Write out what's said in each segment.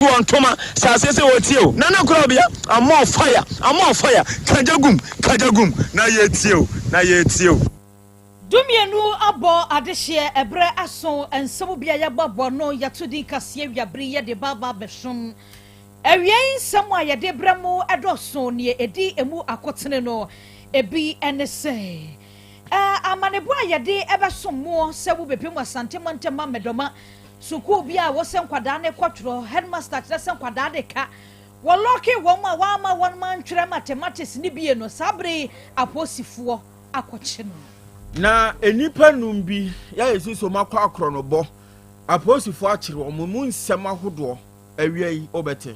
Toma, Sasese Otio, Nana Krobea, I'm more fire, Kajagum, na yetio. Dumienu abo adehye ebre aso ensemu bia ya babo no yatudi kase wiabre ye de baba beshum ewien semu ayede bremu edoso ne edi emu akotene no ebi enese amanebo ayede ebesomo sewu bepemu asante montema medoma suku bia wo se nkwada ne kwatro headmaster kire se nkwada de ka woloki woma wama wonman twere mathematics ni bie no sabre aposifo akoche no na enipa numbi ya yesuso makwa akro no bo aposifo akire wo mu nsem ahodo awie yi obete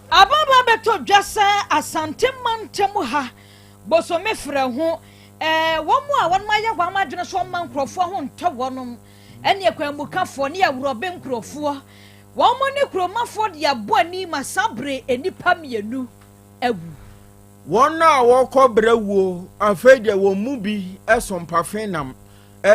ababa beto dwase asante mantemu ha bosome frɛ ho womu a wonma ye gwa madwene so man krofo ho ntɔ wonom ene kwambukafo ne awurobe nkrofo womu ne kromafo de aboani masabre enipa mienu awu wona woko brewuo afede wo mu bi esompafe nam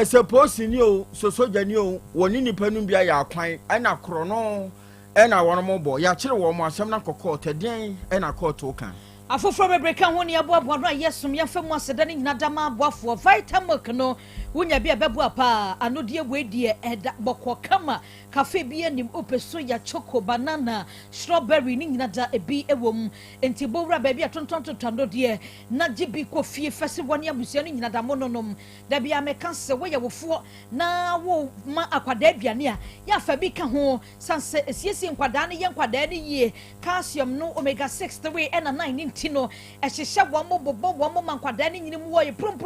suppose ni o sosoja ni o woni nipa nu bia ya akwan ena kro no ena wono bo ya kire wo mo asem na kokko teden ena koto kan afoforo bebreka ho ne aboabo no ayesum ya fam aseda ne nyina dama aboafo vitamin no wonya bia bebu apa anodie wedie eda bokko kama cafe bi anim opeso ya choco banana strawberry ni nyina da ebi ewom enti bowra ba bia tontontotando de na gibi kofie fese woni abusia ni nyina da mononom da bia meka se wo ye wofo na wo ma akwada aduane a ya fa bi ka ho sanse esiesie nkwada ne ye nkwada ne yie calcium no omega 6 3 and 9 tino ehihye wo mo bobo wo mo mankwada ne nyinim wo ye prom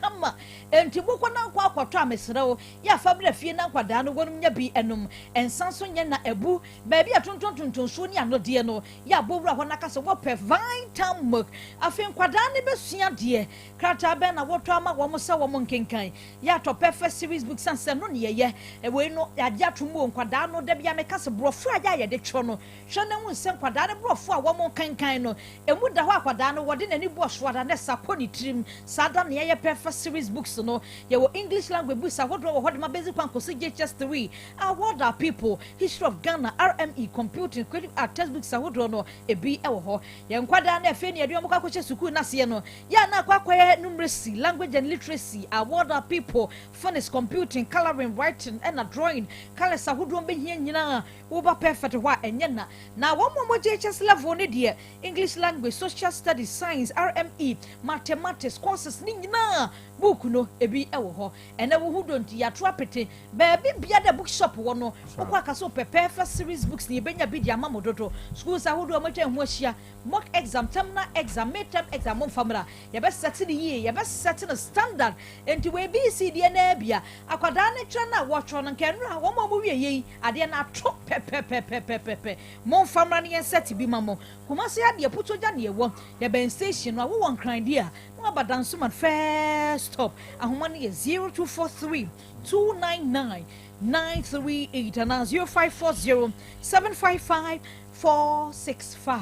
kama enti bokwa na kwa akwato amesrewo ya fa bra fie na nkwada no wonum nya bi enum ensanso nya na ebu ba bia tontontonton so ni anode no ya bowra ho na kase wo pe vitamin afi nkwada ne besua de krata be na woto ama wo mo se wo mo nkenkan ya to perfect series book sanse no ne ye we no ya dia tomo nkwada no da bia me kase brofo ya ye de tro no hwe na hu se nkwada ne brofo a wo mo nkenkan no emu da ho akwada no wode nani boso ada ne saponi trim sada ne ye perfect series books no ye wo English language books a wodo wo hode ma basic one kosi JHS 3 award our people history of Ghana RME computing creative art textbooks a wodo no ebi e wo ho ye nkwada na afi ne aduam kwa kwache school na se no ya na kwakwa numeracy language and literacy award our people phonics computing coloring writing and drawing colors a wodo be hia nyina wo ba perfect ho enye na wo mo JHS level ne de English language social studies science RME mathematics courses ni nyina book no ebi e wo ho ene wo hu donti ya to apete ba bia da bookshop wo no wo aka so perfect series books ni benya bi dia mamododo schools ahodo amatwa hu ahia mock exam terminal exam midterm exam famra ya be set ni yie ya be set na standard enti we BCD na bia akwada ne twa na wo tro no kenra wo mo wie yi ade na to pepe mon famra ne set bi mamo kuma se ade putoja ne wo ya ben station no wo won kran dia no abadanso man first stop ahoma ne 0243 299 938 and 0540 755 465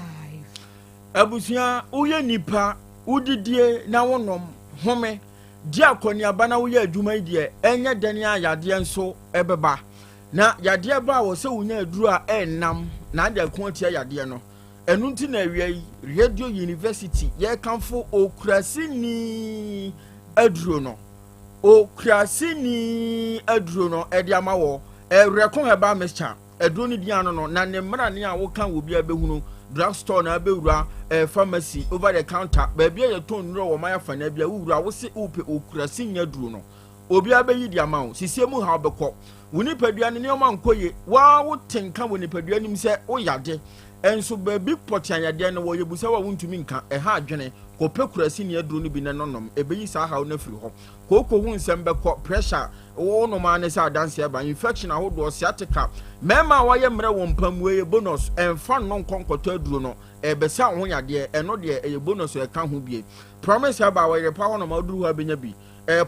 abusia uye nipa udidie na wonom home di akoni abana uye adwuma die enye dani ayade enso ebeba na yade ba wo se unya aduru a enam na ade akontia yade no enu nti na awie radio university ye kanfo okrasini aduro no okrasini aduro no ede amawo rekon heba mixture aduro ni dia no na ne mra ne a wo kan wo bia behunu drugstore na bewura pharmacy over the counter ba bia ye ton nro wo maya fa na bia wura wo se upe okrasini aduro no obi abeyi di amawo sisiemu ha obekọ woni padua ne oma nkoye wa wo tenka woni padua nim se o yade enso ba bi potian yade no wo yebusa wa wontumi nka ha adwene ko pekurasi ne aduro no bi ne nonom ebeyi sa ha na firi ho ko hu nsem bekọ pressure wo no ma ne sa dance aba infection ahodo sciatica mema wa ye mre wo mpamwe bonus enfa no nkonkoto aduro no ebesa ho yade eno de e bonus e ka ho bie promise aba wa ye pa ho no ma aduro ha benya bi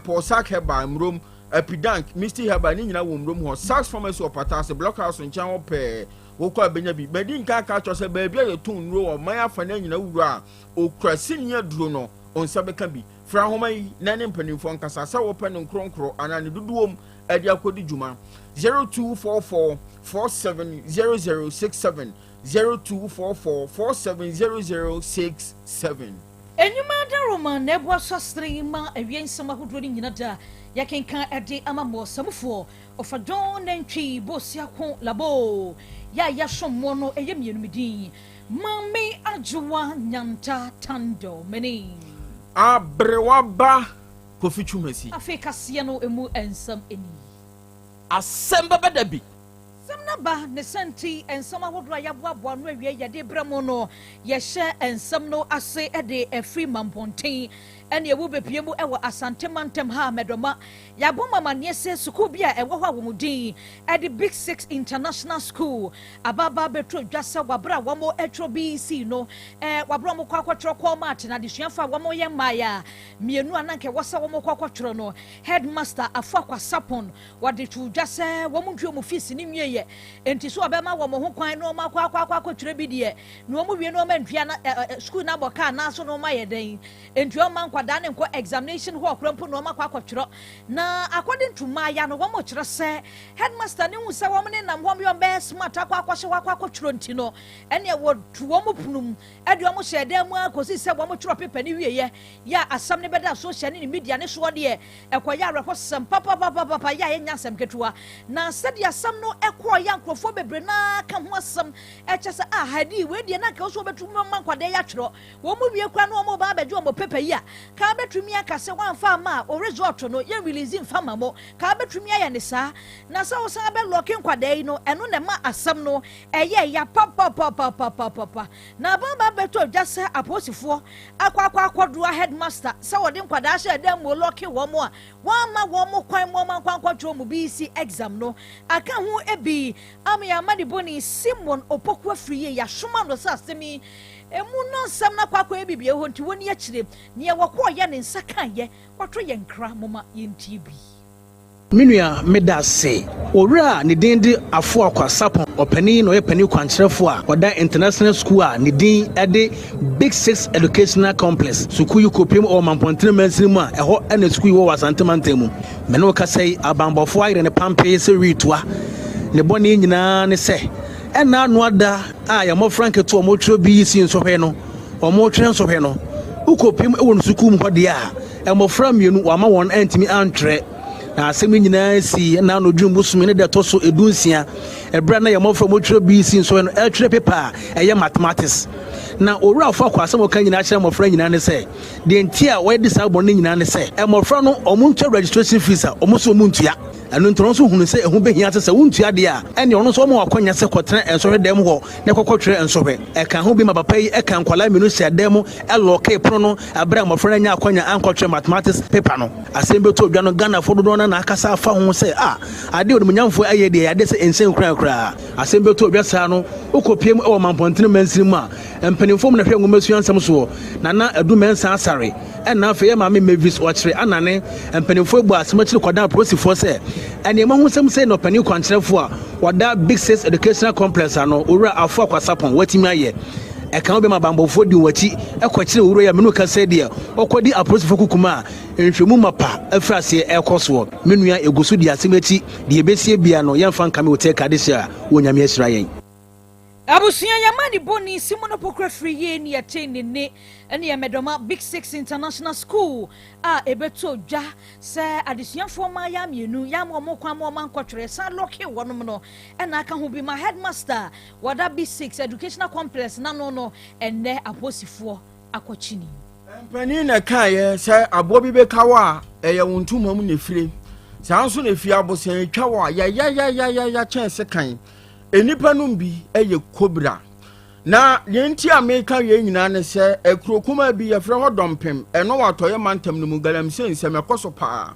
Porsak heba mrom epidank misty heba ni nyina wo mrom ho sax pharmacy opatase blockhouse nchan wo pe wo kwa benya bi bedi nka ka cho se ba bia ye tun nro wo man afa na nyina wura okrasi ni aduro no onsa beka bi fra homa yi na ne mpanimfo nkasa sa wo pe no nkronkro ana ne duduom ɛde akɔdi dwuma 0244 470067 0244 470067. Enyuma da Roman na ebwa sostre ma awie nsɛm ahodoɔ ne nyina da yɛkenka ɛde ama mo samfo ofadon nantwi bosiako labo ya yɛhwommo no ɛyɛ mienumdin mame adwoa nyanta tando meni abrewaba kofi twumasi afi kase no emu ensam eni Asem Beba Dabi samna ba ne senti ensam ahodoɔ yɛboaboa no awie yɛde brɛmo no yɛhyɛ ensam no ase ɛde afri mamponten ɛne ewu bepie mu ɛwɔ asante mantem ha medoma yabo mama ne se school bia ɛwɔ hɔ awomudin ɛde Big 6 International School ababa betro dwasa wabra wɔmo etro BC no wabra mo kwakɔtro kɔ mat na desuafa wɔmo yɛ maya mienu ananke wɔsa wɔmo kwakɔtro no headmaster afo akwasapon wɔde tru dwasa wɔmo ntwe mo fees ne nwieye enti so abɛma wɔmo ho kwan no ma kwakɔtro bi de no wɔmo wie no ma ntwia na school na boka na so no ma yɛ den enti wɔma nkwadaa ne nkɔ examination ho akrampo no ma kwakɔtro na according to Maya no wɔn kyerɛ sɛ headmaster ne hu sɛ wɔn ne nam wɔn yɔ bɛɛ smart akɔtro ntino ɛne wɔ tu wɔn punum ɛde wɔn hyɛ dan mu akɔsi sɛ wɔn twerɛ paper ne wieyɛ ya asam ne bɛda social ne media ne soɔ deɛ ɛkɔ yɛ arɛkɔ sɛm papa ya yɛnya asɛm ketewa na sɛde asam no ɛkɔ yɛ nkrɔfo bebre na ka ho asɛm ɛkyɛ sɛ hadi we deɛ na ka so betu ma nkwade yɛ atwerɛ wɔn mu wie kura no wɔn ba bɛgye wɔn paper yi a ka betumi aka sɛ wɔn fa ma o result no yɛ release mfama mo ka betumi ayɛ ne saa na sɛ wo san bɛ locking kwadai no ɛno na ma asɛm no ɛyɛ ya papa na baba beto dwa sɛ aposifoɔ akɔdua headmaster sɛ wɔde nkwadaa hyɛ dan mu locking wɔn mo a wɔn ma wɔn mo kwan mo kwankɔtwo mu BC exam no aka ho ebi ama de boni Simon Opoku afiri ya hwoma no sɛ asɛmi emu no nsɛm na kwakɔ ebibie ho nti woni akyire ne yɛ wɔkɔ yɛ ne nsa kan yɛ wɔtɔ yɛ nkra moma yɛntie bi Minua medase owura ne din de afo akwasapon opani no yepani kwankyerefo a oda international school a ne din ede Big 6 Educational Complex sukuu kopiem o mampontere mansini mu a ɛhɔ ɛna sukuu wɔ Asante mantem mu me no ka sɛ abambɔfo ayere ne pampe sɛ ritua ne bɔne nyinaa ne sɛ ɛna no ada a yɛ mo frank to mo tro bi si nsɔhwɛ no ɔmo twe nsɔhwɛ no ukopiem ɛwɔ sukuu mu hɔ de a ɛmɔfra mienu wama wɔn antimi antwere na asɛm nyinaa si na no dwum busumi ne de to so edunsia ebra na yɛmɔfra mo tro bi si nsɔhwɛ no ɛtwere paper ɛyɛ mathematics na owura afọ akwa asɛm ka nyinaa kyerɛ mɔfra nyinaa ne sɛ de nti a wɔde saa bɔ ne nyinaa ne sɛ ɛmɔfra no ɔmo ntwa registration fees a ɔmo so ɔmo ntua ɛno ntoro so hunu sɛ ɛho behia sɛ wontua de a ɛne ɔno so ɔmo akɔnya sɛ kɔtena nsɔhwɛ dɛm hɔ na kɔkɔtwerɛ nsɔhwɛ ɛka ho bi ma papa yi ɛka nkwala menu hyɛ dɛm ɛlɔke pono no abra mɔfra no nya akɔnya ankɔtwerɛ mathematics paper no asɛm beto odwa no Ghana fo dodo na akasa afa ho sɛ ade odumunyamfo ayɛ de ade sɛ ensen kura asɛm beto odwa saa no okopiem ɛwɔ mampɔntene mansiri mu a mpanimfo mu na hwɛ ngomasua nsɛm so na adumensa asare ɛna afei yɛ maame Mavis ɔkyerɛ anane mpanimfo ebu asɛm akyire kɔdan polisifoɔ sɛ ɛne ma ho sɛm sɛ no pani kwankyerɛfo a wɔda Big 6 Educational Complex ano owura afo akwasapon watimi ayɛ ɛka obi ma bambɔfo di wɔkyi ɛkɔkyerɛ owura ya menu ka sɛ deɛ ɔkɔdi apolisifoɔ kukuma a nhwɛmu mapa afraseɛ ɛkɔ soɔ menua egusu di asɛm akyi deɛ besie bia no yɛmfa nkame wote kade hyɛ a wonyame ahyira yɛn abusuya yamani boni Simon Opoku afiri ye ni yɛte ne ɛne yɛ medoma Big 6 International School a ebeto dwa sɛ adesuafo ma ya mienu ya mo kwan mo man kɔtwere san lɔke wɔnom no ɛna aka ho bi ma headmaster wada Big 6 Educational Complex na no ɛnɛ aposifoɔ akɔkyini mpani na kae sɛ abo bi bɛkawo a ɛyɛ wontuma mu ne fire saa nso ne fie abosan twawo a ya kyɛn se kan enipa no bi eye kobra na yenti America ye nyina ne se ekrokuma bi yefre ho dompem eno watoye mantam no mu galamse nsem ekoso pa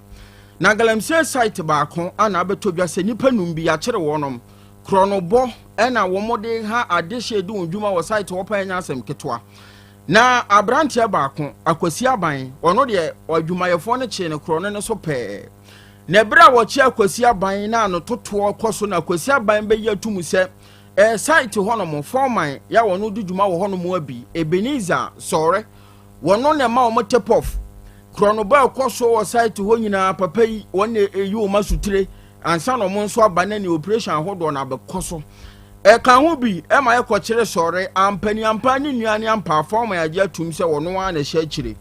na galamse site baako ana abetodwa se nipa num bi ya kire wonom kronobo ena womode ha adehye de wondwuma wo site wo pa nya asem ketwa na abrante baako akwasi aban ono de adwumayefo ne kye ne krono ne so pe na bra wɔkye akwasi aban na no totoɔ kɔso na akwasi aban bɛyi atumu sɛ site hɔnom foreman ya wɔno du dwuma wɔ hɔnom abi Ebenezer sɔre wɔno ne ma wɔn tip off krono ba kɔso wɔ site hɔ nyinaa papa yi wɔn eyi wɔn asutire ansa no mo nso abana ni operation ahodo na abekɔ so ka ho bi ma yɛkɔ kyerɛ sɔre ampani ampani nuane ampa form ya gye atum sɛ wɔno a na hyɛ kyire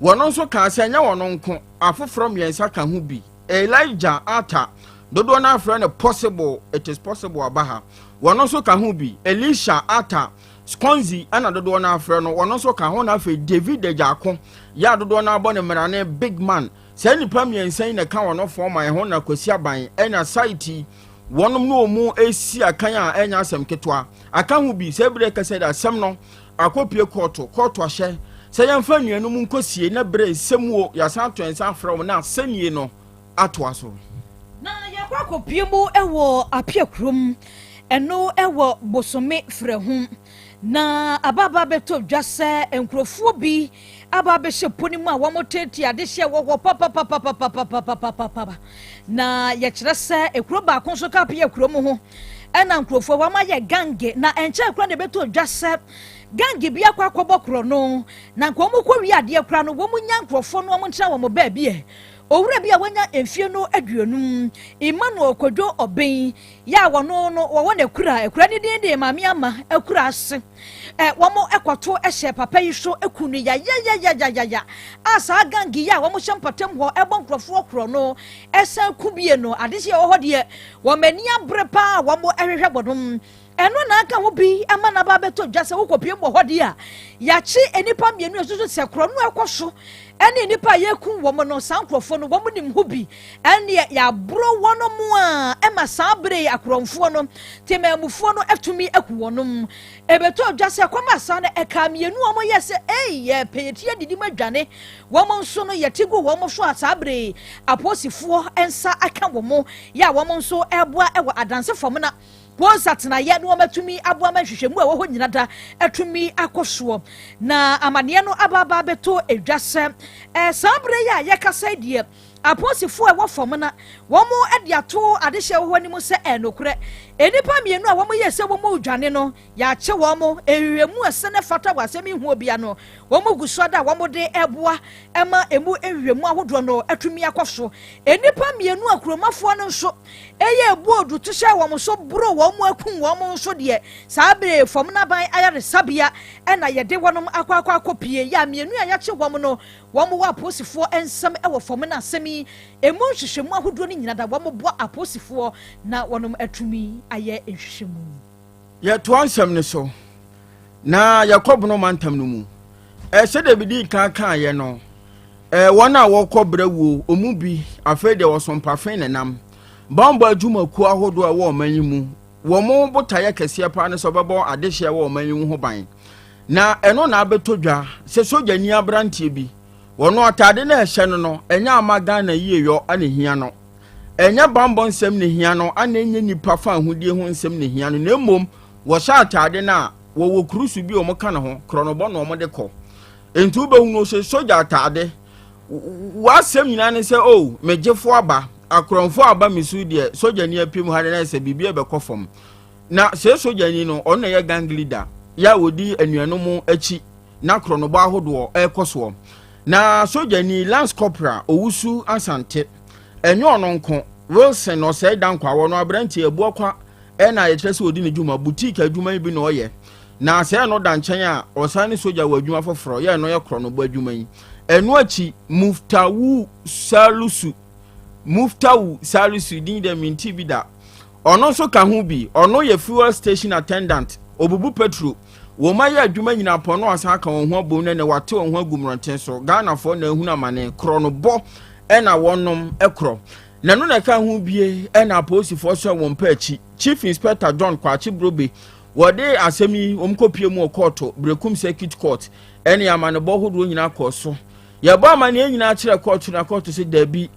wɔno nso ka sɛ nya wɔno nko afoforo mmiɛnsa ka ho bi Elijah ata dodo na afrɛ no possible it is possible abaha wɔno nso ka ho bi Elisha ata Skonzi ana dodo na afrɛ no wɔno nso ka ho na afɛ David Jako ya dodo na abɔ ne mmerane big man sɛ nipa mmiɛnsa na ka wɔno form ya ho na kwasi aban ɛna site wɔnom no mu esi akan a enya asɛm ketwa akan ho bi sɛ bere kɛsɛ da asɛm no akopie kɔɔto ahyɛ sɛ yɛmfa nuanu mu nkosie na bere sɛmuo yɛsan to nsa frɛm na sɛnie no atoa so na yɛkɔ akopie mu ɛwɔ apia krom ɛno ɛwɔ bosome frɛ ho na ababa beto dwa sɛ nkurɔfoɔ bi aba bɛhyɛ poni mu a wɔn tete ade hyɛ wɔ papa na yɛkyerɛ sɛ ekuro baako nso ka apia krom ho ɛna nkurɔfoɔ wɔn ayɛ gange na nkyɛn kura ne beto dwa sɛ gange bi akɔ akɔbɔ koro no na nkɔm kɔ wi adeɛ kura no wɔn nya nkurɔfoɔ no wɔn nkyɛn wɔn baabi owura bi a wanya emfie no aduonum Emmanuel Kodwo Oben ya wono no wo na ekura ne din maame ama ekura ase wɔn ekoto ɛhyɛ papa yi so ekunu ya asa gangi ya wɔn hyɛ mpatam hɔ ɛbɔ nkrɔfoɔ koro no ɛsan kubie no adehye wɔ hɔ deɛ wɔn mani abre pa wɔn ɛhwehwɛ bɔdom ɛno na aka wo bi ama na ba beto dwa sɛ wokɔpie mbɔ hɔ deɛ yakye enipa mienu esusu sɛ koro no ɛkɔ so ɛne nipa yɛku wɔn no sankrɔfoɔ no wɔn nim ho bi ɛne yɛaboro wɔn mu a ɛma saa bere akorɔmfoɔ no temamufoɔ no atumi aku wɔn ebeto dwa sɛ kɔma saa no ɛka mienu wɔn yɛ sɛ yɛ pɛyɛtie didi ma dwane wɔn nso no yɛte gu wɔn so a saa bere aposifoɔ ɛnsa aka wɔn yɛ a wɔn nso ɛboa ɛwɔ adanse fam na Ponsatna yɛ no matumi aboa ma hwehwɛmu a wɔ hɔ nyina da atumi akɔsoɔ na amaneɛ no ababa beto edwa sɛ saa bere yɛ a yɛkasa deɛ aposifoɔ a wɔfɔm na wɔn de ato adehyɛ wɔ hɔ anim sɛ ɛnokorɛ enipa mienu a wɔn yɛ sɛ wɔn dwane no yɛakyɛ wɔn ehwehwɛmu ɛsɛ ne fata wɔ asɛm ihu obia no wɔn gu so da wɔn de ɛboa ɛma emu ehwehwɛmu ahodoɔ no atumi akɔ so enipa mienu a kuromafoɔ no nso ɛyɛ board to hyɛ wɔn so buro wɔn akun wɔn nso deɛ saa bere fɔm na ban ayare sabia ɛna yɛde wɔn akɔ pie yɛ mienu a yɛakyɛ wɔn no wɔn wɔ aposifoɔ nsɛm ɛwɔ fɔm na asɛm emu hwehwɛmu ahodoɔ no nyina da wɔn boa aposifoɔ na wɔn atumi ayɛ nhwehwɛmu yɛtoa nsɛm ne so na yɛkɔbono mantam no mu sɛ da bidi kan yɛ no wɔn a wɔkɔ brɛwuo ɔmu bi afei deɛ wɔsɔmpafen nenam bambɔ adwumakuo ahodoɔ a ɛwɔ ɔman yi mu wɔn botaeɛ kɛseɛ paa ne sɛ ɔbɛbɔ adehyeɛ wɔ ɔman yi mu ho ban na ɛno na abɛtɔ dwa sɛ sogyani aberanteɛ bi wɔn atade na ɛhyɛ no ɛnyɛ ama Ghana yie yɔ ana hia no ɛnyɛ bambɔ nsɛm ne hia no ana enye nipa fa ahodie ho nsɛm ne hia no na mmom wɔhyɛ atade na wɔwɔ kurusu bi wɔn ka ne ho kronobɔ na wɔn de kɔ ntu bɛhu no sɛ sogya atade wɔasɛm nyinaa ne sɛ o megyefo aba akorɔmfo aba misu deɛ sogyani apim ha na sɛ bibia bɛkɔ fam na sɛ sogyani no ɔno na yɛ gang leader ya wodi anuanom akyi na kronobɔ ahodoɔ ɛkɔ soɔ na sogyani Lance Corporal Owusu Asante enyo ono nko Wilson no say dankwa wo no abranti ebuokwa na yekyerɛ sɛ odi ne dwuma boutique adwuma bi na ɔyɛ na sɛ no da nkyɛn a ɔsane soja wɔ adwuma foforo yɛ no yɛ kro no bɔ adwuma yi enu achi Muftawu Salisu din de minti bi da ɔno nso ka ho bi ɔno yɛ fuel station attendant obubu petrol wo ma yɛ adwuma nyina pɔ no asa ka wɔn ho abom ne wate wɔn ho agumronten so Ghana fo na ehuna mane kro no bɔ ɛna wɔnom ɛkro na no na ka ho bie ɛna aposifo so wɔn pa achi Chief Inspector John Kwachi Brobe wɔde asɛmi omkopie mu ɔkɔɔto Brekum Circuit Court ɛne amane bɔ hodo nyina kɔ so yɛbɔ amane nyina kyerɛ court na court se dabi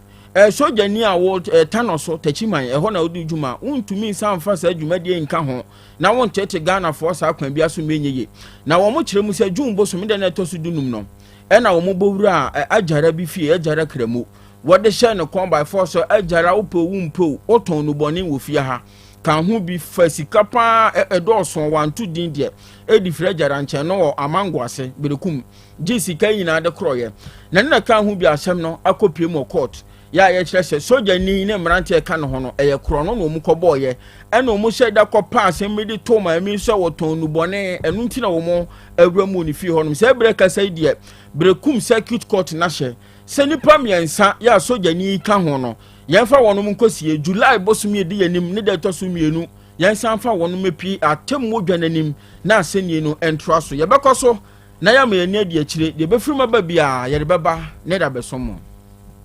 sogyani a wo tano so tachiman ɛhɔ na odi dwuma wontumi nsamfa sa dwuma de nka ho na wontete Ghana fo sa kwan bia so menyeye na wo mo kyerɛ mu sɛ dwum bo so me de na to so dunum no ɛna wo mo bowura agyara bi fie agyara kramo wɔde hyɛ no kon by force agyara opo wumpo oton no bɔne wo fie ha kan ho bi fasika pa ɛdɔɔso wanto din de edi fira agyara nkyɛn no wɔ amango ase Brekum gisika nyina de kroye na kan ho bi asɛm no akopie mu court ya ye kyerɛ sɛ soja ni ne mmerante ka no ho no ɛyɛ korɔ no no mu kɔbɔɔyɛ ɛna mu hyɛ da kɔ pass mmedi to ma mi so wɔtɔn nubɔne ɛnu nti na wɔn awura mu ni fi hɔ no sɛ brɛ kasa yi deɛ brekum circuit court na hyɛ sɛ nipa mmiɛnsa ya soja ni ka ho no yɛmfa wɔn mu nkɔsie July bosom yɛ di yɛnim ne da ɛtɔ so mmienu yɛnsan fa wɔn mu pii atemmu dwa n'anim na asɛnnie no ɛntoa so yɛbɛkɔ so na ya me ni adi akyire de bɛfiri ma ba bia yɛde bɛba ne da bɛsom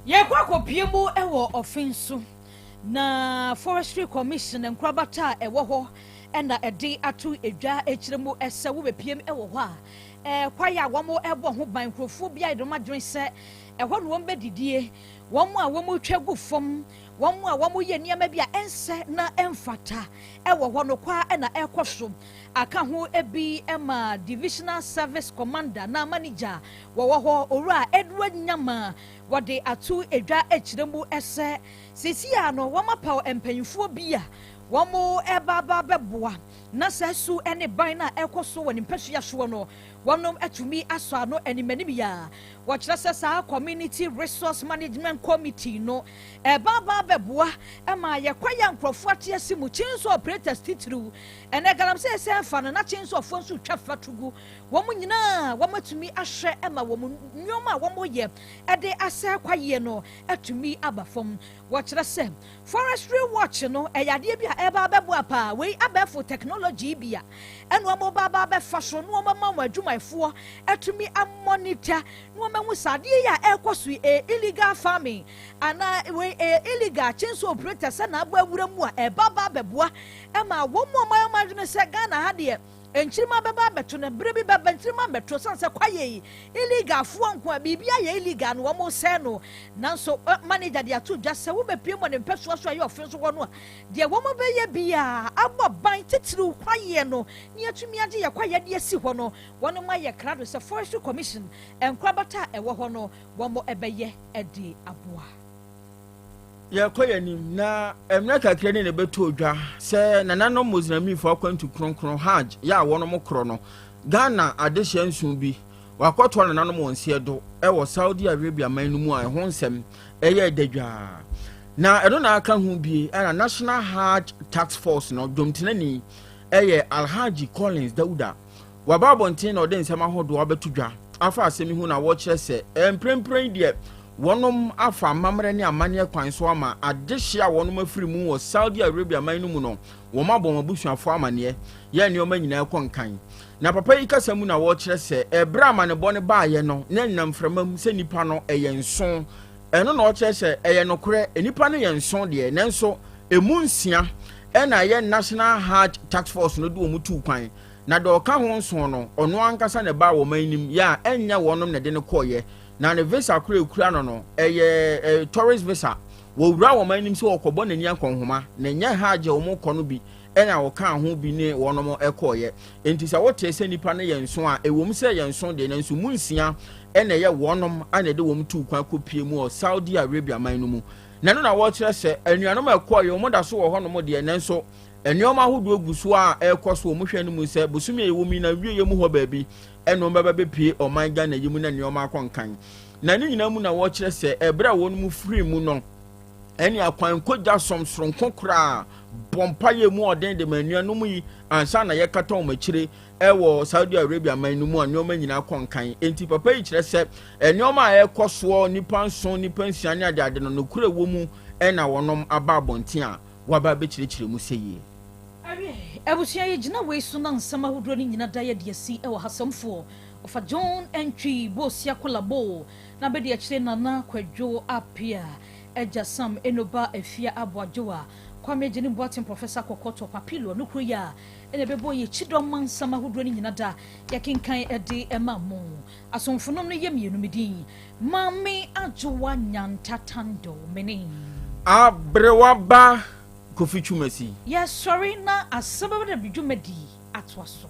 yɛkɔ akɔpie mu ɛwɔ ɔfinso na Forestry Commission nkrabata ɛwɔ hɔ ɛna ɛde ato edwa akyire mu ɛsɛ wo bepiem ɛwɔ hɔ a kwaya wɔn ɛbɔ ho ban nkrofo bia de ma dwen sɛ ɛhɔ no wɔn bɛdidie wɔn a wɔn twa gu fam wɔn a wɔn yɛ nneɛma bi a ɛnsɛ na ɛmfata ɛwɔ hɔ no kwa ɛna ɛkɔ so aka ho ebi ɛma divisional service commander na manager wɔwɔ hɔ owura Edward Nyama wɔde ato edwa akyire mu ɛsɛ sisi a no wɔn apaw mpanyinfoɔ bi a wɔn ɛbaba bɛboa na sɛ su ɛne ban na ɛkɔ so wɔ ne mpɛsua so no wɔnom atumi asɔ ano animanim ya wɔkyerɛ sɛ saa community resource management committee no ɛbaba bɛboa ɛma yɛkwaya nkrɔfoɔ ate asi mu chinso operators titiriw ɛnɛ galam sɛ ɛsɛ fa no na chinso ɔfoɔ nso twa fatugu wɔn nyinaa wɔn atumi ahwɛ ɛma wɔn nneɛma a wɔn yɛ ɛde asɛ kwaye no atumi aba fam wɔkyerɛ sɛ forestry watch no ɛyadeɛ bi a ɛba bɛboa pa wei abɛfo technology bi a ɛno wɔn baba bɛfa so no wɔn ma wɔn adwumayɛfoɔ atumi amonitor no wɔn ho sadeɛ yɛ a ɛkɔ so illegal farming ana wei illegal chinso operators na abo awura mu a ɛbaba bɛboa ɛma wɔn mu ɔman adwene sɛ Ghana ha deɛ enchirima beba beto na bere bi beba enchirima beto sanse kwaye illegal fo nko a bibia ye illegal no wo se no nanso manager de ato dwa se wo bepie mo ne mpeso so aye ofin so ho no de wo mo beye bia abo ban titiri kwaye no ne atumi age ye kwaye de asi ho no wono ma ye krado se Forestry Commission enkrabata ewo ho no wo mo ebeye edi aboa ya koyanim na emna kakra ne beto odwa se nanano Muslim fo akwantu kronkron hajj ya wono mo kro no Ghana adehye nsun bi wakoto nanano mo nsie do e wo Saudi Arabia man no mu a ho nsem eye dadwa na edo na aka hu bi na National Hajj Task Force no domtenani eye Alhaji Collins Dauda wababontin na ode nsem ahodo abeto dwa afa asemi hu na wo kire se emprempren de wonom afa mamre ne amane kwan so ama adehye a wonom afiri mu wo Saudi Arabia man no mu no wo mabɔ mabusuafo amane ye ne oma nyina konkan na papa yi kasa mu na wo kire se ebra amane bɔ ne baaye no na nnam framam se nipa no eye nson eno na wo kire se eye nokore nipa no ye nson de nanso emu nsia na ye National Hajj Task Force no do omutu kwan na do ka ho nson no ono ankasa ne ba wo manim ya enya wonom ne de ne koye na ne visa kura no eye tourist visa wo wura wo manim se okobo na nia konhoma na nya haje wo mo kono bi ena wo kan ho bi ne wonom ekoye enti se wo te se nipa ne yenso a ewom se yenso de nanso munsia ena ye wonom ana de wom tu kwan kopie mu o Saudi Arabia man no mu na no na wo kire se anuanom ekoye wo da so wo honom de nanso enioma hodo oguso a ekoso wo mo hwe no mu se bosumi ewomi na wiye mu ho baabi eno mbaba bepie oman Ghana yimu na enioma akonkan na ni nyina mu na wo kire se ebra wonu mu free mu no eni akwan koja somsron kokra bompa ye mu oden de manuanom yi ansa na ye kata o makire ewo Saudi Arabia man no mu enioma nyina akonkan enti papa yi kire se enioma a ekoso nipa nson nipa nsiane ade no nokura wo mu ena wonom aba abonten a waba be kire mu seye ebusia ye gina we so na nsama hodro ni nyina da ye de asi e wo hasamfo ofa John entry bosia kolabo na be de akire nana kwadwo apia eja sam enoba afia aboajoa kwame gini boatin professor kokoto papilo no kruya ene bebo ye chidom mansama hodro ni nyina da ye kinkan ede emamu asomfonom no ye mienu medin mami ajowa nyantatando meni abrewaba kofichumasi yes sorry na Asem Beba Dabi dwumadi atwaso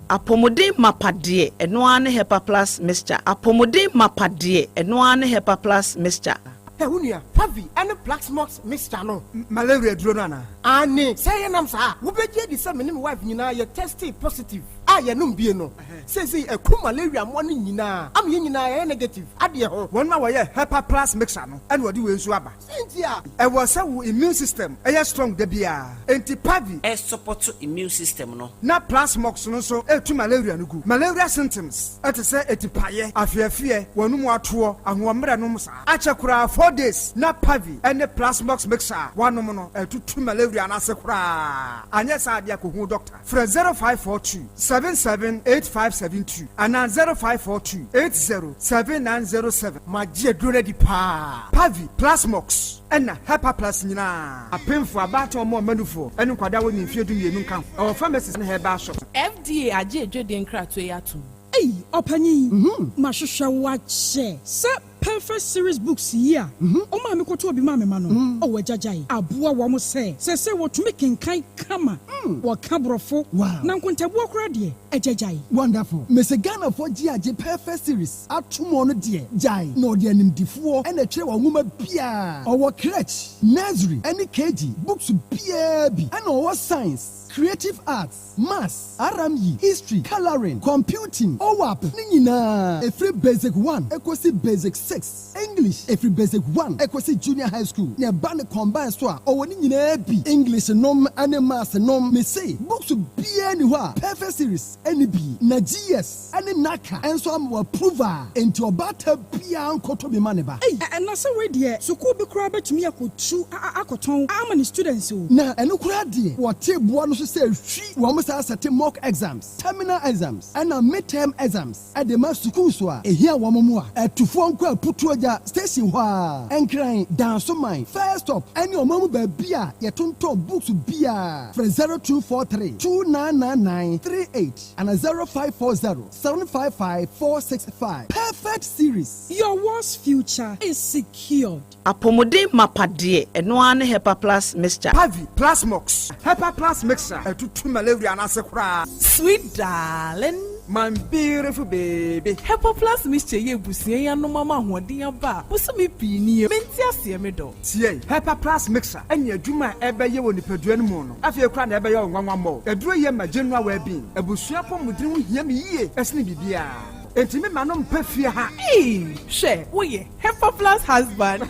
apomodin mapade eno ane hepa plus mixture apomodin mapade eno ane hepa plus mixture Hunia, Pavi, and a black smokes Mr. No, malaria drona. Ani, say, and I'm sa, who be the same wife, you know, you're tested positive. a yɛnom bie no sɛsɛ ɛku malaria mmoa no nyinaa ama yɛ nyinaa ɛyɛ negative adeɛ hɔ wɔn ma wɔyɛ hepa plus mixer no ɛna wɔde wei nso aba sɛnti a ɛwɔ sɛ wo immune system ɛyɛ strong da biara enti pavi support immune system no na plasmox no nso ɛtu malaria no gu malaria symptoms ɛte sɛ ɛtipayɛ afiafie wɔnom atoɔ ahoɔmmerɛ nom saa akyɛ koraa 4 days na pavi ɛne plasmox mixer wanom no ɛtutu malaria no ase koraa anyɛ saa adeɛ akɔhu doctor frɛ 0542 778572 anaa 0542 807907 magye aduro no di paa pavi plasmox ɛna hepa plus nyinaa apemfo abaatɔ ɔmɔ ɔmanufoɔ ɛne nkwadaa wɔ ne mfie dumienu nka ho ɛwɔ pharmacies ne herbal shop FDA agye edwede nkrato yi ato ei ɔpanyin mahwehwɛ wakyɛ sɛ perfect series books here. Oma me koto obi ma me ma no. O wajajai. Abua wa mo se. Se wotumi kenkan kama. Wa kabrofo. Na nkontabu akora de. Ejajai. Wonderful. Mese Ghana for GAJ perfect series. Atumo no de. Jai. No de animdifuo. Ene tre wa nwoma bia. Owo crèche, nursery, any KG. Books bia bi. Ene owo science, creative arts, maths, RME, history, coloring, computing, OWAP. Ni nyina. Every basic 1 ekosi basic 6. English every basic 1 equasi junior high school ne ba ne combine so a owo ni nyina bi English nom ane maths nom me say books bia ni ho a perfect series any bi na GS ane naka enso am approval enti obata bia nkoto be mane ba na say we de school bi kura betumi akotu akoton ama ni students o na eno kura de wo teboa no so say hwi wo mo say set mock exams terminal exams and midterm exams at the mass school so a ehia wo mo a atufo nko putuaja station hwa enkran danso man first stop any omamu ba bia yetonto books bia for 0243 299938 and 0540 755 465 perfect series. Your world's future is secured. Apomode mapade eno ane hepa plus mixture pavi plasmox hepa plus mixture etutu malaria na sekura sweet darling my beautiful baby hepa plus mixture ye busie ya no mama hoden aba busumi pini menti ase me do tie hepa plus mixture anya adwuma ebeye wo nipadua no mu no afie kura na ebeye onwanwa mo aduro ye ma general well being abusua pomudin ho hia me yie esne bibia enti me ma no mpa fie ha she wo ye hepa plus husband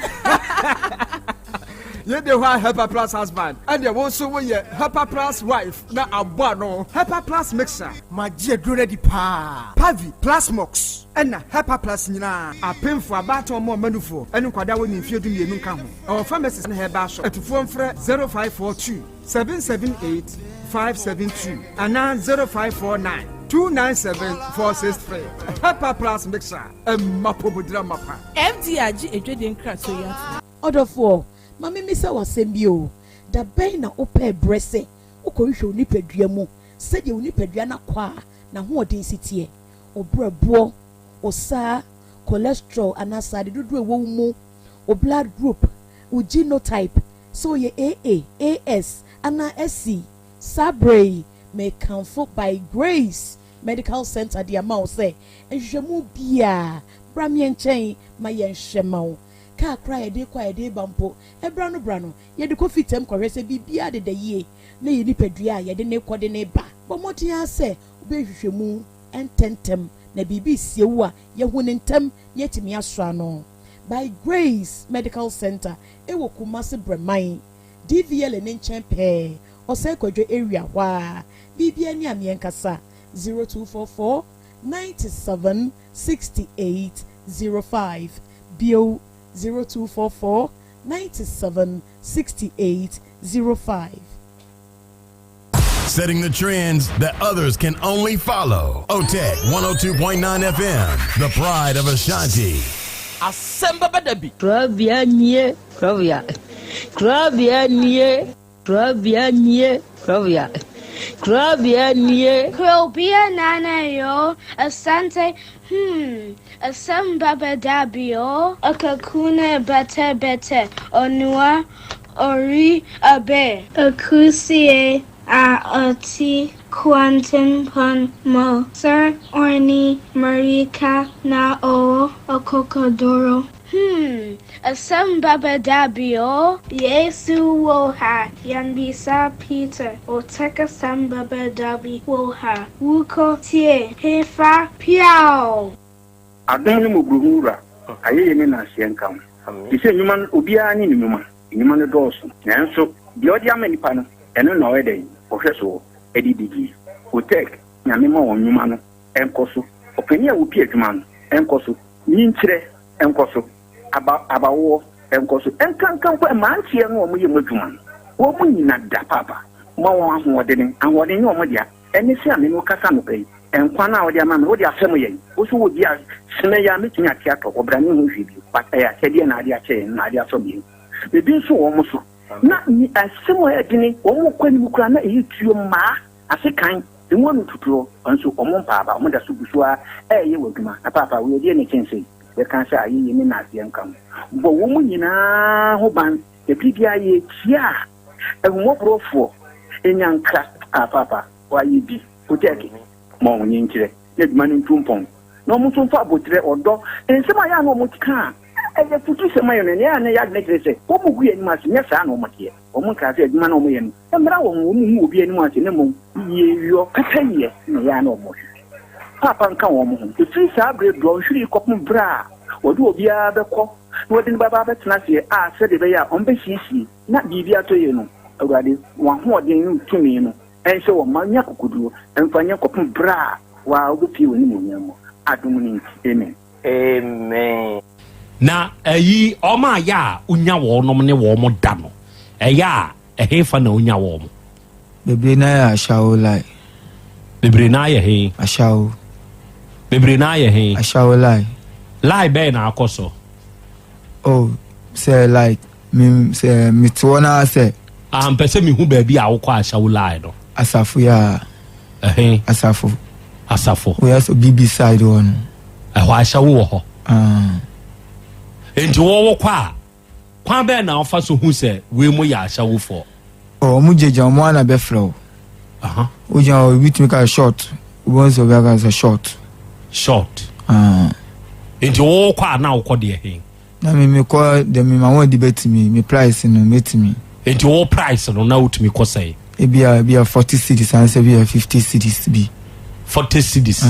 ye de wa hepa plus husband and wo so wo ye hepa plus wife na abua no hepa plus mixer magie dure di pa pavi plasmox ena hepa plus nyina apemfo abato mo manufo ene kwada wo nimfie du mienu nka ho our pharmacies na herbal shop atufo mfre 0542 778 572 ana 0549 297-463. Hepa plus mixer. Mapobudra mapa. MDAG edwede nkrato ya. Odofo, mami misa wasembio. Da bay na ope brese. Ukoisho unipadua mu. Sedi unipadua na kwa na ho density. Obrabo, osa, cholesterol anasa de dodo ewo mu. O blood group, o genotype. So ye AA, AS, ana SC, Sabre, may comfort by grace. Medical Center the amount say ehwemu bia bramien chen ma ye hwemao ka kra ye de kwa ye de bampo ebra no ye de ko fitem kwa hwese bibia de ye na ye nipadua ye de ne kode ne ba bomoti ya se obehwehwemu ententem na bibi siewu a ye hu ne ntem ye timi asra no by grace Medical Center ewo Kumasi Breman DVL ne nchen pe ose kwadwo area wa bibia ni amienkasa 0244 97 68 05 Bio 0244 97 68 05. Setting the trends that others can only follow. OTEC 102.9 FM, the pride of Ashanti. Asem Beba Dabi. Krobea nie, Krobea. Krobea nie, Krobea nie, Krobea. Krobea nie. Krobea nana yo. Asante. Asem Beba Dabi yo. Akakuna bete. Onua. Ori abe. Akusie. Ati. Quantum pon mo. Sir Orni Marika na o. Okokodoro. Asem Beba Dabi o. Yesu wo ha. Yanbisa Peter. Oteka Asem Beba Dabi wo ha. Wuko tie. Hefa piao. Adon mu buhura. Aye me na hyenkam. Ise nyuma obia ni nyuma. Nyuma no dɔɔso. Nanso de odi amanipa no eno na ɔyɛ ɔhwɛ so edidigi. Otek nyame ma wɔn nyuma no enkoso. Opani a wopi adwuma no enkoso. Nyinkyerɛ enkoso. Abawo enkoso. Enkankan kwa mantie no ɔmo yɛ madwuma no. Wo mu nyina da papa. Ma wɔn ahoɔden ne ɔmo dia. Ene se ame no kasa no pɛi. Enkwa na ɔde ama me wo de asɛm yɛ. Wo so wo di a sene ya metumi ate atɔ obrane ho hwi bi. Pata ya kyɛdeɛ na ade akyɛ na ade asɔ bi. Ebi nso wɔn so. Na ni asɛm a ɛdini wɔn kɔ ni kura na eyi tuo maa asekan emu no tuturo nso wɔn paaba wɔn da so busua ɛyɛ wɔ dwuma na papa wo yɛ ne kyɛnse yɛ kan sɛ ayi yɛ ne na aseɛ nkam bɔ wɔn nyinaa ho ban ebi bi ayɛ tia ɛhumɔborɔfoɔ enyanka a papa wɔayɛ bi otɛki ma wɔn nyɛ nkyerɛ yɛ dwuma no ntumpɔn na wɔn nso fa abotire ɔdɔ nsɛm a yɛ ano wɔn tika ɛyɛ futu sɛm ayɛ no ne yɛ ne yɛ ne kyerɛ sɛ wɔn mu gu yɛ anim ase nyɛ saa na wɔn teɛ wɔn nka sɛ adwuma na wɔn yɛ no mmara wɔn mu obi anim ase ne mu yɛ yɔ kata yɛ na yɛ na wɔn papa nka wɔn ho efiri saa abere do nhwiri kɔpem bra wɔde obiara bɛkɔ na wɔde ne baba bɛtena ase a sɛde bɛyɛ a wɔn bɛhyiehie na biribi atɔ yɛ no awurade wɔn ahoɔden no tumi no ɛnhyɛ wɔn ma nya kokoduro ɛmfa nyɛ kɔpem bra wa wobɛpie wɔn ne nyam adom ne nti amen amen. Na eyi ọma ya unya wonom ne wo mo da no eya ehefa na unya wo mo bebre na ya ashawo lai bebre na ya he ashawo bebre na ya he ashawo lai be na akoso oh say like me say me to na say pese me hu ba bi a wo kwa ashawo lai no asafo ya asafo we also BB side one ho ashawo wo ho enti wo kwa be na ofa so hu se we mu ya ashawo fo mu jeja mo ana be flow o ja o bit me ka short once o ga a short enti wo kwa na wo de he na me kwa de me ma won debate me price no metimi enti wo price no na utimi ko say e bia 40 cedis and say bia 50 cedis bi 40 cedis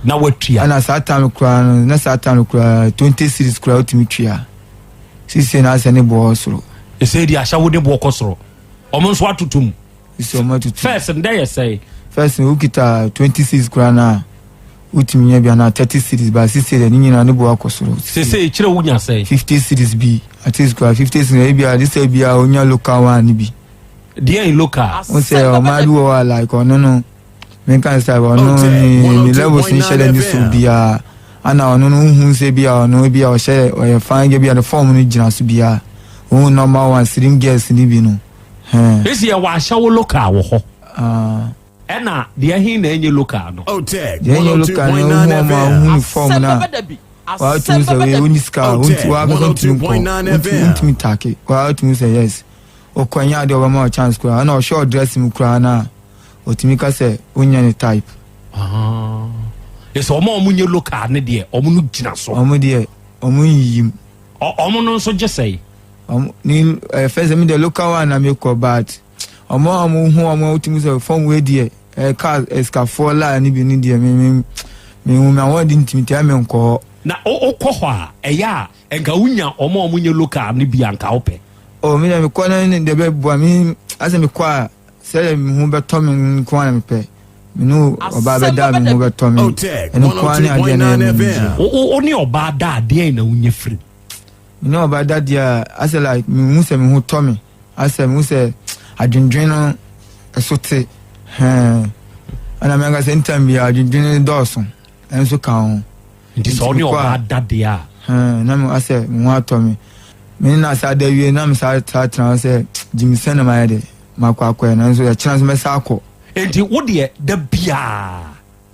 na watua ana satan kura na satan kura 20 cedis kura utimi tua sisi na ase ne bo soro e say di ashawo de bo kosoro omo nso atutum isi omo atutum first nda ye say first we ukita 26 kura na utimi nya bia na 30 cedis ba sisi de nyina ne bo akosoro sisi kire wunya say 50 cedis bi at least kura 50 cedis e bia this e bia onya local one bi dia in local o say o ma do like no men kan say no ni level sin shele ni so bia ana ono no hu se bia ono bia o share o fan ge bia the form no gina so bia o normal one sitting girls ni bi no esi ya wa shawo local wo ho ena dia hin na enye local no Oteg 102.9 FM form na wa tu say we uni ska unti wa ga unti mi take wa tu say yes o kwanya de obama chance kwa na o short dress mu kwa na otimi ka say onya ne type eso omo nye local ne de omo no gina so omo de omo yim omo no so je say ni first me the local one na me ko but omo hu omo otimi say form we de car escafo la ni bi ni de me won di ntimi ta me nko na o kɔ hɔ a ɛyɛ a enka unya omo nye local ne bi anka ope o me me ko na de be bo mi ase me kwa say me hu be to me ko na me pe me no oba be da me hu be to me eno kwa ni ade na o ni oba da ade na unye free me no oba da dia ase like me hu se me hu to me ase me hu se adwendwen no esote ana me ga se ntam bia adwendwen dɔɔso enso ka ho nti so ni oba da dia na me ase me hu ato me me na sa da wie na me sa tra se jimisen na ma de makwa na nso ya chance me sa akọ enti wo de da bia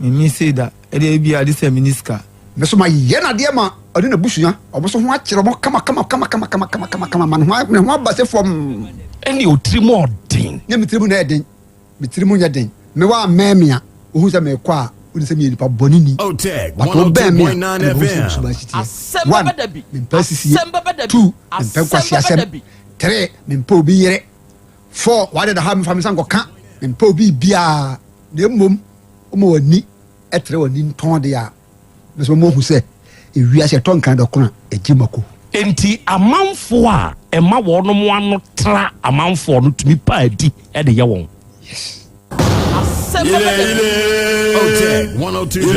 me say da e de bia this minister me so ma ye na de ma odi na busua obo so ho akire mo kama man ho abase from eni otrimo odin ne mitrimu na edin mitrimu nya den me wa memia ohu se me kwa woni se mi nipa boni ni Otech but o ben me 102.9 FM. Asem Beba Dabi. Asem Beba Dabi. 2 mpe kwasi asem 3 mpe obi yere 4 wade da ha me famisa nko ka mpe obi bia na mmom o mo wani etre wani nton de ya me so mo hu se e wi ase ton kan da kuna e jimako enti amanfo a ema wo no mo ano tra amanfo no tumi pa adi e de ye won yes Asem Beba Dabi. Otech 102.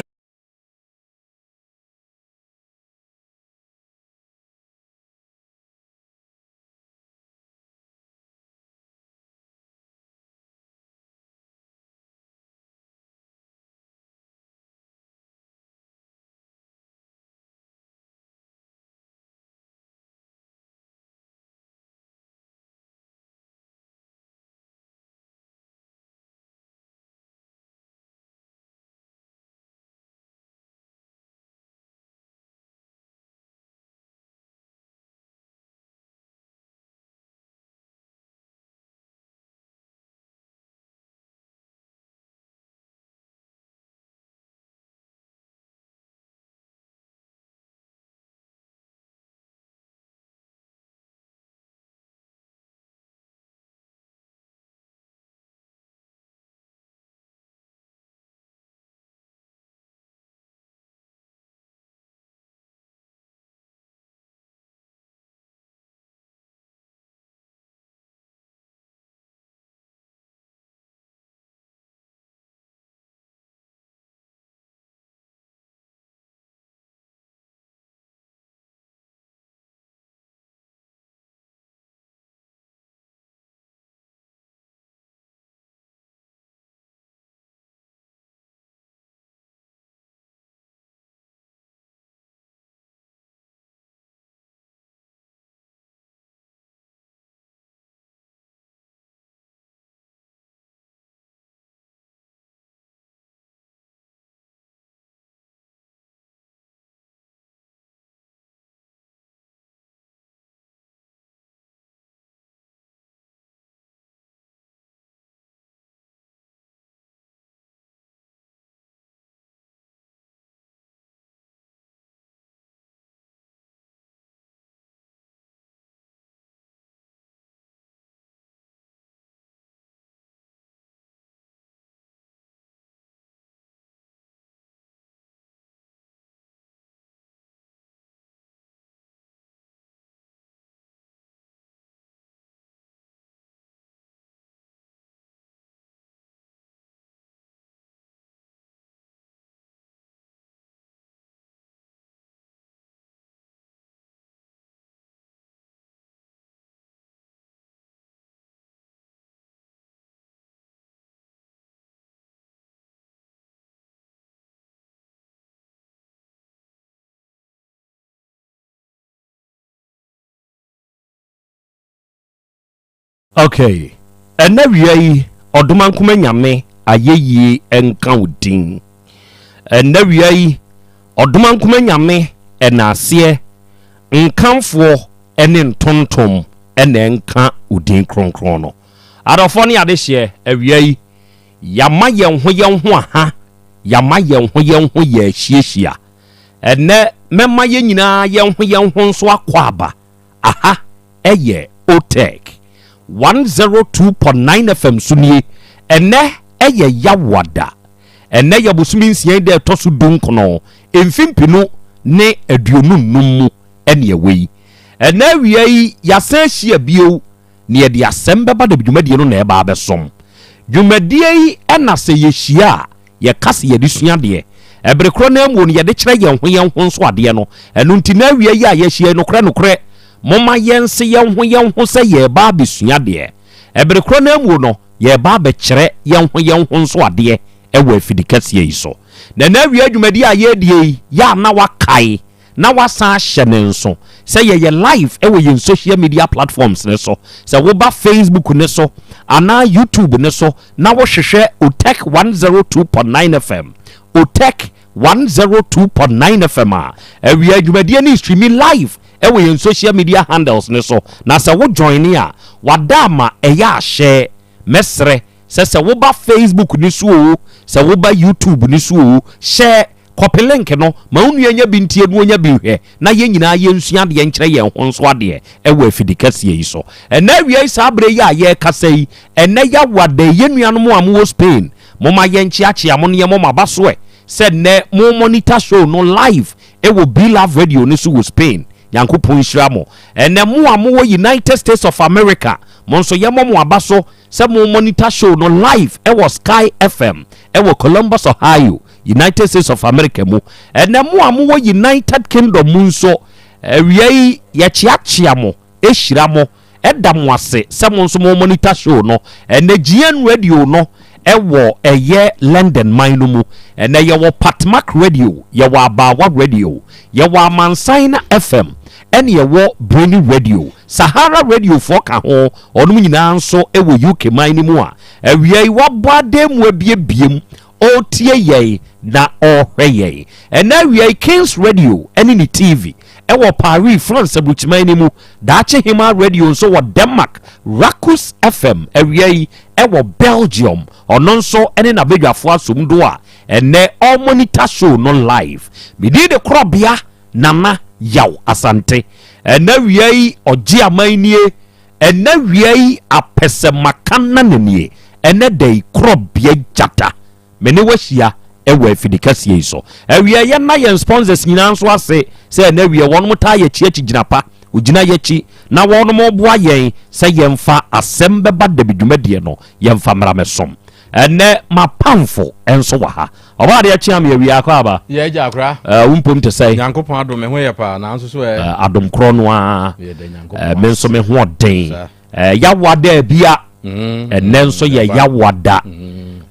Okay. Enawia yi oduma nkuma nyame ayeye enka udin. Enawia yi oduma nkuma nyame enase nkanfo ene ntontom ene enka udin kronkron no. Adofo ne ade hye awia yi yama yenho aha yama yenho ye hyiehia. Ene mema ye nyina yenho nso akwaba. Aha eye Otech 102.9 FM sunie ene eye yawada ene yabusumi nsia de tosu dunkono emfimpinu ne aduonu numu ene ewe ene wiei yasan hia bio ne de Asem Beba Dabi dwumadie no na eba abesom dwumadie yi ena se ye hia ye kase ye disua de ebrekro na amu ne ye de kire yenho nso ade no enu nti na wiei a ye hia no kre moma yense yenho se ye ba besua de ebrekro na amu no ye ba be kire yenho nso ade ewa afidikase yi so na wi adwumadi a ye die ya na wakai na wasa hyene nso se ye live ewa ye social media platforms ne so se wo ba Facebook ne so ana YouTube ne so na wo hwehwe Otech 102.9 FM Otech 102.9 FM a wi adwumadi ni streaming live ewe yen social media handles ne so na se wo join a wadama eya share mesre se wo ba Facebook ni so se wo ba YouTube ni so share copy link no ma unu anya bi ntie no anya bi hwe na ye nyina ye nsua de nkyere ye ho nso ade e wa afidikase yi so na wi sa abre ya ye kasai na ya wada ye nuanom amwo Spain moma ye nchiachia mo ne moma baso e said ne mo monitor show no live e wo Be Love Radio ni so wo Spain yankopon hira mo na mo amwo United States of America mo nso ye mo abaso se mo monitor show no live e wo Sky FM e wo Columbus, Ohio, United States of America mu na mo amwo United Kingdom mu nso wiei ye chiachia mo e hira mo eda mo ase se mo nso mo monitor show no na GN Radio no ewo eye London mine mu na ye wo Patmac Radio ye wo Abawa Radio ye wo Mansaina FM ene ye wo Brainy Radio Sahara Radio for ka ho onum nyina nso ewo UK mine mu a awiei wo boade mu abiebiem o tie ye na o hweye na awiei Kings Radio ene ni TV ewo Paris France abuchimane mu daache Hima Radio nso wo Denmark Rakus FM awiei ewo Belgium ono nso ene na bedwafo asomdo a ene all monitor show no live bidi de Krobea nana Yaw Asante ene wiei ogie amanie ene wiei apese makana nenie ene de Krobea jata mene wahia ewo afidikase yi so awiei ye na ye sponsors nyina nso ase se ene wiei won mota ye chiachi ginapa ugina yechi na won mo boa yen se yemfa Asem Beba Dabi dwumadie no yemfa mramesom ene mapamfo enso wa ha oba de achiam ye wi akwa ye ja akra wumpom te sai yankopon adom me ho ye pa na nso so adom kro no a me nso me ho den yawada bia ene nso ye yawada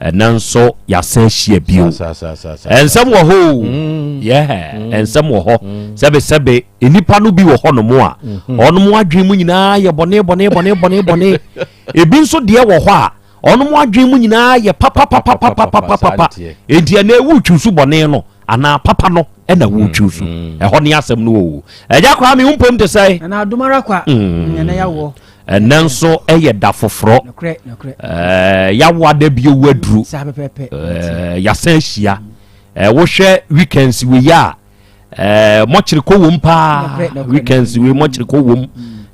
ene nso ya san hia bio ensem wo ho ensem wo ho sebe enipa no bi wo ho no mo a ono mo adwen mu nyina ye bone ebi nso de wo ho a ono mo adwen mu nyina ye papa enti na ewu twusu bone no ana papa no na wu twusu ho ne asem no o eja kwa me umpom te sai na adomara kwa na yawo nso eye da foforo yawada bi wadru ya san hia wo hwe weekends we ya mochire ko wom pa weekends we mochire ko wom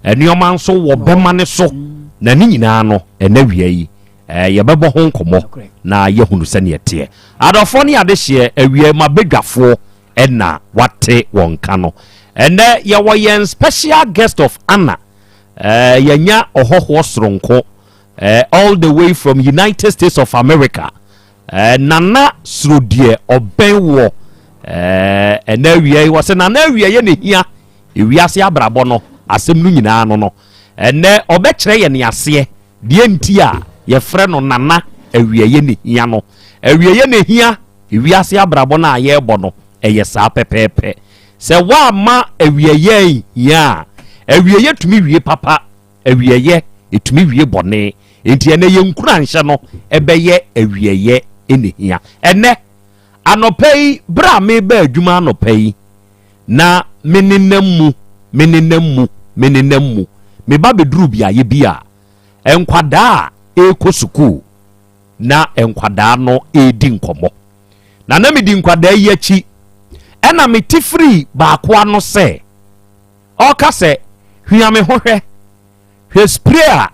enioma nso wo bema ne so na ni nyina no na wiei ye bebo ho nkomo na ye hunu sane ete adofo ne ade hye awie mabedwafo na wate wonka no ene ye wo yen special guest of honor yanya ohoho sronko all the way from United States of America nana srodie obenwo na wiei wo se nana wiei ne hia ewiase abrabo no asem nu nyina no ene obekire ye ne ase die nti a ye frɛ no nana awiei ne hia no awiei ne hia ewiase abrabo na ye bɔ no eye saa pepepe se wa ma awiei ya awieye tumi wie papa awieye etumi wie bone enti ene ye nkura nhyɛ no ebeye awieye enehia ene anopei bra me ba adwuma anopei na menenam mu me ba beduru bia ye bia enkwada ekosuku na enkwada no edi nkomo na me di nkwada yi achi ena me tifri ba kwa no se o ka se hwia me ho hwe spray a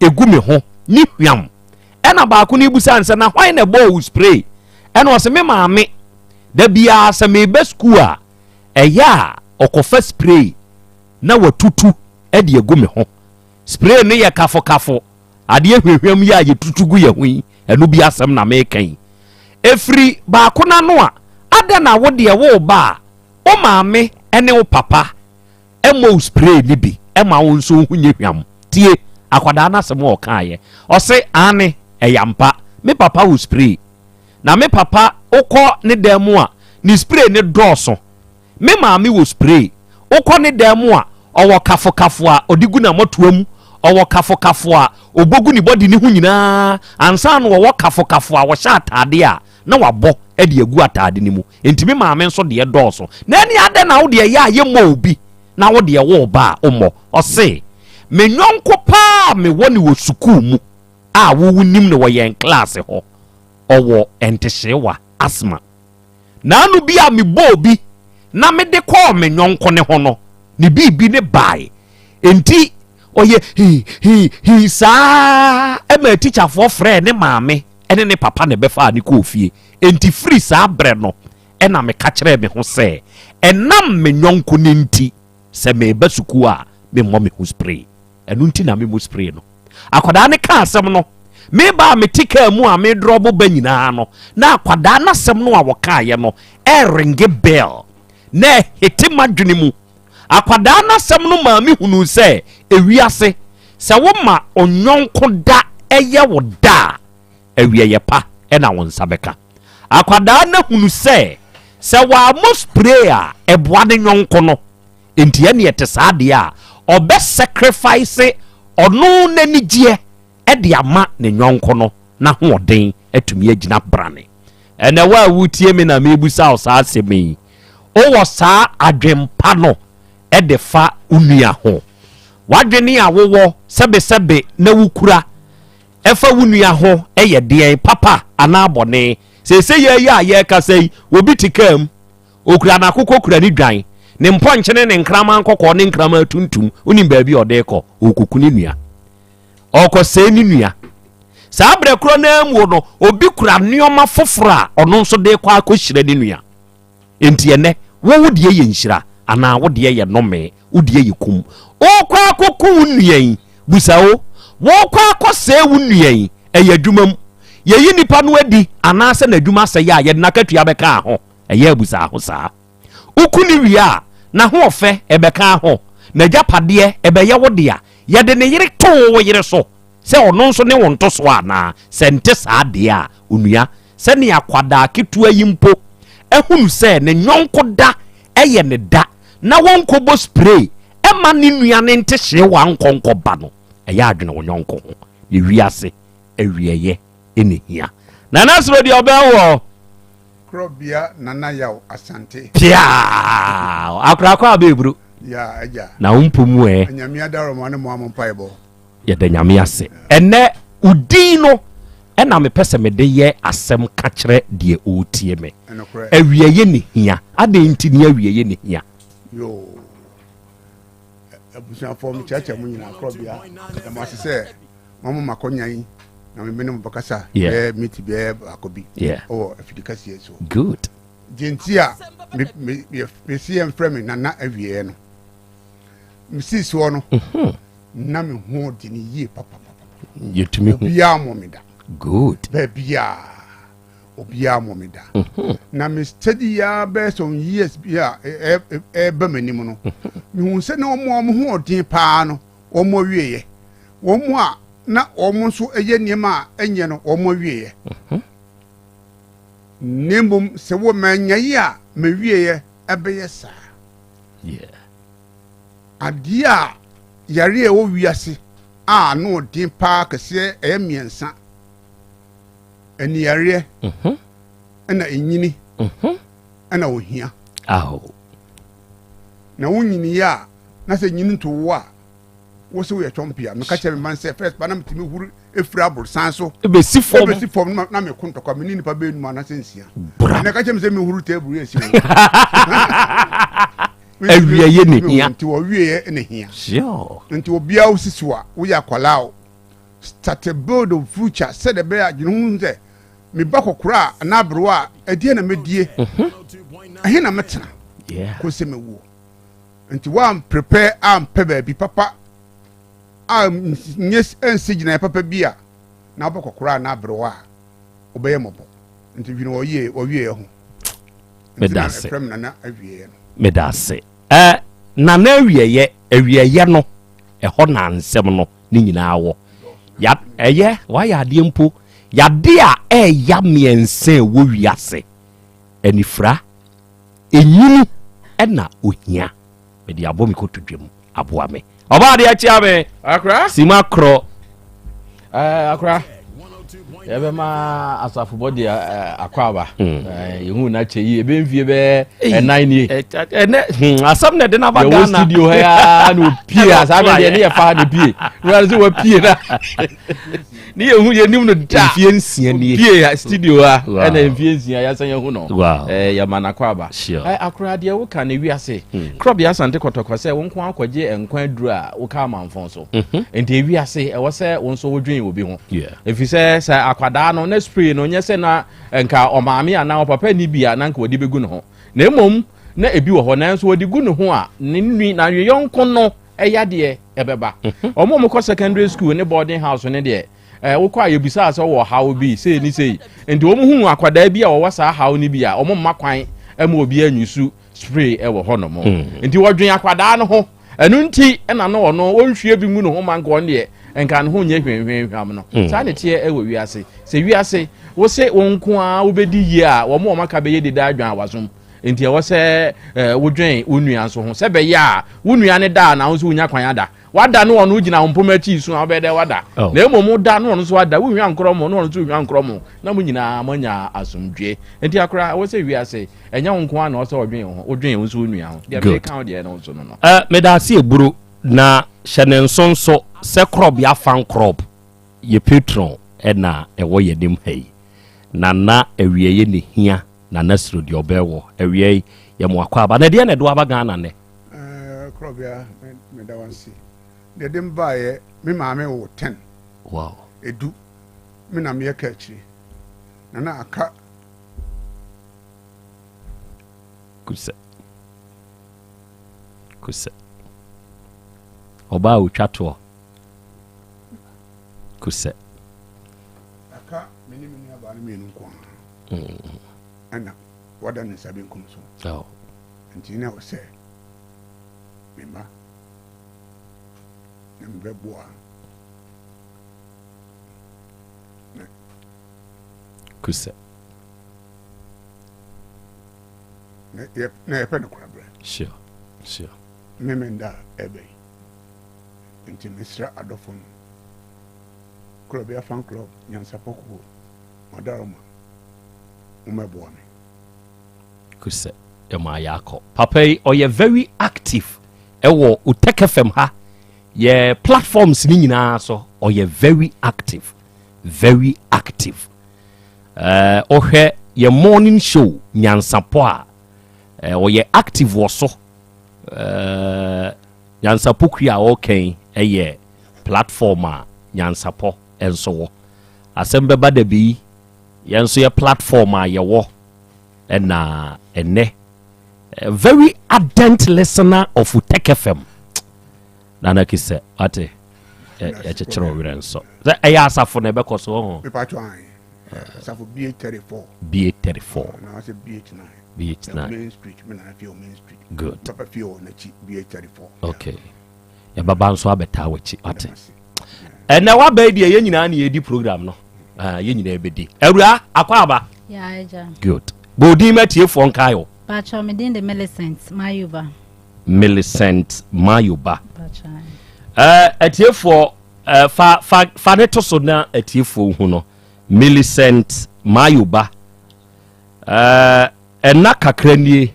egu me ho ni hwiam ena ba ko ni busa nse na hwan na bo spray ena o se me maame da bia se me be school a eya okofa spray na watutu e de egu me ho spray ne ye kafo ade hwehwam ya ye tutugu ye hwi enu bi asem na me kan efri ba ko na no a ade na wo de wo ba o maame ene wo papa emo spray ni bi ema wo nso hunye hwam tie akwada na asem wo kaaye o se ane eyampa me papa wo spray na me papa okọ ne demu a ni spray ne dọọso me maame wo spray okọ ne demu a owo kafo a odigu na motoam owo kafo a obogu ni body ni hu nyina ansa no owo kafo a wo sha atade a na wabọ e de egu atade ni mu enti me maame nso de dọọso na ni ade na wo de ya ye mo obi na wo de wo ba omo o se me nyonko pa me woni wo sukuu mu a wo wunim ne wo yen class ho ɔwɔ ɛntehyewa asma na anu bi a mebɔ bi na mede kɔɔ me nyɔnko ne ho no ne bibi ne bae enti oye hi saa ema teacher for frɛ ne maame ene ne papa ne bɛfa ne kɔ fie enti free saa brɛ no ɛna me ka kyerɛ me ho sɛ ɛnam me nyɔnko ne nti sɛ me ba suku a me mmɔ me ho spray ɛno nti na me mo spray no akwadaa ne ka asɛm no me ba me tika mu a me drop ba nyinaa no na akwadaa na asɛm no a wɔka ye no ringe bell na hiti madwene mu akwadaa na asɛm no ma me hunu sɛ ewiase sɛ wo ma onyonko da ɛyɛ wo da ewiye pa ɛna wo nsa bɛka akwadaa na hunu sɛ wa mo spray a ɛboa ne nyonko no enti ɛne ɛte saa de a ɔbɛ sacrifice ɔno n'anigye ɛde ama ne nyonko no na hoɔden atumi agina brane ɛnɛ wa wutie me na mebusa wo saa asɛm yi o wɔ saa adwempa no ɛde fa unua ho wadwene a wowɔ sɛbesɛbe na wukura ɛfa unua ho ɛyɛ deɛ papa anabɔne sese yɛ a yɛ kasa yi obi tikam okura na kokɔ kura ni dwan ne mpɔnkyene ne nkrama nkɔkɔ ne nkrama tuntum onim baabi ɔde kɔ okuku ne nua ɔkɔ sɛ ni nua saa brekro na mu no obi kura nneɔma foforo a ɔno nso de kɔ akɔhyira ne nua enti ene wo de yɛ nhyira ana wo de yɛ nome wo de yɛ kum okɔ akɔku nua yi busawo wo kɔ akɔsɛ wo nua yi ɛyɛ adwumam yɛyi nipa no adi ana sɛ na adwuma sɛ yɛ a yɛ na katua bɛka ho ɛyɛ abusa ho saa ukuni wi a na ho ɔfɛ ɛbɛka ho na japadeɛ ɛbɛyɛ wo de a yɛde ne yere to wo yere so sɛ ɔno nso ne wo nto so ana sɛ nte saa de a onua sɛ ne akwada ketua yi mpo ehunu sɛ ne nyonko da ɛyɛ ne da na wonko bo spray ɛma ne nua ne nte hye wa nkonko ba no ɛyɛ adwene wo nyonko ho ye wiase awieye enehia na nasro de ɔbɛwɔ Krobea nana Yaw Asante pia akrakwa abebru ya aja na umpumu nyamia daro mo ne mo ampaebo ye da nyamia se ene udin no ena me pese me de ye asem ka kire de otie me awieye ne hia ade nti ne awieye ne hia yo abusan form chacha mu nyina Krobea da mo se mama makonyan na me menem bakasa meet be akobi afidikasi so good gentia me see em frame nana awie no me see so no na me ho de ne yie papa yetumi ho bia mo me da good bia obia mo me da na me study ya be some years bia ba manim no me hu se na omo ho den pa no omo wieye omo a na omo nso eye niema enye no omo wieye nembum se wo manyayi a me wieye ebeye sa adia yare e wo wiase a no din pa kese miensa eni yare na enyini na ohia aho na wonyini ya na se nyini to wo a wo se wo ye chompia me ka che me man se first ba na mtimi huru efura abur sanso ebe si form na me kunto kwa me ni pa be nu na sensia na ka che me se me huru table esi awieye ne hia nti wo wieye ne hia sure nti obi a osisi wa wo ya kwalao start a build of future said the bear jinu nze me bakokura na abro a adie na medie ahe na metena ko se me wo nti wa prepare am peba bi papa am nyes ensigina papa bia na bakokura na abro a obeye mobo nti bi no wo wie ho medase frem na awie no medase na awieye no ɛhɔ na nsɛm no ne nyinaa wɔ ya ɛyɛ wa ya de mpo ya de a ɛya miense wo wiase anifra enyini ɛna ohia me de abɔ me kotodwem aboa me oba de achia me akra sima kro akra ebe ma asafu body akwaba yehu na cheyi ebe mfie be 9 ni asam na de na ba Ghana studio ha no pie asabe de ne ye fa de pie we are so wa pie ni ehu ye nim no da fie nsia nie pie studio a na fie nsia ya san ye hu no ya manakwa ba akora de wo ka na wiase Krobea Asante kotokwa se wo nko akwaje enkwan duru a wo ka amanfon so enti wiase e wo se wo nso wo dwen obi ho efi se akwada no na spray no nye se na nka omaame ana papa ni bia na nka wodi begu no ho na emom na ebi wo ho na nso wodi gu no ho a nni na yonko no eyade ebeba omom ko secondary school ne boarding house ne de wo kwa yebisa ase wo hawo bi sei ni sei enti wo hu akwada bi a wo wasa hawo ni bi a omom makwan ema obi anyusu spray ewo ho no mo enti wo dwen akwada no ho enu nti na no ono wonhwie bi mu no ho manko ne enka no ho nye hwenhwenhwam no sa ne tie ewo wiase se wiase wo se wonko a wo bedi yi a wo mo maka be ye de da adwan awazum enti wo se wo dwen onua so ho se be ya wonua ne da na wo so wonya kwan ada wada no ono gina mpoma chi su abede wada na emom da no ono so wada wo hwan kromo no ono so hwan kromo na mo nyina amanya asomdwe enti akora wo se wiase enya wonko a na wo se odwen ho odwen wo so onua ho de be kan de no so no me da se eburu na hyenensonso se Krobea fan crop ye patron na ewo ye dim hai na ewieye ne hia na nasro de obewo ewieye ye mo akwa ba na de na do abaga na ne Krobea me da wansi de dem bae me maame wo 10 wow edu me na me kachi na aka kusa oba utwato kusa aka mini aba ni menu kwa ana wada ni sabi nkumso ntina wo se mema mbeboa kusa na yepe no kwabra sure memenda ebe nti misra adofon Krobea fan club nyansapoko madaroma umeboa me kusa ema yako papa oye very active ewo Utek FM ha ye platforms ni nyina so oye very active ohwe ye morning show nyansapo a oye active wo so nyansapo kria okay eye platform a nyansapo enso wo Asem Beba Dabi yenso ye platform a ye wo na ene very ardent listener of Utek FM nana kise ate ya chechero wirenso eya asafo na ebeko so ho me patwa an asafo B34 na ase B89 main street me na feel main street good papa feel na chi B34 okay ya baba nso abeta wachi ate na wa ba die ye nyina na ye di program no ye nyina ebedi awura akwa aba ya eja good bodi matiefo nkayo pacho me din de Millicent Mayuba atiefo fa neto so na atiefo hu no Millicent Mayuba ena kakranie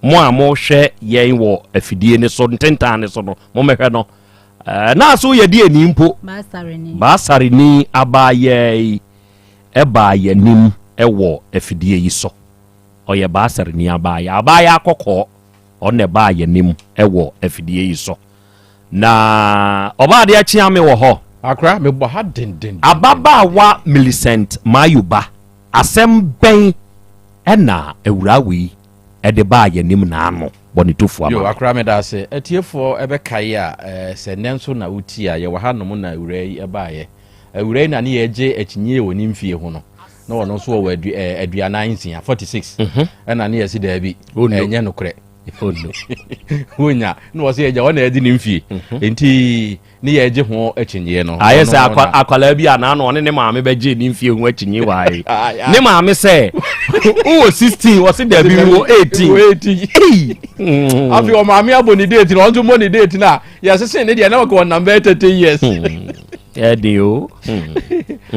mo a mo hwe yen wo afidie ne so ntenta ne so no mo mehwe no na so ye die ni mpo basare ni abaye ebaye nim ewo afidie yi so oye basare ni abaye akokọ one baye nim ewo afidie yi so na oba de achia me wo ho akra me bo ha den ababa wa Millicent Mayuba asem ben ena ewurawi ede baye nim na ano bonitofo ama yo akra me da se etiefo ebe kai a se nenso na uti a ye wa hanom na ewurai ebaye ewurai na ne ye je akinye woni mfie ho no na wono so wo aduanan nsia 46 ena ne ye si da bi enye nokre wonya no wose eja wona edi ni mfie enti ne ye eje ho akinye no ayese akwala bi ana no ne maame beje ni mfie ho akinye wae ne maame se o 16 wose da bi wo 18 afi o maame aboni date no onto money date na ya sese ne dia na ko number 30 years edio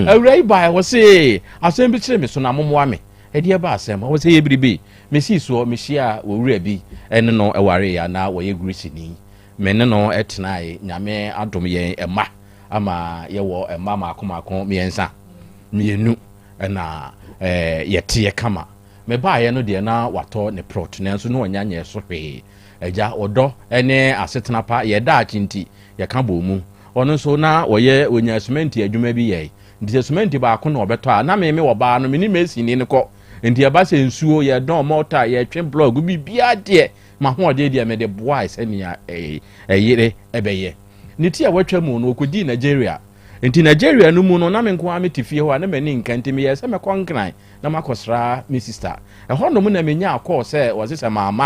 awrai bai wose asem bi kire me so na momoa me edi eba asem wose ye biribi mesi so mehia wo wura bi ene no eware ya na wo ye greasy ni mene no etnae nyame adom ye ema ama yɛwɔ mma maako mmiɛnsa mmienu na yɛteɛ kama mebaeɛ no deɛ na watɔ ne prot nanso no ɔnya nyɛ so hwee agya ɔdɔ ne asetena pa yɛda akyi nti yɛka bɔ mu ɔno nso na ɔyɛ onya cement adwuma bi yɛ nti cement baako na ɔbɛtɔ a na meme wɔ baa no mene mesini ne kɔ nti ɛba sɛ nsuo yɛdɔn mɔta yɛtwe blog bi bia deɛ ma ho ɔde deɛ mede boa sɛnea ɛyere ɛbɛyɛ ne ti a watwa mu no ɔkɔdi Nigeria nti Nigeria no mu no na me nko a mete fie hɔ a na m'ani nka nti meyɛ sɛ mɛkɔ nkran na makɔsra me sister ɛhɔ nom na menya akɔɔ sɛ wɔse sɛ maama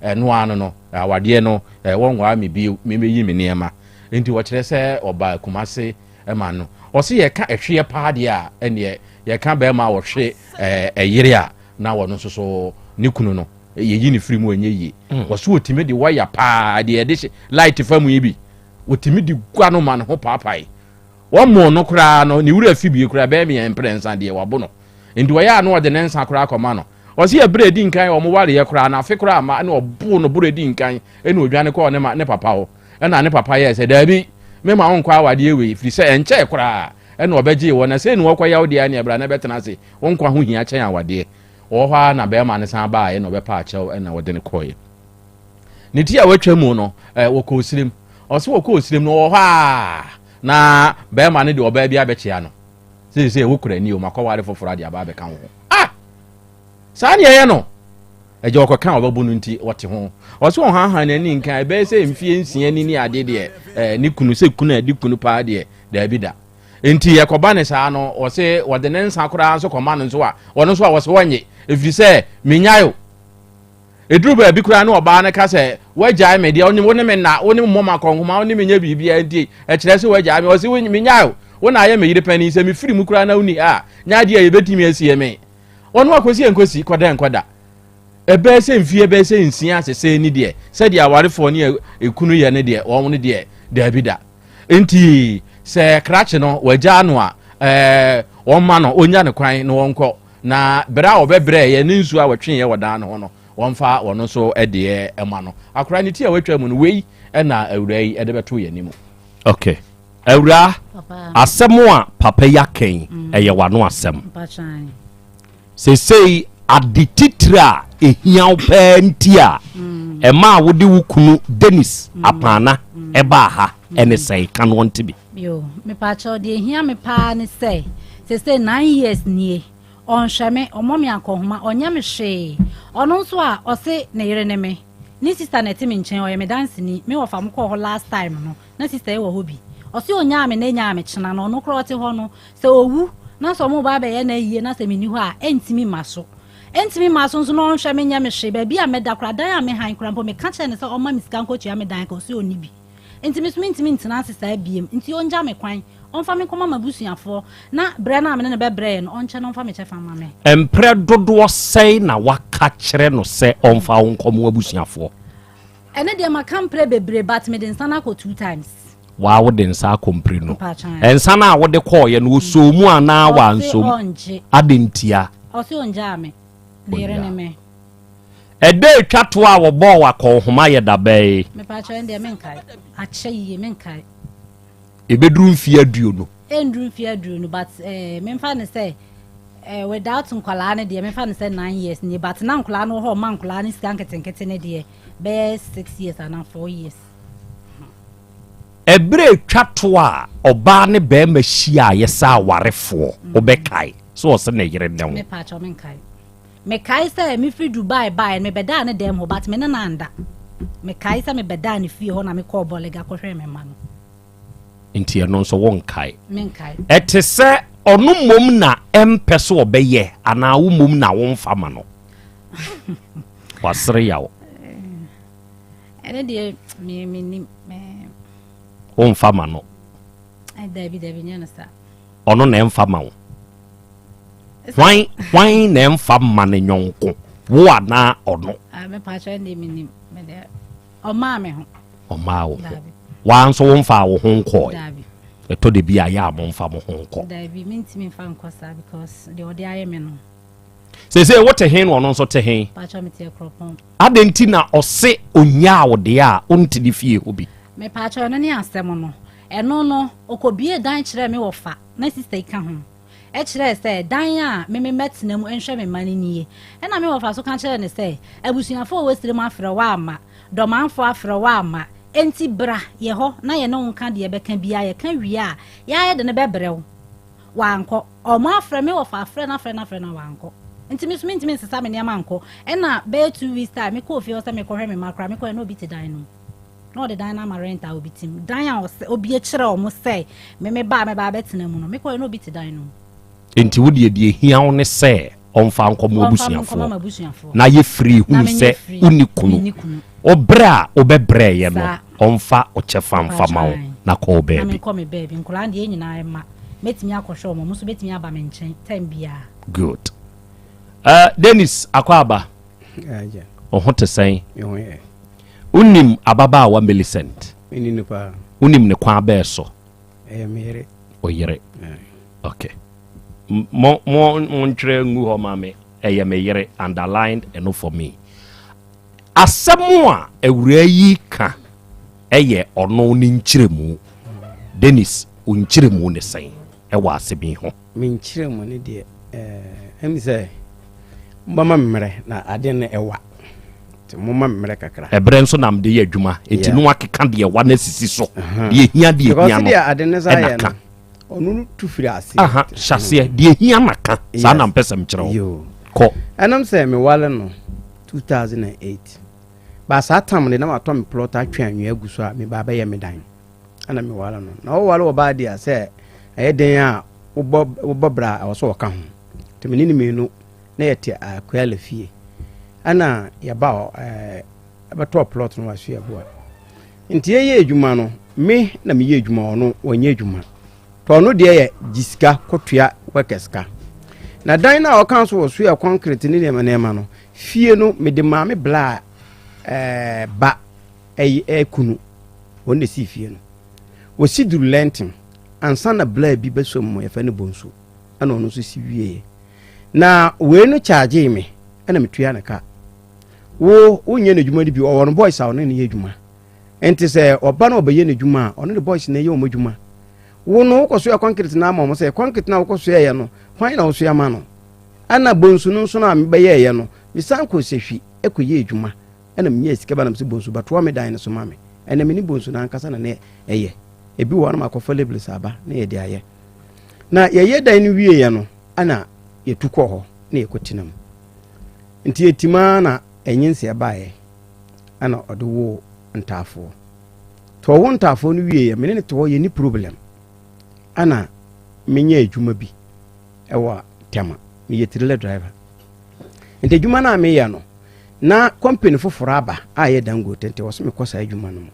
a ɛnoa no awadeɛ no wɔnwaa me bio memɛyi me nneɛma nti wɔkyerɛ sɛ ɔba Kumase ɛma no ɔse yɛka ɛhweɛ paa deɛ a ɛneɛ yɛka bɛrima wɔhwe ɛyere a na wɔno nso so ne kunu no yɛyi ne firi mu ɛnyɛ yie wɔso wɔtumi de waya paa deɛ yɛde light fa mu yi bi wɔtumi de gua no ma ne ho paapae wɔmo no koraa no ne wura fi bie koraa bɛɛ meyɛ mpere nsa deɛ wabo no nti wɔyɛ a no wɔde ne nsa koraa kɔma no ɔse yɛ berɛ di nkan ɔmo wareyɛ koraa na afe koraa ma ne ɔbo no berɛ di nkan ɛne odwane kɔɔ ne papa hɔ ɛna ne papa yɛ sɛ daabi mema wo nkɔ awadeɛ wei firi sɛ ɛnkyɛe koraa ɛna ɔbɛgye wɔ na sɛ ne wɔkɔyɛ wo deɛ ne ɛbra na bɛtena ase wo nkwa ho hia kyɛn awadeɛ wɔ hɔ a na bɛrima ne san baa ɛna ɔbɛpa akyɛw ɛna wɔde ne kɔɔyɛ ne ti a watwa mu no wɔkɔ osirim ɔse wɔkɔ osirim no wɔ hɔ a na bɛrima ne de ɔbaa bi abɛkyea no sɛ wokura ni o makɔware foforɔ ade aba abɛka ho saa ne ɛyɛ no agya wɔkɔka ɔbɛbo no nti wɔte ho ɔse wɔ haha n'ani nka ɛbɛyɛ sɛ mfie nsia ni ne ade deɛ ne kunu sɛ kunu adi kunu paa deɛ daabi da nti yɛkɔba ne saa no ɔse wɔde ne nsa koraa nso kɔma no nso a ɔno nso a wɔse wɔnye ɛfiri sɛ menyayo ɛduru baabi koraa ne ɔbaa no ka sɛ woagyae me deɛ wo ne me na wo ne mmɔma kɔnhoma wo ne menya biribiaa nti ɛkyerɛ sɛ woagyae me ɔse menyayo wo na ayɛ me yere pani sɛ mefiri mu koraa na woni a nyadeɛ a yɛbɛtumi asie me ɔno akɔsi ɛnkɔsi kɔda nkɔda ɛbɛɛ sɛ mfie bɛɛ sɛ nsia asesɛ ni deɛ sɛdeɛ awarefoɔ ne ɛkunu yɛ ne deɛ wɔn ne deɛ daabi da nti sɛ krakye no wagya no a ɔma no ɔnya ne kwan na wɔnkɔ na berɛ a wɔbɛbrɛ yɛ ne nsuo a wɔtweeɛ wɔ daa no ho no wɔmfa wɔno nso deɛ ɛma no akora ne ti a watwa mu no wei ɛna awura yi ɛde bɛto yɛ anim okay awura asɛm a papa yi akɛn ɛyɛ wano asɛm sesei ade titire a ehia wo paa nti a ɛma a wode wo kunu Dennis Apana ɛbaa ha ɛne sɛe ka no nte bi yo me pacho de ehia me paa ne sɛ sesei 9 years nie ɔnhwɛ me ɔmɔ me akɔhoma ɔnyɛ me hwee ɔno nso a ɔse ne yere ne me ne sister na te me nkyɛn ɔyɛ me dance ni me wɔfa m kɔ hɔ last time no na sister wɔ hɔ bi ɔse ɔnya me na nya me kyena no ɔno korɔ ɔte hɔ no sɛ owu na sɛ ɔmo ba bɛyɛ na yie na sɛ meni hɔ a ɛntimi ma so nso no ɔnhwɛ me nya me hwee baabi a mɛda kora dan a me han kora mpo me ka kyerɛ ne sɛ ɔma me sika nkɔtua me dan ka ɔse ɔni bi ntimi so ntimi ntena ase saa biem nti ɔngya me kwan ɔmfa me kɔma mabusuafoɔ na brɛ na me ne bɛbrɛ no ɔnkyɛ no ɔmfa me kyɛ fa ma me emprɛ dodoɔ sɛe na waka kyerɛ no sɛ ɔmfa wo nkɔmo abusuafoɔ ɛne deɛ maka mprɛ bebree but me de nsa na akɔ 2 times waa wode nsa akɔmpre no ɛnsa no a wode kɔɔyɛ no wɔsoo mu anaa wansom ade ntia ɔse ɔngyaa me ne yere ne me ɛdɛ twa to a wɔbɔɔ wakɔnhoma yɛ dabɛɛ mepakyɛ ɛndeɛ menkae akyɛ yie menkae ɛbɛduru mfie aduonu ɛnduru mfie aduonu but memfa ne sɛ without nkwalaa ne deɛ memfa ne sɛ 9 years nie but na nkwalaa no hɔ ma nkwalaa ne sika nketenkete ne deɛ bɛyɛ 6 years anaa 4 years ɛberɛ twa to a ɔbaa ne bɛrima hyia a yɛsɛ awarefoɔ wobɛkae sɛ ɔsɛ ne yere ne ho mepakyɛ menkae mekae sɛ mefiri Dubai bae mebɛdaa ne dɛm hɔ but me ne nanda mekae sɛ mebɛdaa ne fie hɔ na mekɔɔ bɔlega kɔhwɛ me ma no nti ɛno nso wonkae menkae ɛte sɛ ɔno mmom na ɛmpɛ so ɔbɛyɛ anaa wo mmom na womfa ma no wasere yaw ɛne deɛ menim womfa ma no dabi nyɛ no sa ɔno na ɛmfa ma wo hwan na ɛmfa ma ne nyɔnko wo anaa ɔno mepakyɛ ɛndeɛ menim ɔmaa me ho ɔmaa wo ho waa nso womfa wo ho nkɔɔ ɛtɔ de bi a yɛ a momfa mo ho nkɔ dabi mentimi mfa nkɔ saa because deɛ ɔde ayɛ me no sɛsɛ wote he no ɔno nso te he pakyɛ mete Kuropɔn adɛn nti na ɔse onyaa wo deɛ a wonte ne fie hɔ bi mepakyɛ ɔno ne asɛm no ɛno no okobie dan kyerɛ me wɔfa na sister ka ho ɛkyerɛ sɛ dan a me mɛtena mu nhwɛ me ma no nie ɛna me wɔfa so ka kyerɛ ne sɛ abusuafo wɔ sire mu afrɛ wa ama dɔmanfo afrɛ wa ama enti bra yɛ hɔ na yɛ ne wo nka deɛ bɛka bia yɛ ka wie a yɛayɛ de ne bɛbrɛw wankɔ ɔmo afrɛ me wɔfa afrɛ na wankɔ nti me so mentimi nsesa me nneɛma nkɔ ɛna bɛyɛ 2 weeks time mekɔ ofie hɔ sɛ mekɔhwɛ me makora mekɔɛ na obi te dan no na ɔde dan na ama rent a obi tim dan a obi kyerɛ ɔmo sɛ me ba bɛtena mu no mekɔɛ na obi te dan no enti wo deɛ hia wo ne sɛ ɔmfa nkɔmɔ abusuafoɔ na yɛ free hu sɛ woni kunu ɔbrɛ a wobɛbrɛ yɛ no ɔmfa ɔkyɛ famfama wo na kɔ wo baabi mekɔ me baabi nkɔla deɛ nyinaa ma metimi akɔhwɛ ɔmo mo so betimi aba me nkyɛn time bia good Dennis Akwaba ɔho te sɛn unim ababaawa Millicent unim ne kwa bɛɛ so ɔyere okay mo ntwerɛ ngu hɔ ma me ɛyɛ me yere underlined eno for me asɛm a awura yi ka ɛyɛ ɔno ne nkyerɛmu Dennis onkyerɛmu ne sɛn ɛwɔ asɛm ho me nkyerɛmu ne deɛ ɛmi sɛ mama mmere na ade ne ɛwa te mama mmere kakra ɛbrɛ nso nam de yɛ adwuma enti no akeka de ɛwa na sisi so de hia no because ade ne sa yɛ no ɔno tu firi ase hyase de hia maka saa na mpɛsɛm kyerɛ wo kɔ ɛnam sɛ me wale no 2008 ba saa tam ne na matɔ me plot atwe anwea agu so a me ba bɛyɛ me dan ana me wale no na wo wale wo ba dia sɛ ɛyɛ den a wo bra a wo so wɔka ho te me ni me no na yɛte akwala fie ana yɛba ɛbɛtɔ plot no waso yɛboa nti yɛyɛ adwuma no me na meyɛ adwuma ɔno wɔnyɛ adwuma to ɔno deɛ yɛ gisika kotua wɛkɛska na dan na ɔka so wɔ so yɛ concrete ne nneɛma no fie no mede maame bla ba kunu wɔn na si fie no wɔsi duru lentin ansa na bla bi bɛsom mo yɛfɛ ne bonso ana ɔno so si wie na we no charge me ana metua ne ka wo wonye ne dwuma bi ɔwɔ no boys a ɔno ne yɛ dwuma enti sɛ ɔba na ɔbɛyɛ ne dwuma ɔno ne boys na yɛ ɔmo dwuma wo no wokɔ so yɛ concrete na ama ɔmo sɛ concrete na wokɔ so yɛ no hwan na wo so yɛ ma no ana bonsu no so na mebɛyɛ yɛ no misan kɔ sehwi ekɔyɛ dwuma ana menya sika ba na mse bonsu ba to me dan ne so ma me ana me ni bonsu na ankasa na ne ɛyɛ ebi wɔ na makɔfa labels aba na yɛ de ayɛ na yɛyɛ dan no wie yɛ no ana yɛtukɔ hɔ na yɛkɔtina mu nti yɛtima na ɛnyense ɛbaeɛ ana ɔde wo ntaafoɔ to wo ntaafoɔ no wie yɛ mene ne to hɔ yɛ ni problem ana menya adwuma bi ɛwɔ tema meyɛ trailer driver nti adwuma na meyɛ no na company foforɔ aba a yɛ Dangote nti wɔso mekɔ saa adwuma no mu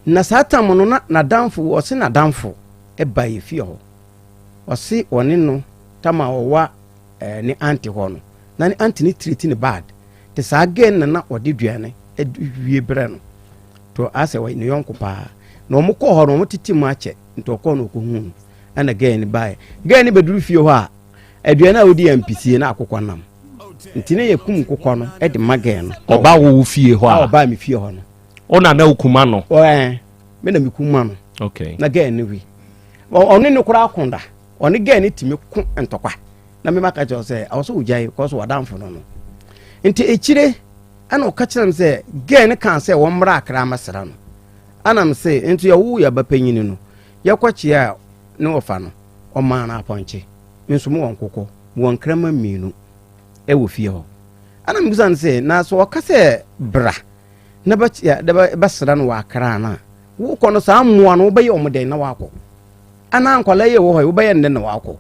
na saa tam no na damfo wɔse na damfo ɛba yɛ fie hɔ wɔse wɔne no tama ɔwa ne anti hɔ no na ne anti ne treat ne bad te saa gen na ɔde duane wie brɛ no to asɛ wɔ ne yɔnko paa na ɔmo kɔ hɔ no ɔmo titi mu akyɛ nti ɔkɔ no ɔkɔhu ana gen ne bae gen ne beduru fie hɔ a aduane a wodi ampisie na akokɔ nam nti ne yɛkum kokɔ no ɛde ma gen no ɔba wo fie hɔ a ɔba me fie hɔ no ona na ukuma no me na mekuma no okay na gen ne wi ɔno ne kora akonda ɔne gen ne timi ko ntɔkwa na me maka kyerɛ sɛ awso ugyae kɔso wadamfo no no nti ekyire ana ɔka kyerɛ m sɛ gen ne kan sɛ wɔn mmra akra masra no ana m sɛ nti yɛwo yɛ bapanyini no yɛkɔkye a ne ɔfa no ɔma na apɔnkye nso mo wɔn kokɔ wɔn krama mienu ɛwɔ fie hɔ ana m busan sɛ na so ɔka sɛ bra na bɛsra no wɔ akra na wo kɔ no saa mmoa no wobɛyɛ ɔmo den na wakɔ ana ankwala yɛ wɔ hɔ wobɛyɛ nden na wakɔ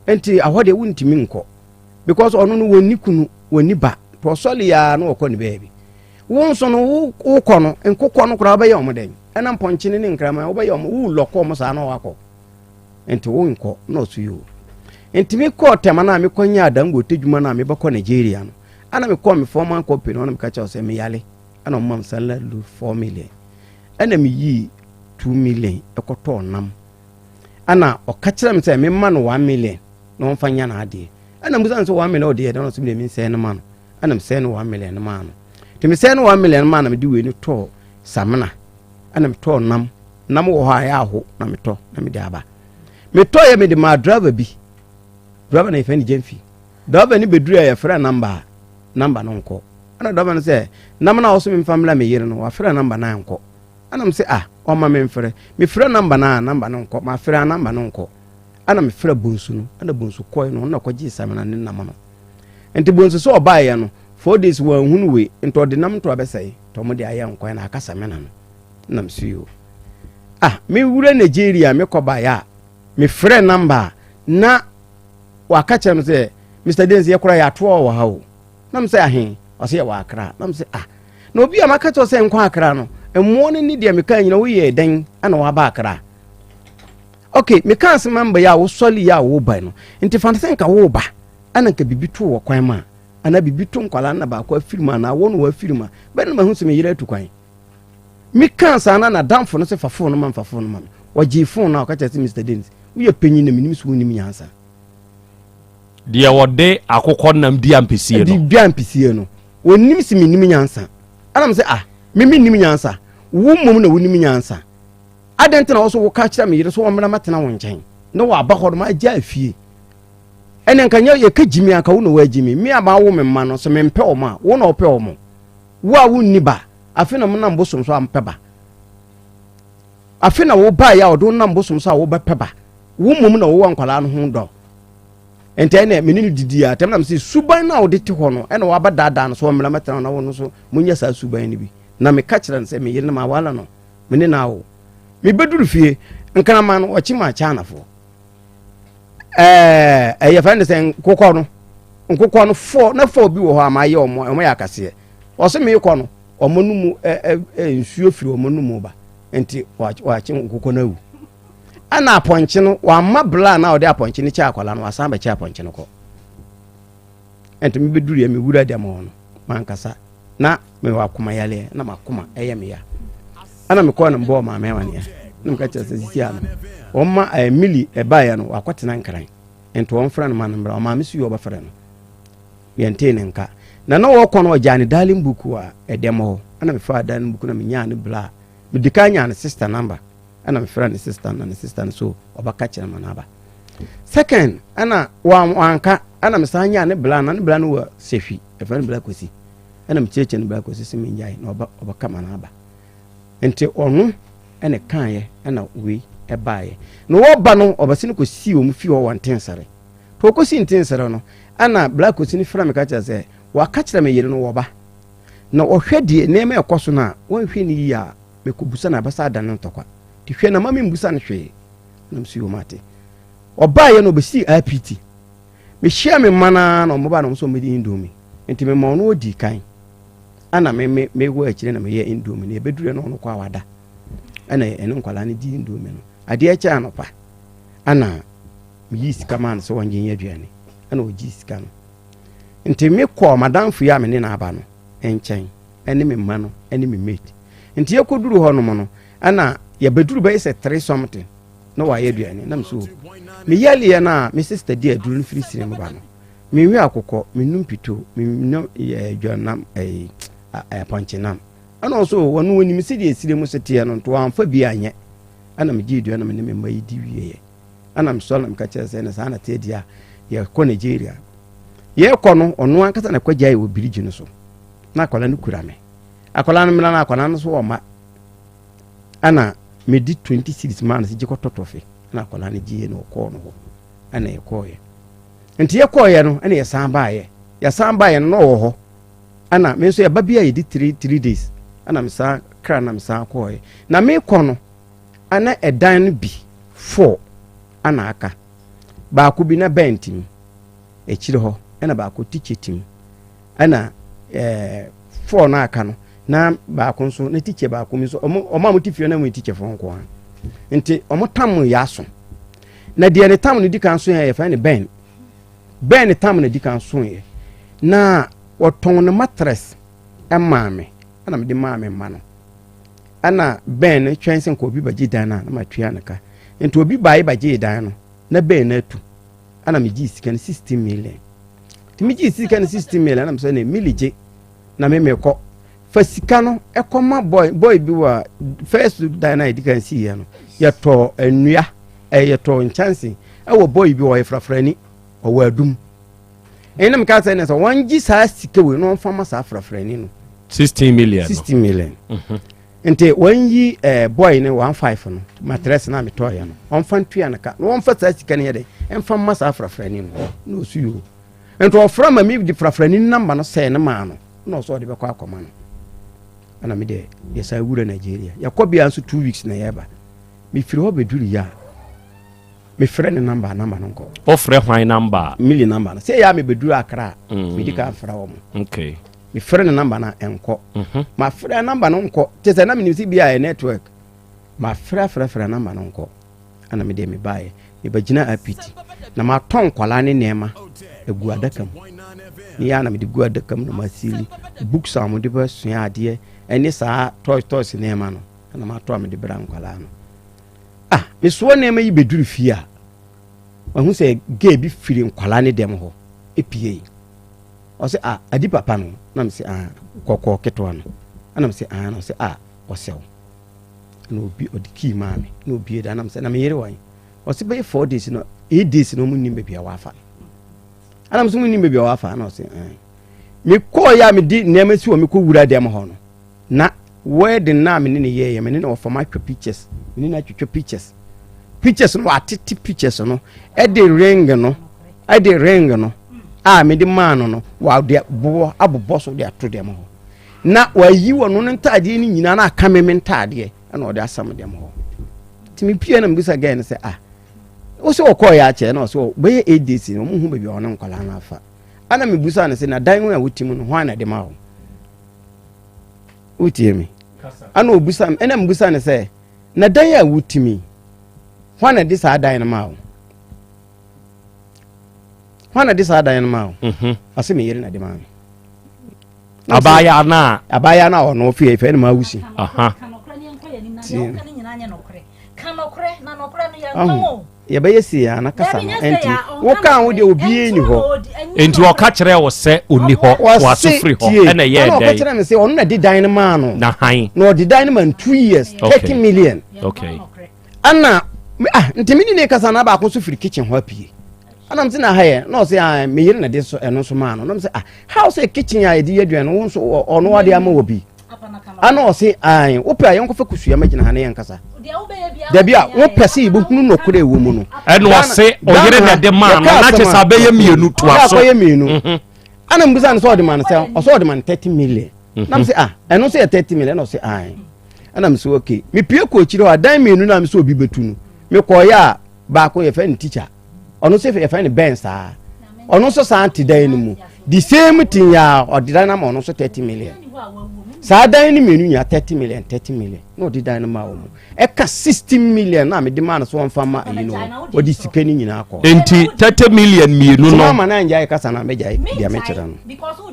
enti ahɔ de wontimi nkɔ because ɔno no wɔni kunu wɔni ba to ɔsɔle ya na wɔkɔ ne baabi wo nso no wo kɔ no nkokɔ no koraa wobɛyɛ ɔmo den ɛna mpɔnkyene ne nkrama wobɛyɛ ɔmo wo lɔkɔ ɔmo saa na wakɔ enti wo nkɔ na ɔso yi o enti me kɔ tema na me kɔnya Dangote dwuma na me bɛkɔ Nigeria no ana me kɔ me former company na me ka kyerɛ sɛ me yale ana ɔmo mam salary 4 million ana me yi 2 million ɛkɔtɔ nam ana ɔka kyerɛ me sɛ me ma no 1 million na ɔmfa nya na ade ana musa nso 1 million ɔde yɛ na ɔso me me sɛ no ma no ana me sɛ no 1 million no ma no te me sɛ no 1 million ma na me de we no tɔ samna ana me tɔ nam nam wo ha ya ho na meto na me de aba meto ye me de ma driver bi driver na ife ni Jemfi driver ni beduru ya fra number no nko ana driver no say nam na wo so me family me yire no wa fra number na nko ana me say o ma me mfre me fra number no nko ma fra number no nko ana me fra bonsu no ana bonsu koy no na kwaji samana ne nam no enti bonsu so oba ye no 4 days wa hunu we ento de nam to abesai to mo de aya nko na akasa mena no nam siyo me wure Nigeria me koba ya me fra number na wakacha no say Mr. Denzi yakura ya to wa ha o nam say ahen o say wa akra nam say na obi amaka to say nko akra no emmo ni de me kan nyina wo ye den ana wa ba akra okay me kan se member ya wo soli ya wo ba no nti fansen ka wo ba ana ka bibi to wo kwan ma ana bibi to nkwala na ba kwa firma na wo no wa firma be na mahu se me yire tu kwan me kan sa na damfo no se fa phone no ma wo ji phone na o ka che Mr. Denzi wo ye panyin na minim so nim nyansa de wode akokọ nam di ampesie no di ampesie no wonim si minim nyansa anam se mimi nim nyansa wo mom na wonim nyansa adent na wo so wo ka kira me yire so wo mra matena wo nchen no wa ba hodo ma agya afie ene nkanya ye ka jimi aka wo no wa jimi mi aba wo me ma no so me mpe o ma wo na ope o mo wo a wo ni ba afi na mo na mbosom so ampe ba afi na wo ba ya odo na mbosom so a wo ba pe ba wo mom na wo wa nkwala no ho do ente menini didi a temna mse suban na odete ho no ene wa badada no so mra metana na wono so munya sa suban ni bi na me ka kira nse me yire na ma wala no mene na wo me beduru fie nkana ma no ochi ma cha na fo ye fa ndese nkokọ no fo na fo bi wo ho amaye omo ya kase o se me ikọ no omo nu mu nsuo firi omo nu mu ba enti wa chi nkokọ na wu ana aponche no wa mabla na ode aponche ni cha akwala no asan ba cha aponche no ko ento me beduru ya me wura de mo no mankasa na me wa kuma yale na makuma eye me ya ana me ko na mbo ma me wane ya na mka cha sisi ana o ma mili e ba ya no akwatena nkran ento won fra no ma mbra o ma me su yo ba fra no yente ne nka na no wo ko no jani darling book wa edemo ana me fa darling book na me nya ne bla me dikanya ne sister number ana me friend sister na sister so obaka kire manaba second ana wa anka ana me sanya ne bla no wa sefi e friend bla kosi ana me cheche ne bla kosi simi njai na obaka manaba ente onu ene kanye ana we e baaye no wo ba no obasi ne kosi o mu fi wo wantensare to kosi ntensare no ana bla kosi ne fra me ka kire se wa ka kire me yire no wo ba na ohwedie ne me ekoso na won hwe ni ya me kobusa na basa da no ntokwa ti hwe na mama mbusa no hwe na msuo mate oba ye no besi apt me hia me mana na omoba no so me di indomie enti me ma no odi kan ana me wo akire na me ye indomie na ebedure no kwa wada ana ene nkwala ne di indomie no ade a cha anopa ana me yi sika man so wanje ye aduane ana oji sika no enti me kwa madam fu ya me ne na aba no enchen ene me ma no ene me mate enti ye koduru ho no mo no ana ya beduru ba ise 3 something no wa ye duane na mso me yali ya na me sister dia duru no free sire mo ba no me wi akokọ me numpito me no ye dwanam ponchenam ana so wonu woni me sidi esire mo setie no to amfa bi anye ana me gi duane me ne me mai di wiye ana mso na me ka chese na sana te dia ye ko Nigeria ye ko no onu ankasa na kwa jai wo biriji no so na akola no kura me akola no mena na akola no so o ma ana me di 26 man si jiko totofe na akola no giye no ko no ana ye ko ye enti ye ko ye no ana ye san ba ye no wo ho ana me so ye babia ye di 3 days ana me sa kra na me sa ko ye na me ko no ana edan bi 4 ana aka ba ku bi na bentim e chire ho ana ba ku tichetim ana 4 na aka no na ba ku nso na tiche ba ku mi so o ma mutifio na mu tiche fo nko an nti o mo tam ya so na de ne tam no di kan so ye fa ne ben tam na di kan so ye na oton no mattress e maame ana me di maame ma no ana ben twensen ko bi baji dan na ma tua naka nti obi bai baji dan no na ben na tu ana me gi sika 16 million ti me gi sika 16 million ana me so na milije na me ko fasika no ekoma boy bi wa first dina edikan si ya no yeto enua yeto nchance wo boy bi wo yefrafrani o adum enam ka say na so wangi sa sika we no fama sa frafrani no 16 million 60 million ente wanyi boy ne 15 no matress na meto ya no on fan tua na ka no on fa sa sika ne yede en fama sa frafrani no su yo ente o frama mi di frafrani number no say na ma no so de be kwa akoma no ana me de yesa wura Nigeria yakobia nso 2 weeks na yeba me firi ho beduri ya me frɛ ne number no nko o frɛ hwan number million number say ya me beduru akra me di ka frɛ wo okay me frɛ ne number na enko ma frɛ number no nko te se na me nsi bia network ma frɛ number no nko ana me de me bae me bagina apiti na ma ton kwala ne nema egu adakam ni ya na me de gu adakam na masili books am de ba sua ade eni saa toys nema no na ma to am de bra nkwala no me so nema yi beduru fia wahu se ge bi firi nkwala ne dem ho epie o se adi papa no na me se kokko keto no ana me se no se o sew no bi odiki ma me no bi da na me se na me yere wan o se be 4 days no 8 days no munnim be bia wafa ana me so munnim be bia wafa na o se me ko ya me di nema si o me ko wura dem ho no na wedding na me ne ye me ne o for my pictures me ne na twetwe pictures no atiti pictures no e de ring no me de man no wa de bo abobo so de ato dem ho na wa yi wono no ntade ni nyina na aka me ntade na o de asam dem ho timi pie na mbisa again say o se okọ ya che na o so be 8 days no mu hu be bi ono nkola na afa ana me busa na say na dan wo a wotimu no ho na de ma ho utie mi ana obusa ena mbusa ne say na dan ya wutimi hwana dis adan na mawo hwana dis adan na mawo ase me yere na de mawo abaya na ono fie fe na mawusi ya bayesi ya na kasa enti wo kan wo de obi ni ho enti wo ka kire wo se oni ho wo asofri ho ena ye dai wo ka kire me se ono na di dan na ma no na han no di dan na 2 years 30 million okay ana ntimini ne kasa na ba ko so firi kitchen ho apie ana mti na haye no se me yire na de so eno so ma no no mse how say kitchen ya edi aduan no so ono wade ama obi ana o se wo pe ayen ko fa kusua magina ha ne yen kasa da bia wo pese ibu hunu no kure wo mu no eno o se o yire na de ma no na che sa be ye mienu to aso ye mienu ana mbuza no so de man se o so de man 30 million na mse eno so 30 million no se ana mse okay me pie ko chire wa dan mienu na mse obi betu no me ko ya ba ko ye fa ni teacher ono se ye fa ni ben sa ono so sa anti dan ni mu the same thing ya odida na ma ono so 30 million sa dan ni menu ya 30 million no odida na ma wo mu e ka 60 million na me de ma na so won ma yi no odi sika ni nyina akọ enti 30 million menu no mama na nja ka sana me jai dia me kira no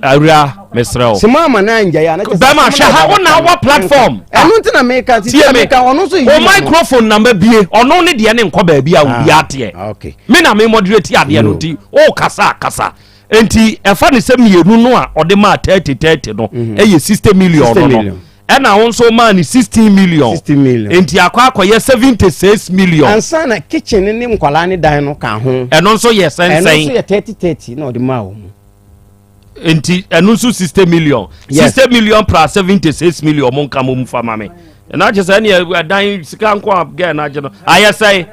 awura mesrel se mama na nja ya na ke ba ma sha ha wona wa platform enu ntina me ka ti me ka ono so yi o microphone number bie ono ne de ne nkọ ba bia wo bia te okay me na me moderate ade no ti o kasa enti efa ne se mienu no a ode ma 30 no eye 60 million no ena won so ma ni 16 million enti akwa ye 76 million ansa na kitchen ni nkwala ni dan no ka ho eno so ye sensen eno so ye 30 no de ma wo enti eno so 60 million 60 million plus 76 million mon ka mo fama me na je say na dan sika nko again na je no aye say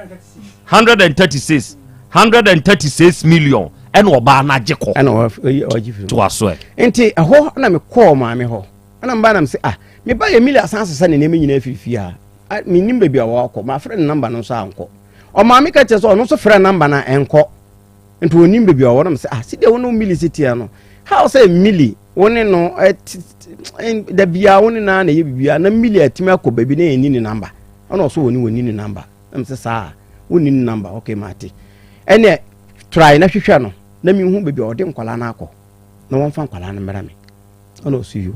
136 million eno oba na jeko eno ojifi to aso enti ho na me call ma me ho ana mba na me say me ba ye mili asanse ne me nyina fifi me nim be bia wo akọ ma friend number no so anko o ma me ka che so no so friend number na enko enti onim be bia wo na me say si de wo no mili city no how say mili woni no da bia woni na ye bia na mili atimi akọ ba bi na eni ni number ona so woni ni number na me say sa woni ni number okay mate ene try na hwehwe no na mi hu be bia ode nkwala na akọ na won fa nkwala na mera me ona so you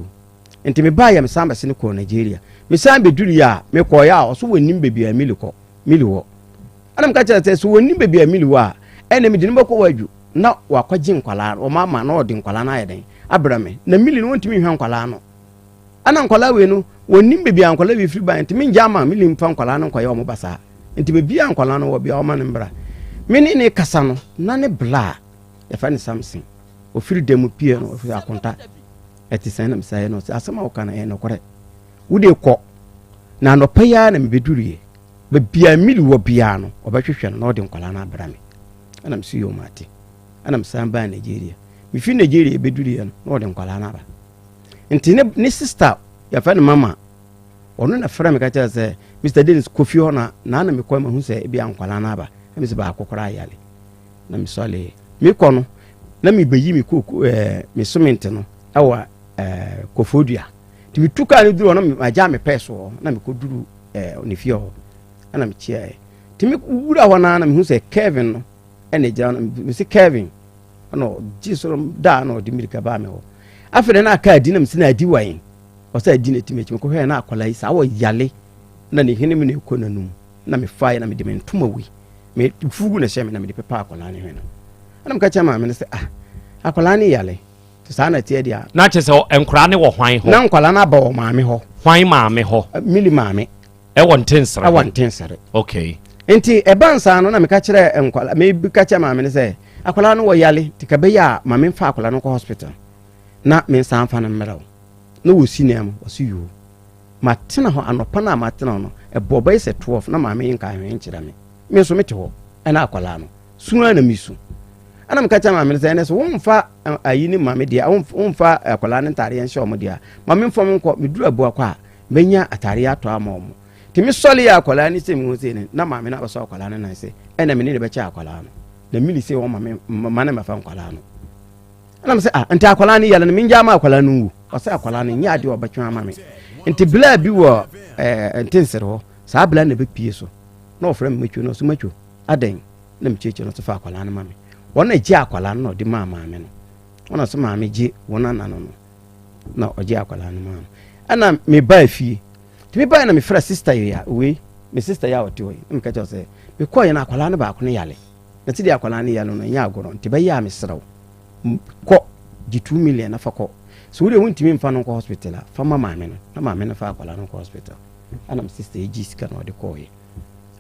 enti me ba ya me samba se ne ko Nigeria me samba duru ya me ko ya o so wonim bebi a mili wo ana me ka chere se wonim bebi a mili wa ene me dinu bako waju na wakwaji nkwala o mama na odi nkwala na yeden abrame na mili no ntimi hwan nkwala no ana nkwala we no wonim be bia nkwala we free ban nti me jama me limfa nkwala no kwaye omo basa nti be bia nkwala no wo bia o ma ne mbra me ne kasa no na ne bla e fa ne something o free dem pie no o free akonta eti san na msaye no asema wo kana e no kore wo de ko na no paya na me bedurie be bia mili wo bia no obehwehwe no na o de nkwala na abra me ana msi yo mate ana msan ba Nigeria mi fi Nigeria bedurie no na o de nkwala na ba nti ne sister ya fa ne mama ono na fra me ka cha se Mr Dennis Kofi hona na me kwa mahu se bia nkwala na ba me se ba akokora yale na mi sole mi kono na mi bayi mi koku mi cement no awa Kofodua ti mi tuka ni duro na mi aja me peso na mi koduru oni fie ho ana mi chia ti mi wura hona na mi hu se Kevin no ene ja na mi se Kevin no jisoro da no di mirika ba me ho afere na aka adi na mi se na adi wan o se adi na ti me ko hwe na akola yi sa wo yale na ne hene mi na ekɔ nanum na me fa na me de me ntoma wi me fugu na hye me na me de pepa akola ne hwe no ana me ka cha ma me se akola ne yale sa na tie dia na che se enkora ne wo hwan ho na nkwala na ba wo maame ho hwan maame ho mili maame e won tensere e won tensere okay enti e bansa no na me ka kire enkwala me bi ka cha maame ne se akola no wo yale ti ka be ya maame fa akola no ko hospital na me san fa na mmeraw no wo sinam wo si yo matena ho anopa na matena no e boba ise 12 na maame yin ka hwen kire me so mete ho e na akola no sunu na misu ana mkacha maame se ene so wonfa ayini maame dia wonfa akola ne ntare yen hye omo dia maame mfom nko meduru abu akwa benya atare ato ama omo ti mi sole ya akola ni se mi ho se ne na maame na abaso akola ne nan se ene me ne be cha akola no na mili se wo maame mane mafa akola no ana me se nti akola ni yale ne minja ma akola no wu o se akola ne nya ade obetwa maame nti bla bi wo ntensere ho sa bla na be pie so na ofra me metwo no so matwo aden na mcheche no so fa akola ne maame wona ji akwala no di maame no wona so maame ji wona nano no na oji akwala no maame ana me ba fie ti me ba na me fra sister ya we me sister ya oti we me ka se me ko ye na akwala no ba ko ne yale na ti di akwala no yale no nya agoro ti ba ya me sraw ko di 2 million na fa ko so we won ti me mfa no ko hospital fa maame no na maame no fa akwala no ko hospital ana me sister ji sika no de ko ye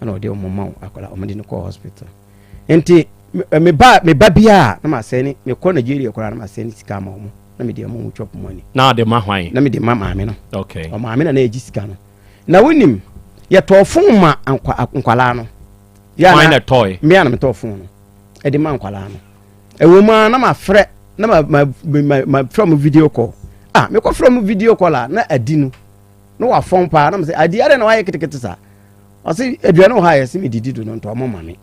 ana ode o mama akwala o me di no ko hospital enti me ba bia na ma se ni me ko Nigeria ko na ma se ni sika ma omo na me de mo chop money na de ma hwan na me de ma maame no okay o maame na eji sika no na wonim ye to fun ma nkwala no ya na toy me ya na me to fun no e de ma nkwala no e wo ma na ma frɛ na ma from video call me ko from video call na adi no no wa fon pa na me se adi are na wa ye ketekete sa o se aduane ho ha ye se me didi do no to mo mame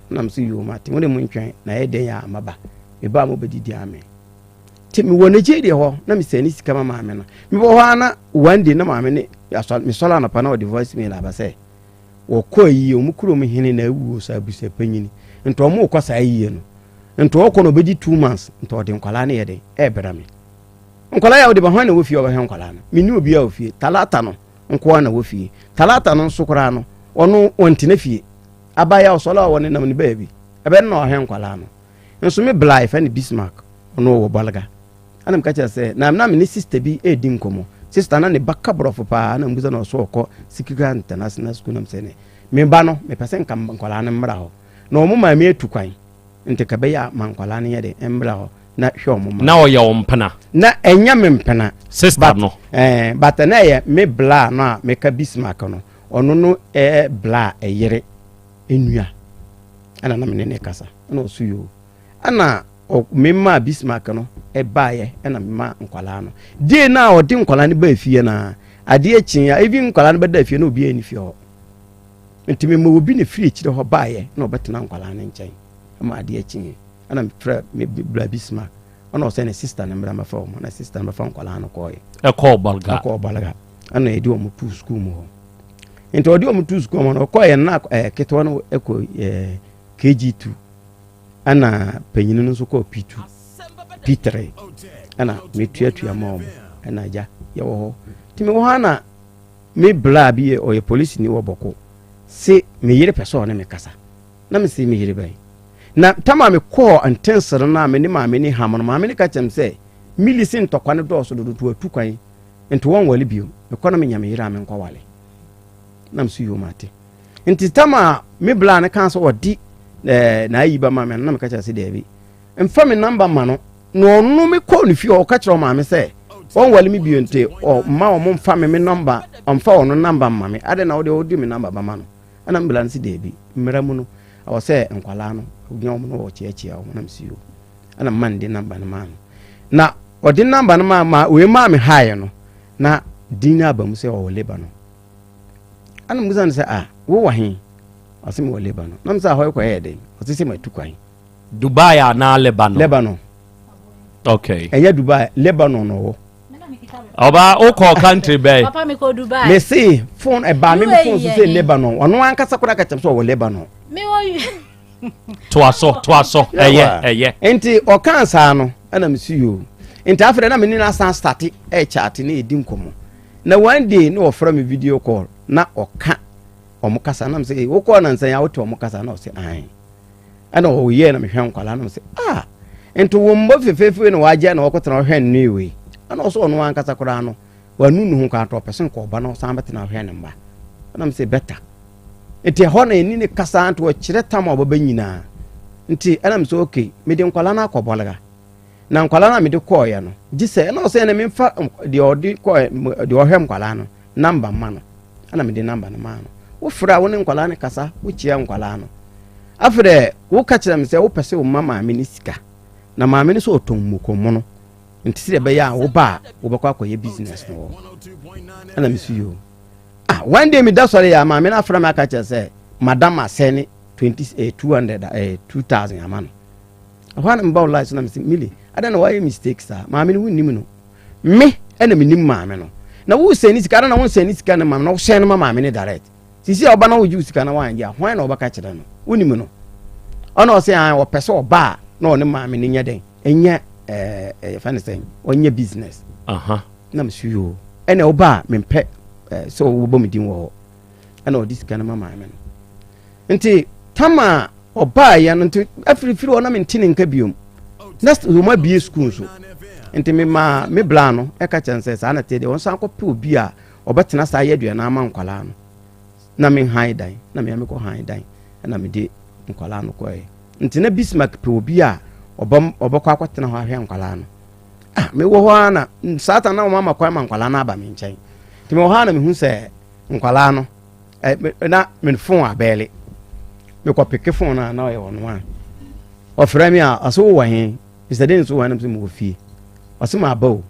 na msi yo mate mo de mo ntwen na ye den ya amaba e ba mo bedidi ame ti mi wo Nigeria ho na mi sani sika mama ame no mi bo ho na one day na mama ne asol mi sola na pa na o de voice mail abase wo ko yi o mu kuro mu hene na awu so abusa panyini nto mo ko sa yi no nto ko no bedi 2 months nto de nkwala ne ye den e bera mi nkwala ya o de ba ho na wo fie o ba he nkwala no mi ni obi a o fie talata no nko na wo fie talata no nsokora no ono onti fie abaya osola woni na mni baby ebe na ohen nkwala no nso me bla fa ni Bismarck ono wo balaga anam ka cha se na me sister bi edi nkomo sister na ne baka brof pa na mbuza na so okọ Sikika International School na mse ne me ba no me pese nka nkwala no mra ho na omo ma me etukwan nte ka be ya ma nkwala no ye de mra ho na hwe omo na o ya ompana na enya me mpana sister no but na ye me bla no me ka Bismarck no ono no bla eyere enua ana na menene kasa ana osuyo ana memma Bismarck no baaye ana memma nkwala no de na odi nkwala ne ba fie na ade achin ya even nkwala ne beda fie na obi ani fie ho ntimi mo obi ne fie chire ho baaye na obetena nkwala ne nchen ama ade achin ana me bla Bismarck ana o se ne sister na mra mafa o na sister na mafa nkwala no ko ye e ko balga ana edi o mo tu school mo enti odi o mo tu school mo no ko ye na ketwa no eko KG2 ana panyinu no so ko P2 P3 ana metuatua ma ana ja ye wo ho timi wo hana me bla bi o ye police ni wo boko se me yire person na me kasa na me se me yire bai na tama me ko antensere na me ni ma me ni hamon ma me ni ka chem se milisi ntokwa ne do so do tu kwan nti won wale bio mekɔ na menya me yira me nkɔ wale nam so yo mate nti tama me bla ne kan so wodi na ayi ba ma me na me ka kyerɛ sɛ Dabi mfa me number ma no no me kɔ ne fie o ka kyerɛ ma me sɛ won wale me bio nti o ma o mfa me number mfa ono number ma me ade na wodi me number ba ma no ana me bla ne sɛ Dabi mmera mu no awo sɛ nkwala no obi o mo no wo kyea o nam so yo ana man de number no ma no na odi number no ma we ma me haye no na dina ba mu sɛ o Lebanon ana mu zan sɛ wo wa hin asem wo Lebanon nam sɛ hoy ko yede o sɛ ma tukwan Dubai na Lebanon okay eya Dubai Lebanon no oba o call country be papa me ko Dubai me see phone e ba me phone so say Lebanon ono an kasa kura ka kyem so wo Lebanon me wo to aso eye enti o kan sa no ana me see yo enti afre na me ni na san start chat na edi nkomo na one day na ofra me video call na oka omo kasa na me say wo call na nsan ya wo to omo kasa na o say ana o ye na me hwan kwala na me say enti wo mbo fefefe na waje na okotena hwan ni we ana o so ono an kasa kora no wanu nu hu ka to person ko ba na san betena hwan mba na me say better enti ho na eni ne kasa anto o kire tam obaba nyina nti ana me say okay me de nkwala na akobolaga na nkwala na me de call ya no gise na o say na me mfa de odi call de o hwem nkwala no number ma no ana me de number no ma no wo fra wo ne nkwala ne kasa wo chia nkwala no afre wo ka kire me say wo pese wo mama me ni sika na maame ne so oton mukomo no nti se be ya wo ba wo be kwa akoye business no ana me suyo one day me da sori ya maame na afra me aka kire say madam asene 2000 amano ahwana mbaw lies na me say mili ada na why mistakes maame ne wunnim no me ena me nim maame no na wo seni sika na wo seni sika na maame na wo shen ma maame ne direct sisi oba na wo ju sika na wan ya hwan na oba ka kire no wunnim no ona o say wo pese oba na one maame ne nya den enya fanisen onye business na msuyo ena oba mempe so wo bom din wo ena odisika na maame no nti tama oba ya no nti afirifiri ona mentine nka biom next wo ma bie school so nti me bla no e ka chanse sa na tede won san ko pe obi a obetena sa ye dua na ama nkwala no na me han dan na me ko han dan na me de nkwala no ko nti na Bismarck pe obi a obakwa akwatena ho ahwe nkwala no me wo ho na satan na mama kwa nkwala na aba me nchen nti me wo ha na me hu se nkwala no na me phone abele me ko pick phone na ye wono a ofra me a aso wo hin isade nso wa na me mo fie aso ma ba o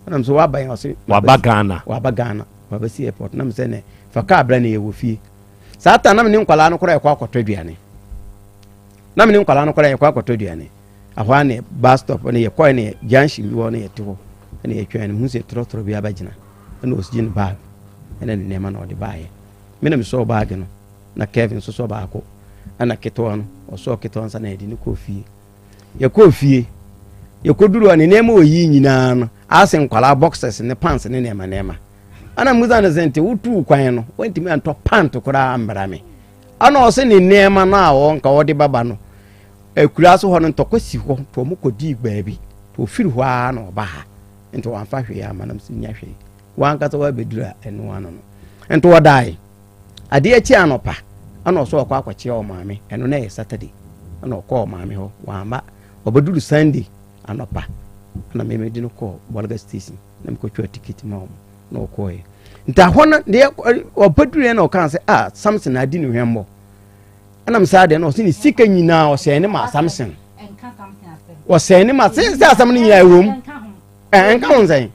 na me so wa ba yin aso wa ba Ghana wa ba si airport na me se ne fa ka abra na ye wo fie satan na me ni nkwala no kora ye kwa akwato aduane na me ni nkwala no kora ye kwa akwato aduane ahwa ne bus stop ne ye kwa ne junction bi wo ne ye te ho ne ye twa ne hu se trotro bi abagina na osijin bag ene ne ma na odi baaye me na me so bag no na Kevin so ba ako ana keto no o so keto nsa na edi ne kofie ye koduru ani ne ma oyi nyina no asen kwala boxes ne pants ne ne ma ana muza na sente wutu kwan no wenti me anto pant kora ambra me ana o se ne ma na wo nka wodi baba no akura so ho no ntokwasi ho to mo kodi baabi to firi ho a na oba ha nto wan fa hwe ya manam si nya hwe wan ka so wa bedura eno ano no nto wadai ade achi anopa ana so kwa akwache o maame eno na ye Saturday ana ko maame ho wamba obeduru Sunday anopa na me di no ko Bolga station na me ko twa ticket ma o na ko ye nta ho na de obeduru na o kan se Samson adi no hwembo ana msaade no sini sika nyina o se ne ma Samson enka Samson ase o se ne ma se asam ne nyina ewom enka ho nzai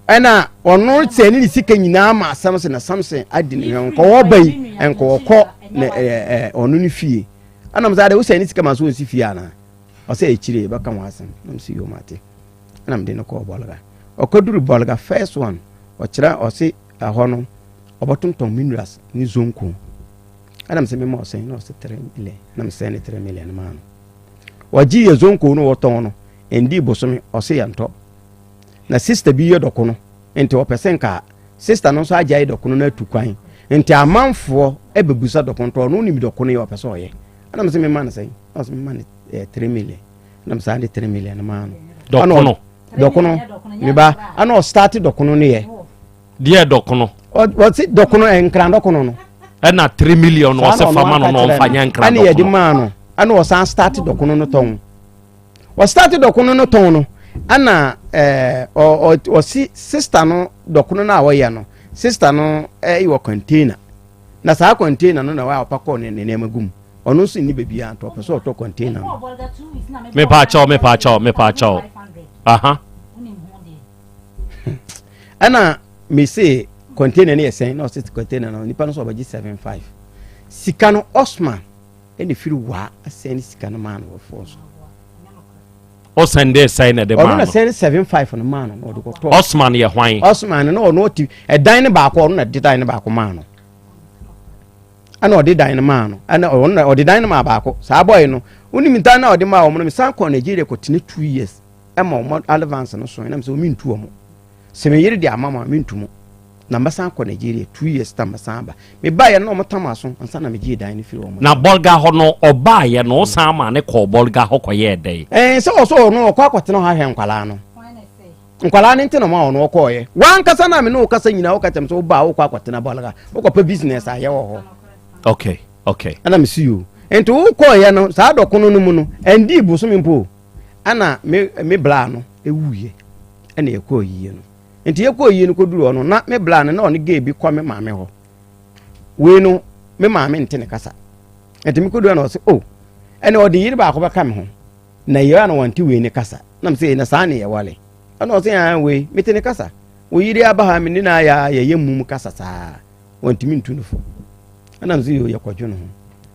ana ono se ne sika nyina ma Samson na Samson adi ne nko wo bai enko ko ne ono ne fie ana msaade wo se ne sika ma so nsi fie ana o se echire ba kan wasan na msi yo mate ana mde no ko Bolga o koduru Bolga first one o kira o se ahono obotonton minerals ni zonko ana mse memo sen no se 3 million na mse ne 3 million ma no waji ye zonko no woton no endi bosomi o se yanto na sister bi ye doko no enti o pesen ka sister no so agya ye doko no na tukwan enti amanfo ebebusa doko nto no ni mi doko no ye o pese oye ana mse mema na sen o se mema ne 3 million na mse ande 3 million ma no doko no dokono me ba ana o start dokono ne ye die dokono o si dokono enkran dokono no na 3 million o se fama no no fanya enkran dokono ana ye di ma no ana o san start dokono no ton o start dokono no ton no ana o si sister no dokono na wo ye no sister no iwo container na sa container no na wa opako ne ne magum ono so ni bebi an to so to container me pa chao aha ana me say container ne yesen no sit container no nipa no so baji 75 sika no Osman ene firi wa asen sika no man wo force o sende say na de man no send 75 no man no de ko to Osman ye hwan Osman no ti e dan ne ba ko no de dan ne ba ko man no ana odi dan ma no ana odi dan ma ba ko sa boy no uni minta na odi ma o mo mi san ko Nigeria ko tini 2 years e ma o advance no so na me so mi ntu o mo se me yiri di amama mi ntu mo na mba san ko Nigeria 2 years ta mba san ba me ba ye no mo tama so ansa na me gi dan ni firi o mo na bolga ho no oba ye no san ma ne ko bolga ho ko ye dai se so no ko akwatena ha hwe nkwala no nkwala ni ntino ma ono ko ye wan kasa na me no kasa nyina wo katem so ba wo ko akwatena bolga wo ko pa business aye wo ho Okay. Ana misi you. Enti wo ko ye no saa dokono no mu no endi bu so mpo. Ana me bla no ewuye. Ana ye ko yiye no. Enti ye ko yiye no koduru no na me bla no na ono ge bi kwa me maame ho. We no me maame ntene kasa. Enti me koduru no se oh. Ana odi yiri ba ko be ka me ho. Na ye ana wanti we ni kasa. Na me se na saa ne ye wale. Ana o se ya we metene kasa. Wo yiri aba ha me ni na ya ye mum kasa saa. Wanti mi ntu no fo. Ana mzi yo yakwadwo no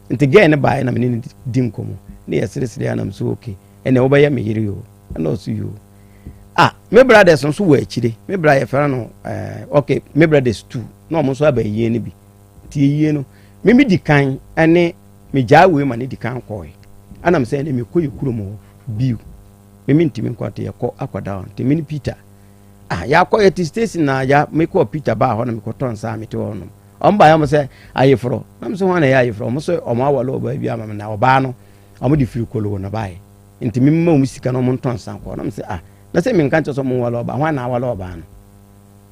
nti ge ne bae na me ni dinkomo ne yesresre ana mso okay ene wo baye me yiri yo ana osu yo me brothers nso wo akire me bra ye fera no okay me brothers 2 na omo so abaye ne bi ti yie no me di kan ene me jawe ma ne di kan koy ana mse ne me koyi kuromo biu me ntimi nkwate yakọ akwada nti me ni Peter ya koy at station na ya me ko Peter ba ho na me ko ton sa me te ho no omba ya mo se ayefro na mo se ho na ya ayefro mo se o ma walo ba bia ma na oba no o mo di firi kolo na bae nti mi ma mo sika no mo nton san ko na mo se na se mi nkan cho so mo walo oba ho na walo oba no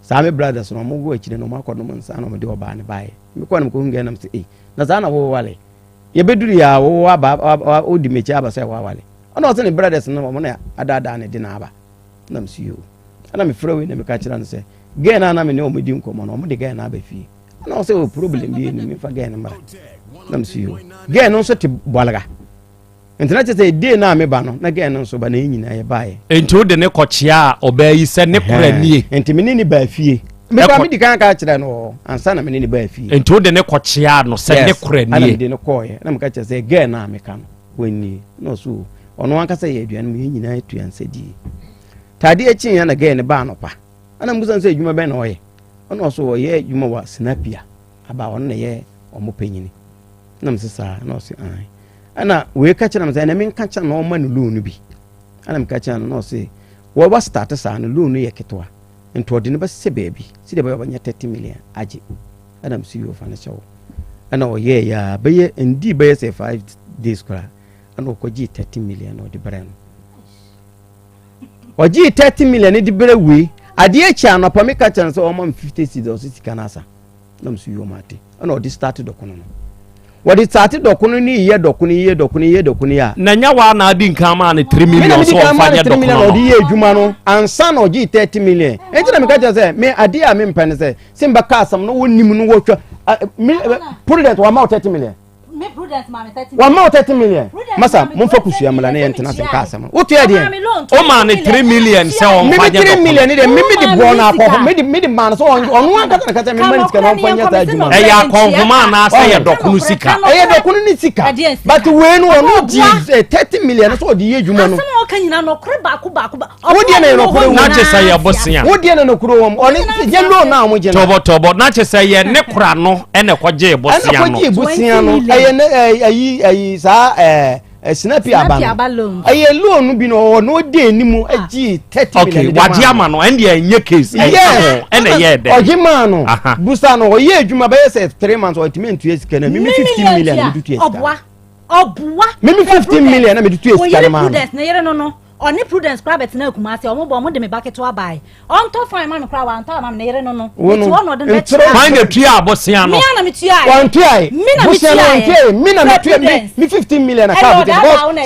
sa me brothers no mo go akire no mo akodo mo nsa no mo di oba ne bae mi ko na mo ko hunga na mo se na za na wo wale ye beduru ya wo aba o di mechi aba se wo wale ona o se ne brothers no mo na adada ne di na aba na mo se yo ana me frɛ we na me ka kira no se ge na me ne o mo di nkomo no mo de ge na aba fi no say o problem bi ni me fa ge na mara nam si yo ge no so te bolaga internet say dey na me ba no na ge no so ba na nyina ye ba ye enti o de ne kochia oba yi se ne kora nie enti me ni ba fie me ba me di kan ka kire no ansa na me ni ba fie enti o de ne kochia no se ne kora nie ana de ne ko ye na me ka kire say ge na me ka no wani no so ono wan ka say ye aduan me nyina etuan se di tade e chin ya na ge ne ba no pa ana mbusan say adwuma ben na o ye ono so ye adwuma wa snapia aba on na ye omo panyini na msesa na o se ana we ka kira msa na me ka kira na o ma no loan bi ana me ka kira na o se wo wa start sa no loan ye ketwa nto de ne ba se baby si de ba nya 30 million aje ana msi yo fa na chawo ana o ye ya ba ye ndi ba ye se 5 days kra ana o ko ji 30 million o de brand o ji 30 million di bere we ade cha no pa me ka kira so o ma 50 cedis o si kanasa na msu yo mate ana o di start dokono no wadi start dokono ni ye dokono ya na nya wa na adi nkan ma ne 3 million so o fa nya dokono no di ye adwuma no ansa na o gi 30 million enti na me ka kira se me ade a me mpane se simba ka asam no wonim no wo twa prudent wa ma 30 million me prudent ma me 30 wa ma 30 million masa mo focus ya mala ne yentena se ka asam wo to ya de o ma ne 3 million se o fa nya dokono 3 million ni de me di bo na akọ me di man so onu an ka se me man sika no fa nya ta adwuma e ya konfuma na asa ye dokono sika e dokono ni sika but we no onu di 30 million so di ye adwuma no asa o kan nyina no kore ba wo di na no kore na che say ye bosia wo di na no kore wo oni je lo na mo je na tobo na che say ye ne kora no ene kwaje bosia no ayi sa snappi abano ayi loan bi no no de nimu agi 30 million okay wadi ama no ende enye case ene ye de ogima no busa no ye adwuma ba ye 3 months or ultimate years kana mi 15 million mi dutu years obwa mi 15 million na mi dutu years kana ma na yere no ɔne prudence kora bɛtena akumase ɔmo bɔ ɔmo de me bucket to abai ɔntɔ fan ma me kora wa ntɔ ma me yere no no nti ɔno de ne kyerɛ fan na tua abosia no me na me tua wan tua me na me tua me 15 million account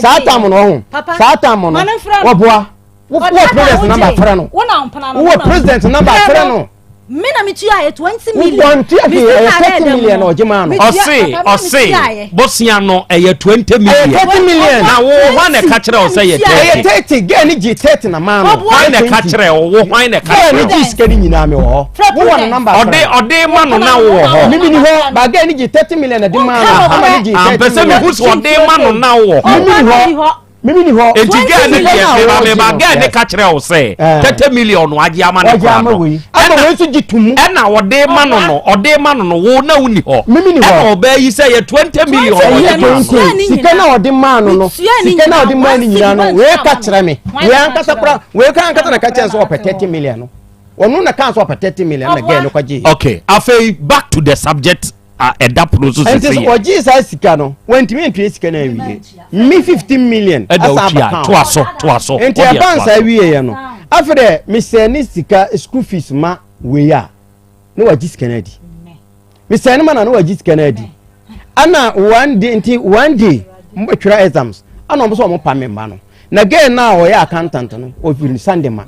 sa tam no ho sa tam no wo boa wo president number frɛ no wo president number frɛ no me na me tua 20 million wan tua 30 million ojima no ɔse bosia no ɛyɛ 20 million 30 million na wo hwan na ka kyerɛ wo sɛ yɛ 30 girl ni gi 30 na man no hwan na ka kyerɛ wo hwan na ka kyerɛ ni gi sika ni nyina me wo wo wan number ɔde ma no na wo ho mimi ni ho ba girl ni gi 30 million na di man no ama ni gi 30 ampese me hu so ɔde ma no na wo mimi ni ho enti girl ne ye ba girl ne ka kyerɛ wo sɛ 30 million no agye ama ne kwa no ama we so gitumu ɛna ɔde ma no no wo na wuni hɔ ɛna ɔbɛ yi sɛ yɛ 20 million sika na ɔde ma no sika na ɔde ma ni nyina no we ka kyerɛ me we ankasa kora we ka ankasa na ka kyerɛ sɛ ɔpɛ 30 million no ɔno na ka sɛ ɔpɛ 30 million na girl no kwaje okay afei back to the subject ɛda process sɛ yɛ ɔgye sa sika no wantimi ntwe sika na awie me 15 million asa ba to aso enti abansa awie yɛ no afre me sɛ ni sika school fees ma we ya no wagye sika na di me sɛ ni ma na no wagye sika na di ana one day mo twira exams ana mo so mo pa me ma no na girl na o yɛ accountant no o firi Sunday ma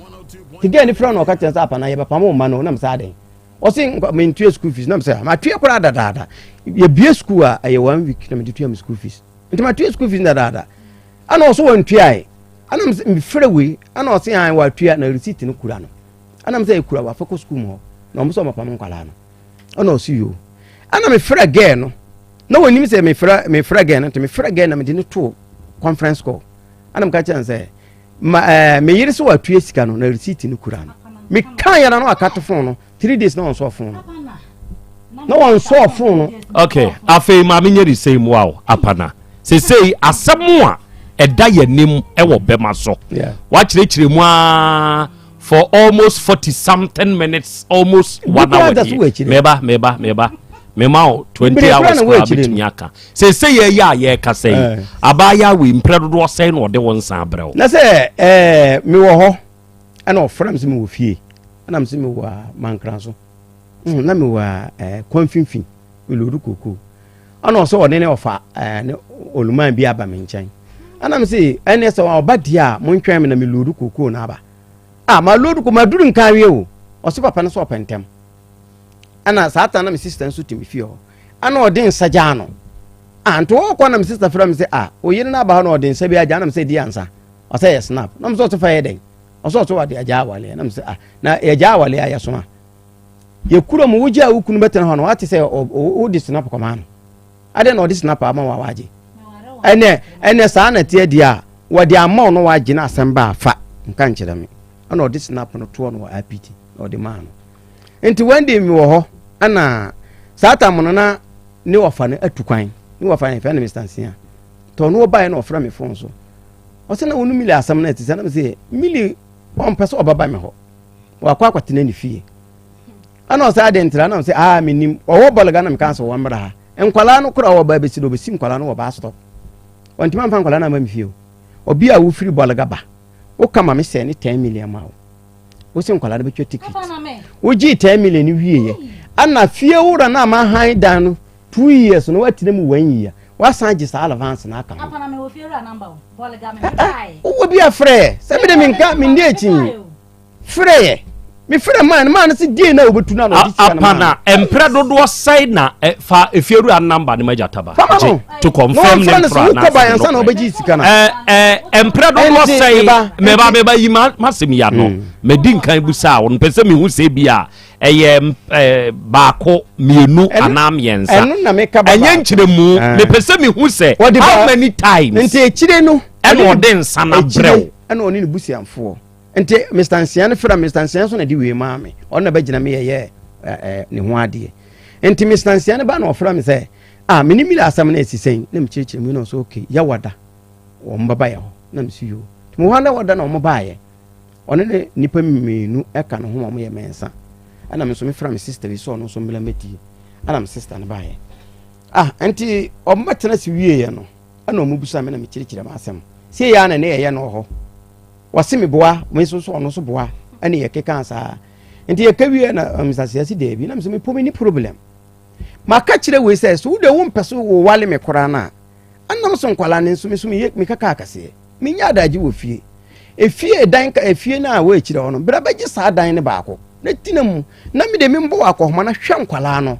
ti girl ni fra no ka kyerɛ sɛ apa na yɛ pa mo ma no na me sa den o sin me ntue school fees na me say ma tue kora dada ye bie school a ye 1 week na me tue am school fees nti ma tue school fees dada ana o so wan tue ai ana me frɛ we ana o sin an wa tue na receipt no kura no ana me say kura wa fako school mo na mo so ma pam nkwala no ana o si yo ana me frɛ girl no na woni me say me frɛ girl no nti me frɛ girl na me de no to conference call ana me ka chan say me yiri so wa tue sika no na receipt no kura no me kan ya na no akato phone no 3 days na on so phone no one so phone no okay afei ma me nyeri sei mu aw apana sei asɛm a ɛda yanim ɛwɔ bema so wa kyerɛkyerɛ mu a for almost 40 something minutes almost 1 hour meba mema 20 hours kwa betumi aka sei ya ye ka sei abaya we impredodo sei na ode won san abrɛw na sɛ me wo ho ana ofram se me wo fie ana mse me wa mankran so na me wa konfinfin we lodu koko ana so one ne ofa ne oluman bi aba me nkyɛn ana mse ene sɛ wa obadia mo ntwɛn me na me lodu koko na aba ma lodu ko maduru nkan wie o ɔse papa ne so opentem ana saata na me sister nso timi fie ho ana ɔde nsaja no anto ko na me sister fra me se oyire na aba ha na ɔde nsa bi agya na me se di ansa ɔse yɛ snap na me so to fa yɛ den ɔso wa de agya wale na me se na agya wale ya so ma ye kuro mu wuji a wukunu betena ho no ate se o di snap koma no ade na o di snap ama wa waje ene saa na tie dia wo di ama no waje na asem ba afa nka nkyere me ana o di snap no to no apt o di ma no enti wande mi wo ho ana saata mo na ne wafa no atukwan ne wafa ne fa na Mr. Sia to no ba na ofra me phone so o se na wonu mili asem na etisa na me se mili on person obaba me ho wa kwa kwatena ni fie ana o sa de ntra na o se menim owo bolaga na me kan so wo mra ha enkwala no kura wo ba besi do besi enkwala no wo ba stop wonti man fa enkwala na ma me fie obi a wo firi bolaga ba wo kama me se ni 10 million ma wo se enkwala na be twa ticket wo gi 10 million ni wie ye ana fie wura na ma han dan no 2 years no watire mu 1 year wa sanji sa advance na aka apa na me wo fie wura number bolaga me kai wo bi afre se me de me nka me ndi echi frɛ me frɛ man se die na obetu na no di sika na apana empre dodo sai na fa efieru a number ne majataba to confirm ne fra na ko ba yansa na obeji sika na empre dodo sai me ba yi masem ya no me di nkan busa won pese me hu se bia baako mienu anam yensa enu na me ka ba enye nkyeremu me pese me hu se how many times nti ekyire no eno de nsa na brew eno oni ne busiamfo nti Mr. Nsian fra Mr. Nsian so na di we ma me ona ba gina me ye ne ho ade nti Mr. Nsian ba na ofra me se meni mili asam na esisen na me chirechire mu no so okay ya wada wo mbaba ya ho na me si yo mo handa wada na mo ba ye ona ne nipa menu eka no ho mo ye mensa ana me so me fra me sister bi so no so mbela meti ana me sister na ba ye nti o matena si wie ye no ana o mu busa me na me chirechire ma asam sie ya na ne ye no ho wase me boa me so ono so boa ene ye keka saa nti ye kawie na misase asi da bi na me so me po me ni problem maka kire we say so de wo mpeso wo wale me kora na annam so nkwala ne nso me so me kaka akase me nya adaji wo fie efie dan ka efie na wo ekire ono bra ba gi saa dan ne baako na tinam na me de me mbo akohoma na hwe nkwala no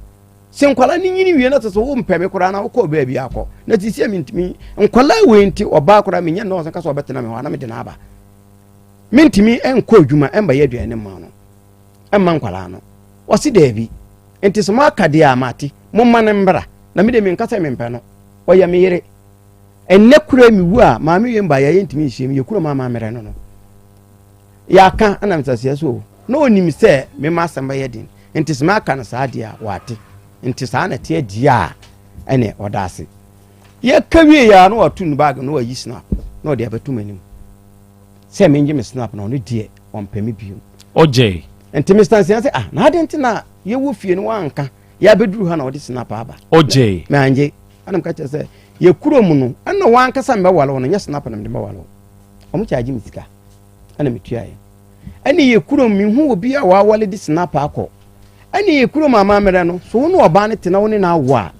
se nkwala ni nyini wie na so wo mpeme kora na wo ko ba bi akọ na ti sie me ntimi nkwala we nti oba kora me nya no so nka so obetena me ho na me de na aba me ntimi enko adwuma emba ye aduane ma no emma nkwala no wasi da bi enti so ma kade amati momma ne mbra na me de me nkasa me mpe no oya me yere enne kura mi wu a ma me yemba ya yentimi nhie me yekura ma mere no no ya ka ana mtase so no onim se me ma asamba ye din enti so ma ka na sa dia wate enti sa na tie dia ene odase ye kawie ya no watu nu bag no wayi snap no de abetum anim se me ngi me snap no no die on pemi bio oje enti me stand say na ade enti na ye wo fie no wanka ya beduru ha na odi snap aba oje me anje anam ka che say ye kuro mu no ana wanka sa mbe walo no nya snap na mde walo omu chaji misika ana metua ye ani ye kuro mi hu obi a wa wale di snap akọ ani ye kuro mama mere no so wo no oba ne tena wo ne na awo a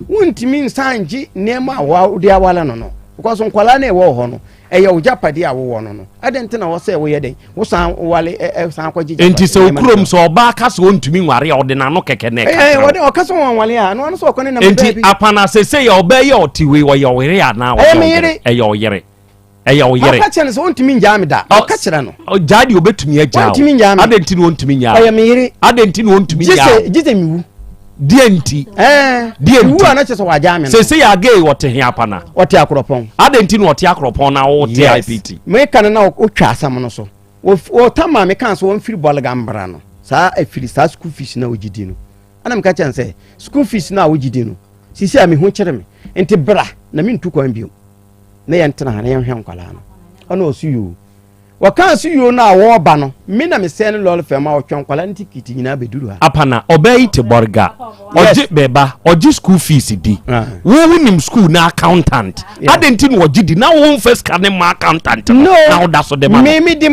wontimi nsanji nema wa di awala no because nkwala na e wo ho no eye ojapade a wo no ade na wo se wo ye den wo san wale san akwaji enti se okurom so oba ka so ntumi nware a ode na no keke na ka wode o ka so wale a no so okone na enti apana se ya oba ye otiwe wo ye oyere a na wo eye oyere aka chene so ntumi nja ameda aka kire no jadi obetumi aja ade enti no ntumi nya oya me yire ade enti no ntumi nya jise miwu dienti wu ana cheso waja ame se ya gay wote he apana wote akropon ade enti no wote akropon na wote IPT me kan na otwa asam no so wo tama me kan so won firi bolga mbra no sa afiri sa school fees na ogidi no ana me ka chen say school fees na ogidi no sisi ami hu kire me enti bra na me ntu kwan bio na ye ntena ha na ye hwe nkwala no ona osuyo waka suyo na wo ba no me na me se no lol fema o twenkwala ntikiti nyina beduru ha apana obai te borga oje beba oje school fees di wo nim school na accountant adenti no oje di na wo first can ma accountant na oda so de ma me di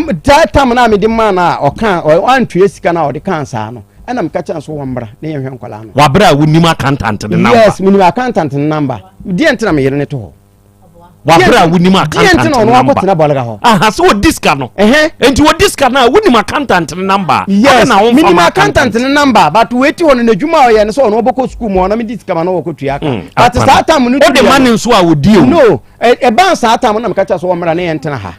time na me di ma na o kan o antu esika na o de kan sa no ana me ka chan so wo mbra na ye hwe nkwala no wa bra wo nim accountant the number yes me nim accountant number di entina me yere ne to wabra wunima accountant number aha so diska no enti wo diska na wunima accountant number yes na minimum accountant number but wait on na djuma o ye no so no boko school mo na me diska ma no wo kotua aka but sa time no de man nso a wo di o no e ban sa time na me kacha so wo mra na ye ntena ha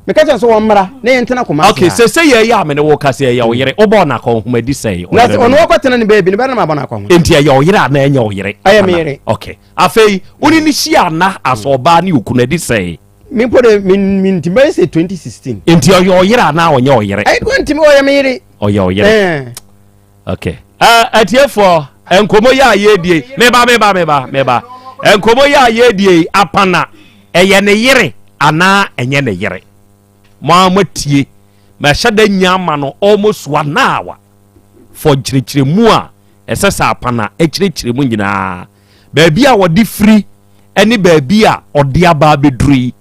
me kacha so wo mra na ye ntena kuma okay se ye ya me ne wo ka se ye wo yere obo na ko huma di sei ono wo kwatena ni baby ni bere na bona ko enti ye wo yere na enye wo yere aye me yere okay afei oni ni shia na asoba ni okuna di sei me pode min timbe say 2016 enti yo yere na onye wo yere ai kwenti me o me yere o yo yere okay atiefo enkomo ya ye die meba enkomo ya ye die apana eye ne yere ana enye ne yere maamatie ma hyada nyama no almost 1 hour for chirechiremu a esesa apana echirechiremu nyina baabi a wodi free eni baabi a odi aba beduri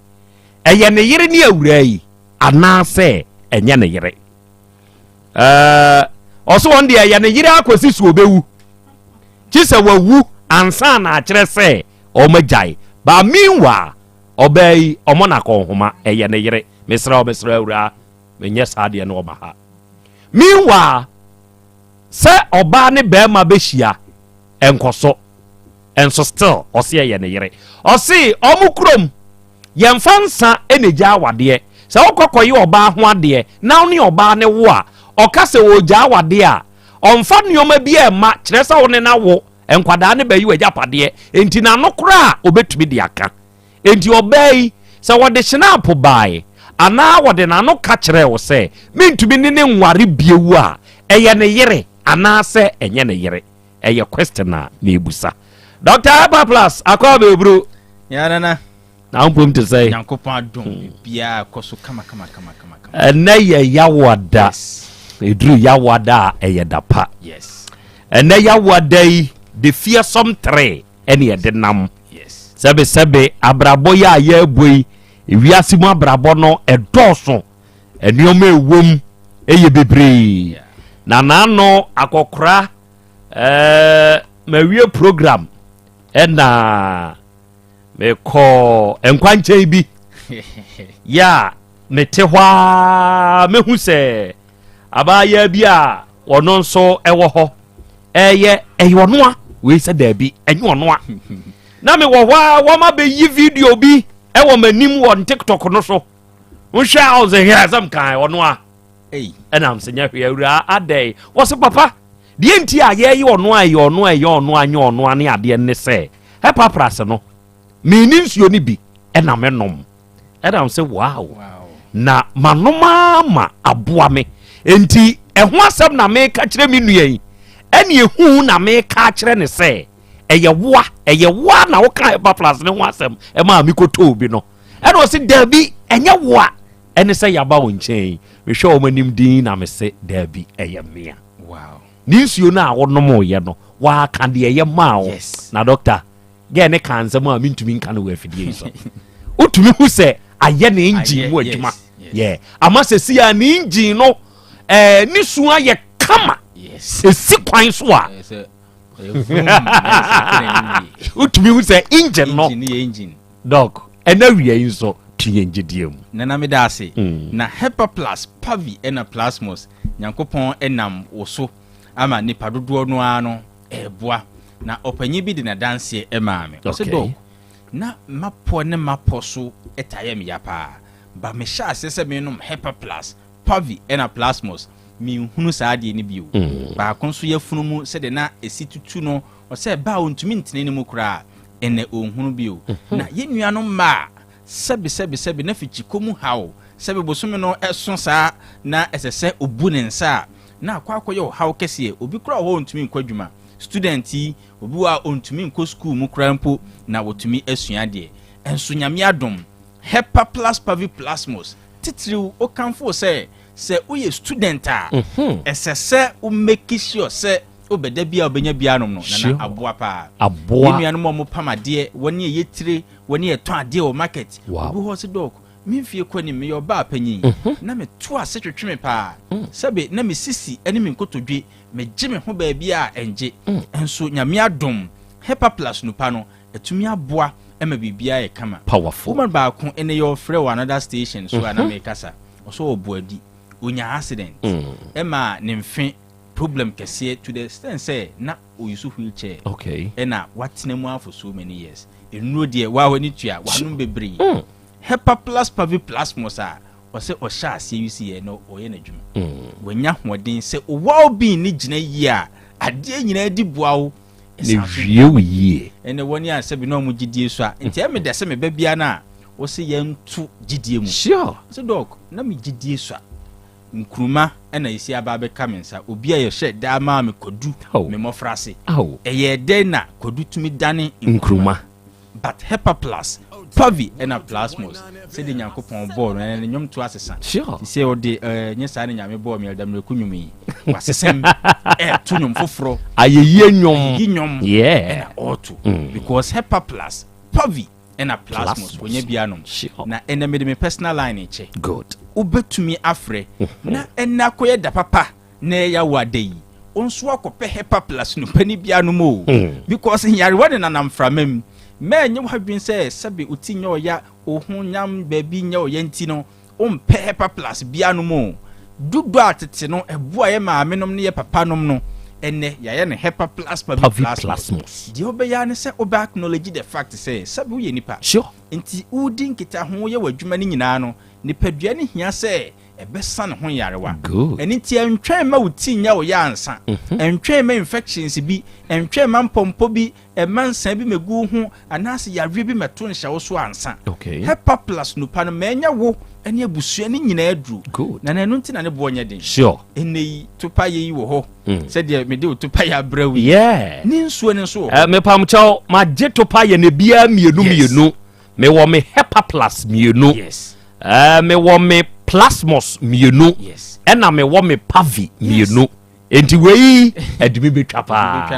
eye ne yere ni awura yi ana se enye ne yere oso wonde eye ne yere akosi su obewu chise wawu ansa na akire se o majai ba meanwhile obey omona ko homa eye ne yere mesra ura menye sade no oba ha meanwhile se oba ne be ma behia enkoso enso still osi eye ne yere osi omukrom yemfansa eneja awade se okokoye oba ho ade na oni oba ne wo a okase oja awade a omfa nioma bi e ma kire se wo ne na wo enkwada ne bayi wajapade enti na nokora obetumi de aka enti obey se wode snap bai ana wode na no ka kire wo se mentumi ne nware biewu a eye ne yere ana se enye ne yere eye question na ebusa Dr. Hyper Plus akwa bebru ya nana na mpom to say Nyankopon adom bia koso kama na ye yawada edru yawada eye dapa yes na yawada yi the fearsome 3 ene ye denam yes sebe abrabo ya ye boi ewiase mu abrabɔ no ɛdɔɔso ɛnneɛma ewom ɛyɛ bebree na naano akɔkora mawie program ɛna mekɔ nkwankyɛn bi ya mete hɔ a mehu sɛ abaayɛ bi a ɔno nso ɛwɔ hɔ ɛyɛ ɔnoa wei sɛ daabi ɛnyɛ ɔnoa na mewɔ hɔ a wɔma bɛyi video bi ɛwɔ m'anim wɔ TikTok no so nhwɛ a ɔsɛ hɛ sɛm kan ɔnoa ɛnam sɛ nyɛ hwɛ awura adɛn wɔse papa deɛ nti a yɛyɛ ɔnoa ɛyɛ ɔnoa ɛyɛ ɔnoa nyɛ ɔnoa ne adeɛ ne sɛ ɛpaprase no meni nsuo no bi ɛna menom ɛnam sɛ wow na manoma ma aboa me enti ɛho asɛm na meka kyerɛ me nua yi ɛne ehu na meka kyerɛ ne sɛ ɛyɛ woa na woka ɛpaprase ne ho asɛm ɛma me kɔtɔ bi no ɛna ɔse daabi ɛnyɛ woa ɛne sɛ yaba wo nkyɛn mehwɛ wɔn anim din na me sɛ daabi ɛyɛ mea ne nsuo no a wonom yɛ no waaka deɛ ɛyɛ maa wo na doctor gɛ ne ka nsɛm a mentumi nka no wɔ afidie yi so wotumi hu sɛ ayɛ ne engine mu adwuma ama sɛ si a ne engine no ne su ayɛ kama ɛsi kwan so a wotumi hu sɛ engine no dog ɛna wia yi nso tuyɛ ngyedie mu nana meda ase na Hepa Plus Pavi ɛna Plasmos nyankopɔn ɛnam wo so ama nipa dodoɔ no ara no ɛboa na ɔpanyi bi de na danseɛ ɛmaa me ɔsɛ dog na mapɔ ne mapɔ so ɛtayɛ me ya paa ba mehyɛ ase sɛ menom Hepa Plus Pavi ɛna Plasmos minhunu saa adeɛ ne bio baako nso yɛfunu mu sɛ de na esi tutu no ɔsɛ ba ontumi ntene ne mu koraa ɛnɛ onhunu bio na yɛnnua no ma sɛbi na fichi komu haw sɛbi bosome no ɛso saa na ɛsɛ sɛ obu ne nsa na akɔ haw kɛseɛ obi kora hɔ ontumi nkɔ adwuma student yi obi wa ontumi nkɔ school mu kora mpo na wotumi asua deɛ ɛnso nyame adom Hepa Plus Pavi Plasmos titiriw okamfo sɛ woyɛ student a ɛsɛ sɛ wo make sure sɛ obɛda bia obɛnya bia nom no na aboa paa yɛnua no mo pamadeɛ wɔne yɛtire wɔne yɛtɔn adeɛ wɔ market obi hɔ se dog memfie kɔ ni meyɛ ɔba panyin na meto ase twetwe me paa sɛbe na mesisi ɛne me nkotodwe megye me ho baabi a ɛngye ɛnso nyame adom Hepa Plus nupa no atumi aboa ɛma bibia yɛ kama powerful woman baako ɛne yɛ ɔfrɛ wɔ another station so ana mekasa ɔso ɔboadi onya accident ɛma ne mfe problem kɛseɛ to the extent say na oyusu wheelchair ɛna watena mu for so many years ennuro deɛ wa wani tua wanum bebree Hepa Plus Pavi Plasmos a ɔsɛ ɔhyɛ ase yusi yɛ no ɔyɛ n'adwuma wanya hoɔden sɛ ɔwɔ bi ni gyina yi a adeɛ nyina di boawo ne wie wo yie ɛne wɔne a sɛ bi no mu gidie so a nti ɛme de sɛ me babia na ɔsɛ yɛnto gidie mu sure sɛ dog na me gidie so a nkruma ɛna isi aba bɛka me nsa obi a yɛhwɛ daa maa me kodu me mɔfrase ɛyɛ dɛn na kodu tumi dane nkruma but Hepa Plus Pavi ɛna Plasmos sɛ de nyankopɔn bɔɔ no ɛne nnwom to asesa sɛ ɔde nyɛ saa ne nyame bɔɔ me ɛdammerɛku nnwom yi wasesɛm ɛto nnwom foforɔ ayɛyie nnwom ɛna ɔto because Hepa Plus Pavi ɛna Plasmos wɔnyɛ bianom na ɛnɛ mede me personal line kyɛ good wobɛtumi afrɛ na ɛna akɔyɛ da papa na ɛyɛ wada yi ɔnso akɔpɛ Hepa Plus no pani bianom o because nyarewa ne nanamframam mɛnyɛ wadwen sɛ sɛbe oti nyɛ ɔya ohun nyam baabi nyɛ ɔyɛ nti no ɔmpɛ Hepa Plus bianom o dudu atete no ɛboa yɛ maame nom ne yɛ papa nom no ɛnɛ yɛyɛ ne Hepa Plus Pavi Plasmos deɛ ɔbɛyɛ ne sɛ ɔbɛ acknowledge the fact sɛ sɛbe woyɛ nipa nti wodi nkita ho yɛ w'adwuma ne nyinaa no nipadua ne hia sɛ ɛbɛsa ne ho yarewa ɛne nti ɛntwɛn ma woti nya wo yɛ ansa ɛntwɛn ma infections bi ɛntwɛn ma mpɔmpɔ bi ɛma nsa bi megu ho anaasɛ yarewa bi mɛto nhyɛ wo so ansa Hepa Plus nupa no mɛnya wo ɛne abusua ne nyinaa aduru na ɛno nti na ne boɔ nyɛ den ɛnɛ yi topa yɛ yi wɔ hɔ sɛdeɛ mede wo topa yɛ abrɛ wo ne nsuo ne nso wɔ mepamkyɛw magye topa yɛ ne biaa mmienu mewɔ me Hepa Plus mmienu mewɔ me Plasmos mmienu ɛna mewɔ me Pavi mmienu enti wei adumi betwa pa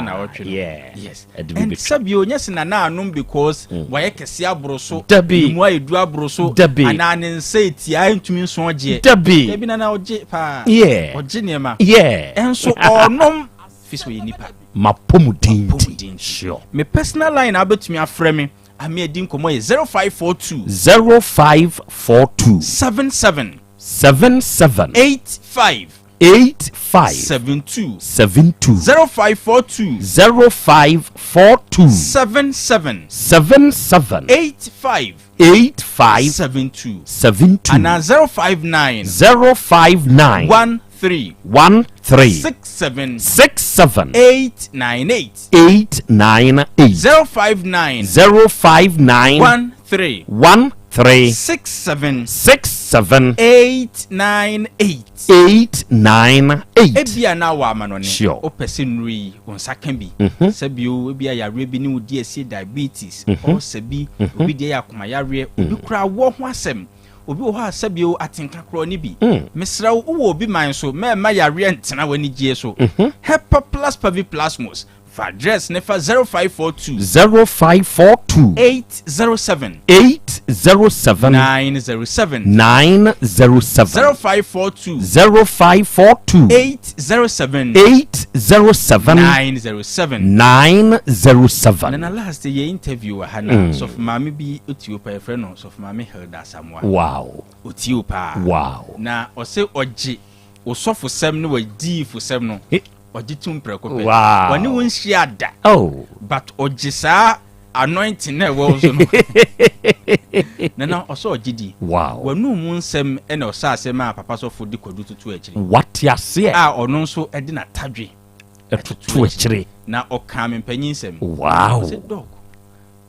yes and sabio nyese na anum because why kese abroso mu ayedu abroso ana ne nse tia ntumi nso oje dabi na oje pa oje nema enso onom fiso ye nipa mapomudin sure me personal line abetumi afrɛ me ami edin komo ye 0542 77 85 72 0542 77 85 72 and 059 13 67 898 059 13 67 898 ebia na wa amanone o person ri onsa kan bi sabio ebia yare bi ni odi esi diabetes o sabi obi de yakoma yare obi kura wo ho asem obi wo ha sabio atenka kro ni bi mesra wo obi man so ma yare ntena wani gie so hepa plus pavi plasmos for address nefa 0542 807 907 0542 807 907 and last year interview hana so mama bi otiopa e friend no so mama Hilda Samoa wow otiopa wow na ose oje osofo sem no wadi fu sem no oje tum preko pe wani won hia da but oje saa anointing na wo so no na oso ogidi wanu mu nsem e na osa asem a papa so fo di kodu tutu akiri what ase a ono nso e di na tadwe tutu akiri na oka mempanyin nsem wow dog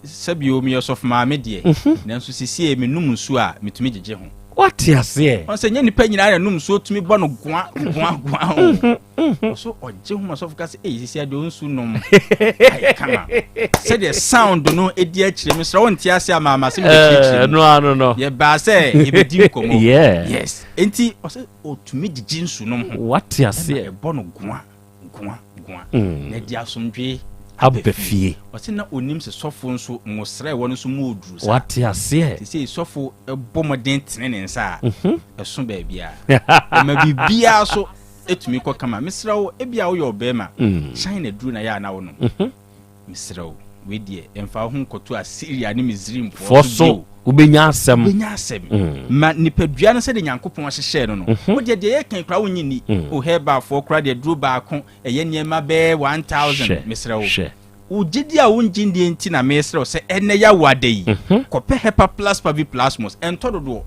sabio mi yosof ma me de na nso sisi e menum nsu a metumi gege ho what ase on se nya nipa nyina na num nsu tumi bɔ no goa so oje hu masof ka se sisi ade nsu nom kama se the sound no edi akire me sra won ti ase ama se me akire no ye ba se e bedi komo yes enti o se otumi gege nsu nom what ase e bɔ no goa na di asomdwe abefie wati na onim se sofo nso ngosra e wono so mu oduru sa what ase se sofo bomoden tene ne nsa eso ba bia ma bibia so etumi ko kama misra wo ebia wo yo bema shine duru na ya na wo no misra wo we die emfa ho nkoto Asiria ne Misrim so ubenya asem ma nipadua no se de Nyankopon ahyehye no no wo de ye kan kra wo nyini o heba fo kra de duru ba ko eye niema be 1000 misra wo ugidi a wonjindi enti na misra wo se enne ya wade yi kope hepa plus pavi plasmos entododo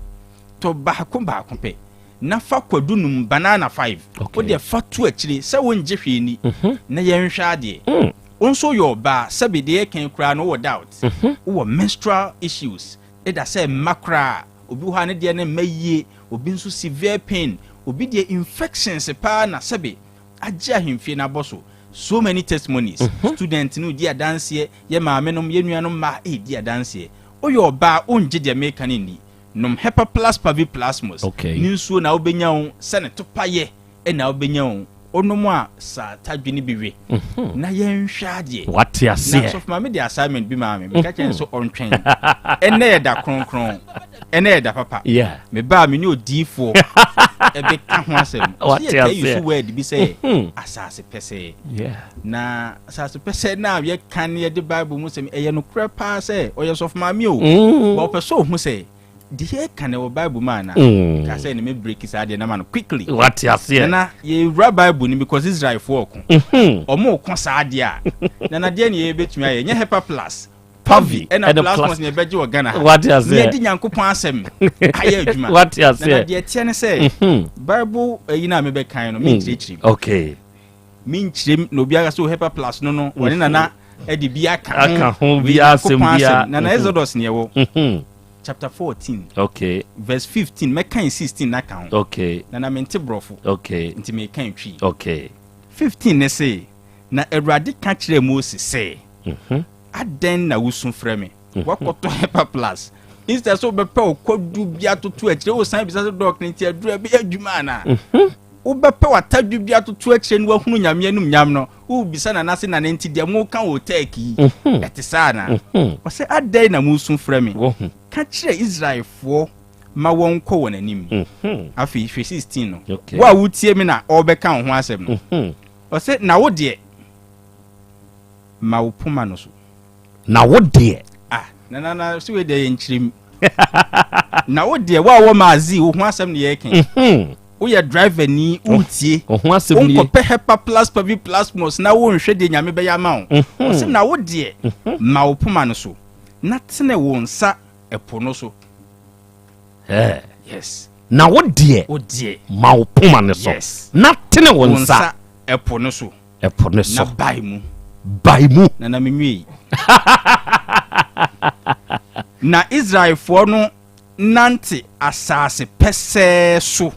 to ba ko pe na fa kwadunum banana 5 wo de fa tu akire se wonje hweni na ye nhwa ade onso your ba sabi de kan kra no doubt wo menstrual issues eda say makra obi ho ane de ne maye obi nso severe pain obi de infections pa na sabi agya hemfie na boso so many testimonies student no di adanse ye maamenom ye nuanom ma di adanse oyo ba onje de make ni nom hepa plus pavi plasmos ni nsuo na obenya wo se ne topaye e na obenya wo onomo a sa tadwini biwe na yenhwa de what ya say na so ma me the assignment bi ma me ka chen so ontwen ene ye da kronkron ene ye da papa me ba me ni odifo e be ka ho asem what ya say you word bi say asase pese na asase pese na ye kan ye the bible mu say e ye no kra pa say o ye so ma me o bo peso hu say the here can our Bible man ka say me break is ade na man quickly what you say na ye read Bible ni because Israel for omo ko sa ade a na de na ye betumi aye nya hepa plus pavi and plus ne beje o Ghana what you say ye di Nyankopon asem aye adwuma what you say na de tie ne say Bible yi na me be kan no me chiri okay me chiri no bia so hepa plus no woni na e di bia kan ho bia asem bia na Exodus ne wo chapter 14 okay verse 15 me kan 16 na kan okay na mente brofo okay nti me kan twi okay 15 ne say na Awurade ka kire Moses say aden na wusun frɛ me wakoto hepa plus instead so be pe okodu bia toto akire wo san bisa so doc nti adura bi adwuma na Ubepe watadu bia to action wa hunu nyame anum nyam no. Ubisa na nase na nenti de mo kan wo take. Ete sana. O se adai na musun frɛ me. Ka kire Israelfo ma won kɔ won anim. Afi 16 no. Wa wutie me na obeka ho asɛm no. O se na wo de ma wo poma no so. Na wo de na so we de nchirim. Na wo de wa wo maazi wo ho asɛm ne ye ken. Wo ye driver ni utie. Wo ho asɛm ne ye. Onko pe hepa plus pavi plus mos na wo nhwe de nyame be ya ma wo. O se na wo de ma wo poma no so. Na tene wo nsa epo no so. Yes. Na wo de ma wo poma no so. Na tene wo nsa epo no so. Epo no so. Na baimu. Na menwi. Na Israelfo no nante asase pese so.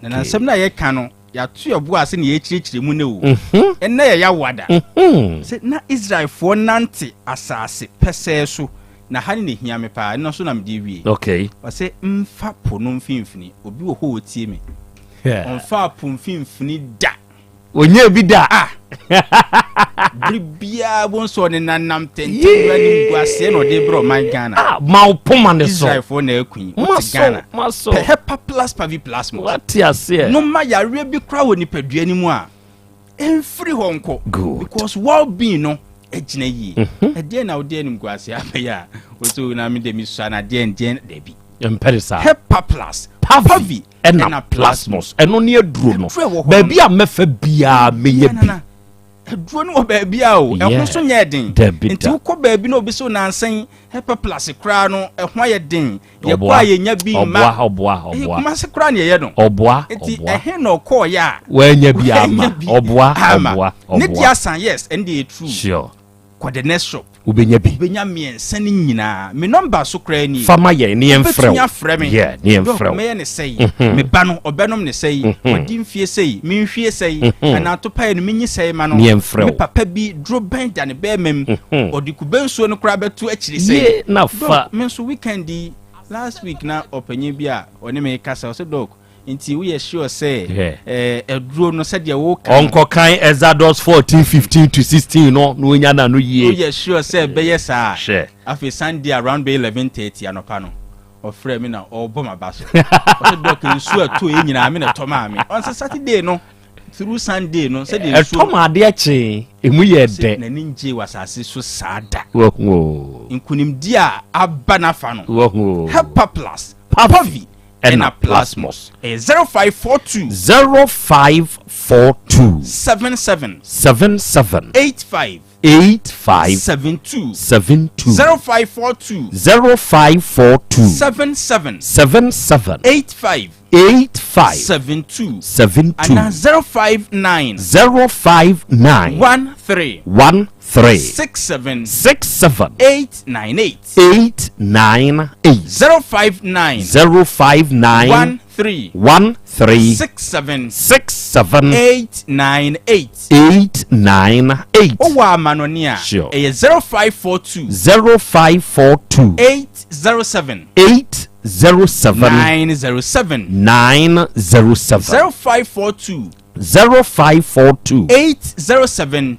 Na nsɛm na ye ka no ya to yobo ase na ye kyirikyiri mu ne o. Enna ya wada. Se na Israelfo nante asase pese so. Na hani ne hia me pa no so na me di wie. Okay. O se mfa po no mfimfini obi wo ho otie me. Mfa po mfimfini da. Onye bi da. Bribia bonso ne nanam tenten wani guase no de bro man Ghana. Ma opoma ne so. Israel for na akun. Ghana. Maso. Hepa plus pavi plus mo. What ya say? No ma ya re bi kra woni padua ni mu a. Enfri honko. Because well being no ejina yi. E na ode anim guase abeya. Oso na me de mi so na de de bi. Emperisa. Hepa plus pavi ena plasmos. Eno ne aduro no. Baby a mefa bia meye bi. Aduro no baby a o. Ehun so nya den. Nti ukọ baby no obi so nansen hepa plus kra no ehun aye den. Ye kwa ye nya bi ma. Oboa. Kuma se kra ne ye no. Oboa. Nti ehun no kọ ya. Wa nya bi ama. Oboa. Ne dia san yes and dey true. Sure. Kwa the next shop. Ubenya bi. Ubenya miensa ni nyina. Me number so kra ni. Fama ye ni emfrɛ. Yeah, ni emfrɛ. Me ye ne sei. Me ba no obenom ne sei. Odi mfie sei, me nhwie sei. Ana to pa ye no menyi sei ma no. Me papa bi dro ben da ne be mem. Odi kubensuo no kra betu akiri sei. Ye na fa. Me so weekend last week na openye bi a oni me kasa so dog. Inti we sure say eduro no said ye wo kan onko kan Exodus 14:15 to 16 no nya na no yie. We sure say be yes ah. Afi Sunday around 11:30 anopa no. Ofre me na obo mabaso. O dok nsu ato e nyina me na to ma me. On Saturday no through Sunday no said e to ma de achi emu ye de. Na ninje wasase so sada. Wo. Inkunim dia aba na fa no. Wo. Hepa plus. Papavi. Ena plasmos 0542 77 85 72 0542 77 85 72 and 059 13 67 898 059 13 67 898 Owa manonia 0542 807 907 0542 807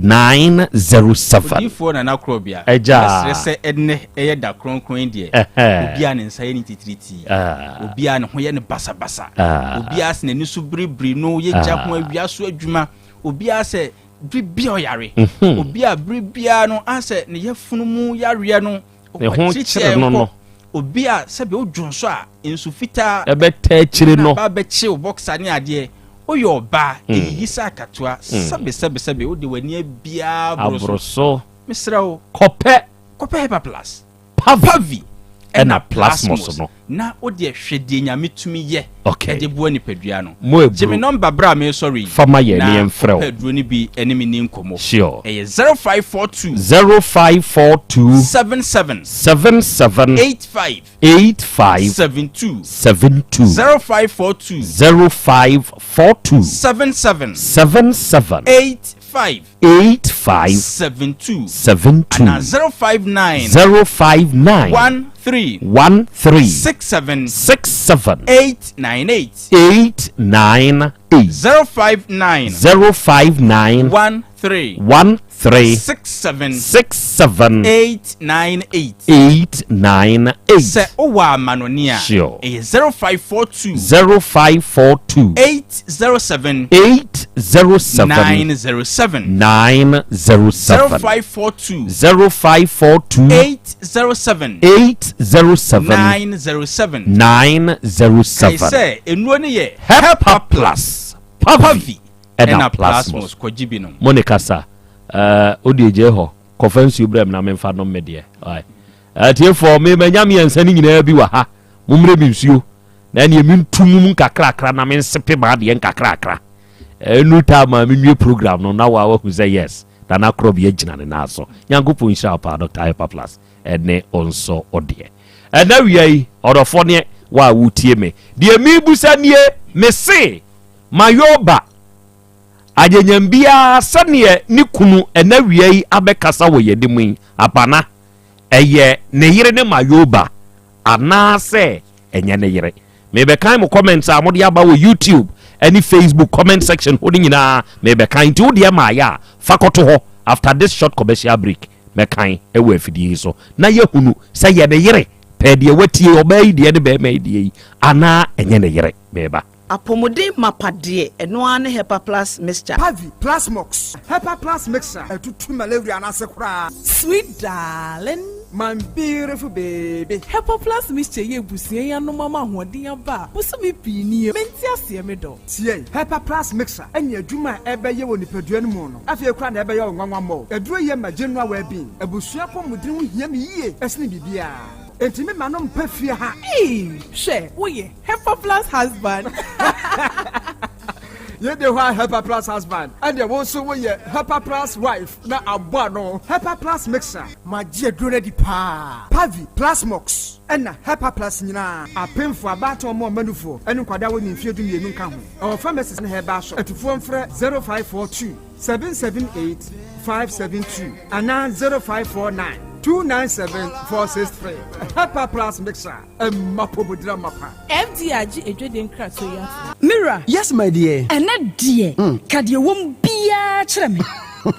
907 Before na Krobea se enne da kronkron de obia ne nsa ni titiriti obia ne ho ye ne basabasa obia se ne su bribri no ye gya ho awia so adwuma obia se bribia oyare obia bribia no ase ne yefunu mu yare no ne ho kyere no obia sebe odwonso a ensu fita ebeta kyire no ba be kye boxer ne ade oyo ba eyisa akatoa sebe odi wani bia abroso misrawo kope hepa plus pavi ena plasmos no na odi ehwede nyame tumi ye de bo ni padua no jimi number bra me sorry fama ye ni emfrɛ padua ni bi enemy ni nkomo sure 0542 77 85 72 0542 77 85 85 72 and 059 13 67 898 059 13 67 898 se owa manonia sure 0542 807 907 0542 807 907 say enuo ne ye Hepa Plus Papavi ena plasmos kwajibino Monica sa odieje ho conference ubrem na memfa no medie tie for me manya me ansani nyina bi wa ha mumre bi nsuo na ne mintumum kakrakra na men sepe ba de kakrakra enu ta ma menwie program no na wa hu say yes na na Krobea gina ne na so nyankopon hira pa Dr. Hepa Plus ene onso odie na wiai odofo ne wa wutie me de mi busanie me se mayoba ajenyambia sane ni kunu enawia yi abekasa wo yedimu apana eye ne yire ne mayoba anase enye ne yire me be kan mo comments amode aba wo YouTube any Facebook comment section hodi nyina me be kan ti wode ma ya fakoto ho after this short commercial break me kan ewo afidie so na yehunu se ye ne yire pe de watie obai de ne be mai de ana enye ne yire meba apomode mapade eno ane Hepa Plus mixture Pavi Plus Mox Hepa Plus mixture etutu malaria na sekura sweet darling my beautiful baby Hepa Plus mixture ye busie ya no mama hoden aba busumi pini menti ase me do tie Hepa Plus mixture enya adwuma ebe ye woni padua no mu no afie kura na ebe ye nwanwa mo eduro ye ma general well being ebusua pomudin ho hia me yie esne bibia Entimi manom pefie ha. She, oye, Hepa Plus husband. Ye de wa Hepa Plus husband. And ye wonso we Hepa Plus wife na abwa no. Hepa Plus mixer. Magie dure di pa. Pavi Plus Mox. Ena Hepa Plus nyina. Apemfo abato mo manufo. Enu kwada woni mfie du mienu nka ho. Our pharmacist na heba so. Etufo mfre 0542 778 572 ana 0549 297-463. Hepa Plus mixer. Mapobudra mapa. FDRG ejweden krato ya. Mira. Yes, my dear. Ena dear. Kadie wom bia kyerɛ me.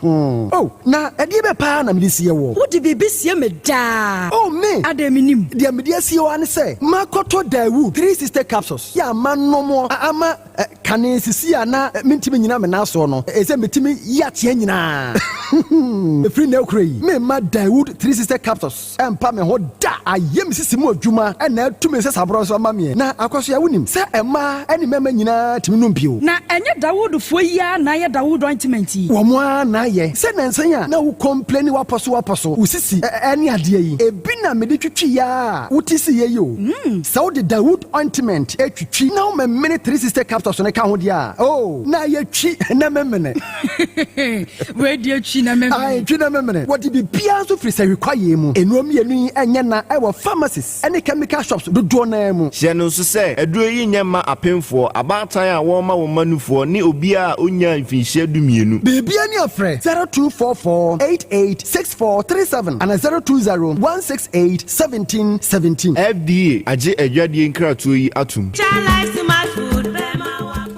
Oh, na ɛdeɛ bɛ paa na mede sie wɔ. Wode biribi sie me daa. Oh, me. Ada minim. Deɛ mede sie wɔ ane sɛ, makɔtɔ Dawood 360 capsules. Yɛ ama nom ama kane sisi a na mentimi nyina me naso no. Ɛsɛ metimi yi ateɛ nyinaa. Ɛfiri na ɛkura yi. Memma Dawood 360 capsules. Ɛmpa me ho da. Ayɛ me sisi mu adwuma. Ɛna atumi sɛ saborɔ so ama me. Na akɔso ya wonim sɛ ɛma ɛne mɛma nyinaa timi nom bio. Na ɛnyɛ Dawood fo yi a na yɛ Dawood ointment yi. Wɔn na yɛ sɛ nansan a na wo complain waposo usisi ɛne adeɛ yi ebi na mede twitwi ya wotisi ye yo sɛ wo de Dawood ointment etwitwi na wo memene 360 capsules ne ka ho de a oh na ye twi na memene we de twi na memene ai twi na memene wo de bibia so firi sɛ rekwaye mu enuom yenu yi enye na ɛwɔ pharmacies ɛne chemical shops dodo na mu hye no so sɛ aduro yi nyema apemfo abatan a wɔn ma wɔn manufo ne obi a onya mfinhyia dumienu bibia ne afrɛ 0244886437 and 02016871717 FDA agye adwadie nkratoɔ yi atum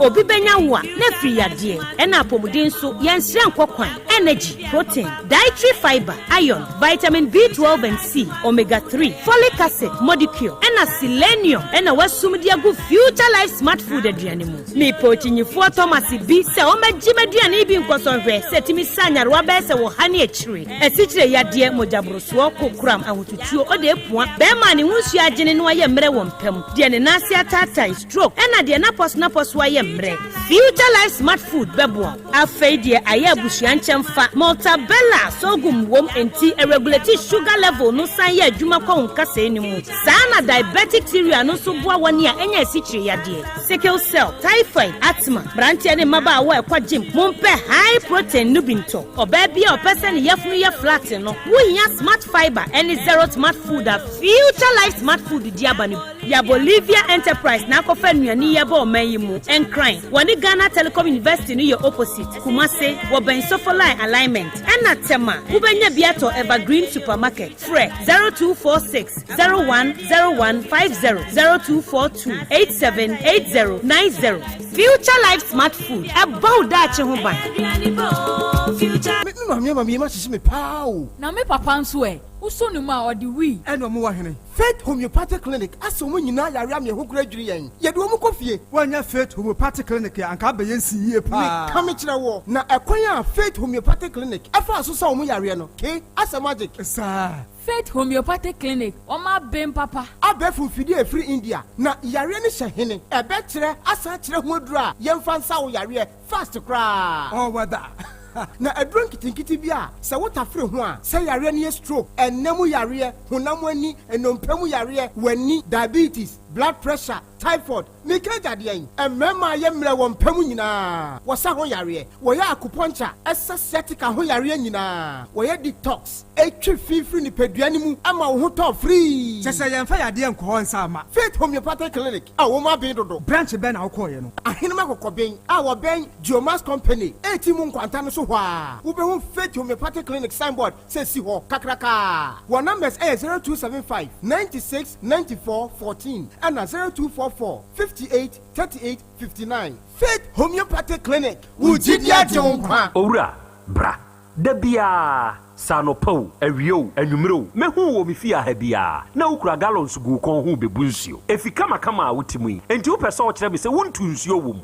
obi benya wo a na firi yade ena apomuden so yensire nkokwan energy protein dietary fiber iron vitamin B12 and C omega 3 folic acid molecule ena selenium ena wasum dia go future life smart food aduane mu me pochinyifo Thomas bi se o magime aduane bi nkosonhwe setimi sanyarwa be se wo hane akire asikyire yade mojabroso kokuram ahotutuo o de epua be ma ne hunsu agene no aye mre wo mpam de ne nase atata stroke ena de na pos aye future life smart food bebo afeidie aye abusuan nchemfa multabella sogum wom enti regulate sugar level no san ye adwuma kwa nkasa enimu sana diabetic theory no so boa woni a enya asikyire yade sickle cell typhoid asthma branche ne maba wa ekwa gym mompe high protein no binto oba bia opese ne yefunu ye flat no wo hia smart fiber any zero smart food a future life smart food di aba ne ya Bolivia Enterprise na akɔfa nnuane yɛ bɔ ɔman yi mu ɛnkran wɔne Ghana Telecom University no yɛ opposite Kumase wɔ Bensofo line alignment ɛna Tema wobɛnya bi atɔ Evergreen Supermarket frɛ 0246 010150 0242 878090 Future Life Smart Food ɛbɔ daakye ho ban Mami ma sisi me pao na me papa nso uso no ma odi wi eno mo wa hene Faith Homeopathic Clinic aso mo nyina yare am ye ho kura dwiri yen ye de mo kofie wanya Faith Homeopathic Clinic anka ba yen siye pa me ka me kire wo na ekwan a Faith Homeopathic Clinic afa aso sa mo yare no ke asa magic sa Faith Homeopathic Clinic o ma bem papa abefu fidi e free India na yare ne hye hene ebe kire asa kire ho adura ye mfa nsa wo yare fast kra oh wada na adron kitinkiti bia se wotafre ho a se yare ne stroke enemu yare honam ani enompemu yare wani diabetes blood pressure typhoid mikaja de yen emema ye mre wo mpemu nyina wo sa ho yare wo ya acupuncture sciatica ho yare nyina wo ya detox etwe fifiri ni peduane mu ama wo ho to free se ye mfa yade enko nsa ama Faith Homeopathic Clinic a wo ma ben dodo branch ben na wo koye no ahenema kokoben a wo ben Geomas Company etimu nkwanta no so hwa wo be ho Faith Homeopathic Clinic signboard se si ho kakraka wo numbers 0275 96 94 14 and 0244 58 38 59 Faith Homeopathic Clinic Wujidia Jonkwa Owura bra Dabia Sanopo Awio Anumero mehu wo mifia ha bia na ukura gallons gu kon hu bebu nsuo efika makama wotimi enti wo pese o kire me se wontu nsuo wom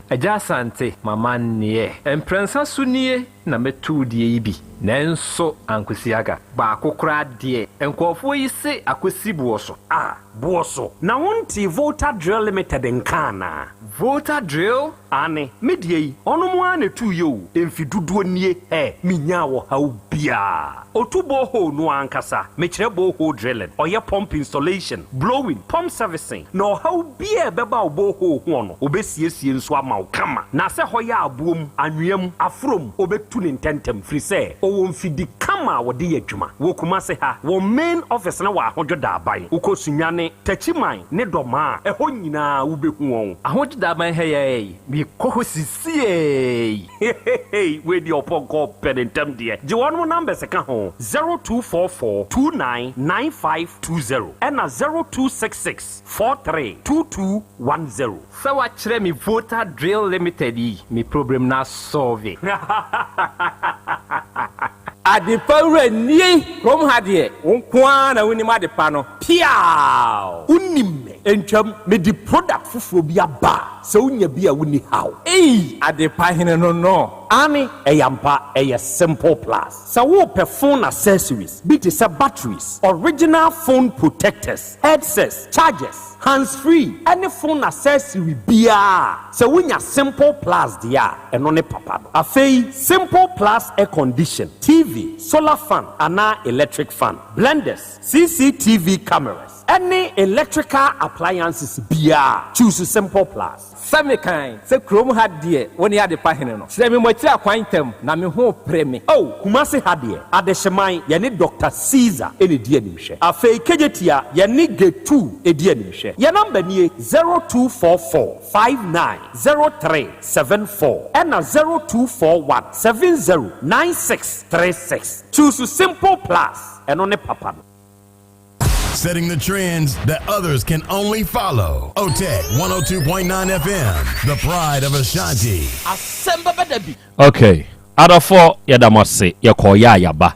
Yaw Asante mama nie emprensa sunie na metu die yi bi nanso ankwesiaga ba akokora de enkofo yi se akosi buoso buoso na wonti Volta Drill Limited nkana Volta Drill ane medie yi onomo ane tu yo emfiduduo nie minya wo haubia otubo ho no ankasa mekire bo ho drilling oye pump installation blowing pump servicing no haubia beba obo ho no obesiesie nso ama ukama na se hoya abuom anwem afrom obetu ne ntentem free say o mfidi kama wode yadwuma wo kuma se ha wo main office na wa ahojoda aban ukosunyane tachiman ne doma eho nyina wo behu won ahojoda aban he bi koho sisie we di oponko penentem de je won number se ka ho 0244 299520 and 0266 432210 sawa kire mi Volta Drill Limited mi problem na solve Adipawre ni from hadie wonkwa na woni madepa no piao unimme entwam me di product fufuro bi aba se unya bi a woni haw adepa hene no ani eyampa simple plus sa wo pe phone accessories be to batteries original phone protectors headsets chargers hands free any phone accessory bia se wunya simple plus dia eno ne papa no afei simple plus air condition TV solar fan ana electric fan blenders CCTV cameras any electrical appliances bia choose simple plus Samikan se krom hadie woni ade pahene no se me mwatira kwantam na me ho preme kumase hadie adehyeman ye ne Dr. Caesar ene die animhwe afei kejetia ye ne G2 edi animhwe ye number nie 0244590374 and 0241709636 choose simple plus eno ne papa no. Setting the trends that others can only follow. OTEC 102.9 FM, the pride of Ashanti. Asem Beba Dabi. Okay. Out of 4, Yadamase, Yakoya Yaba.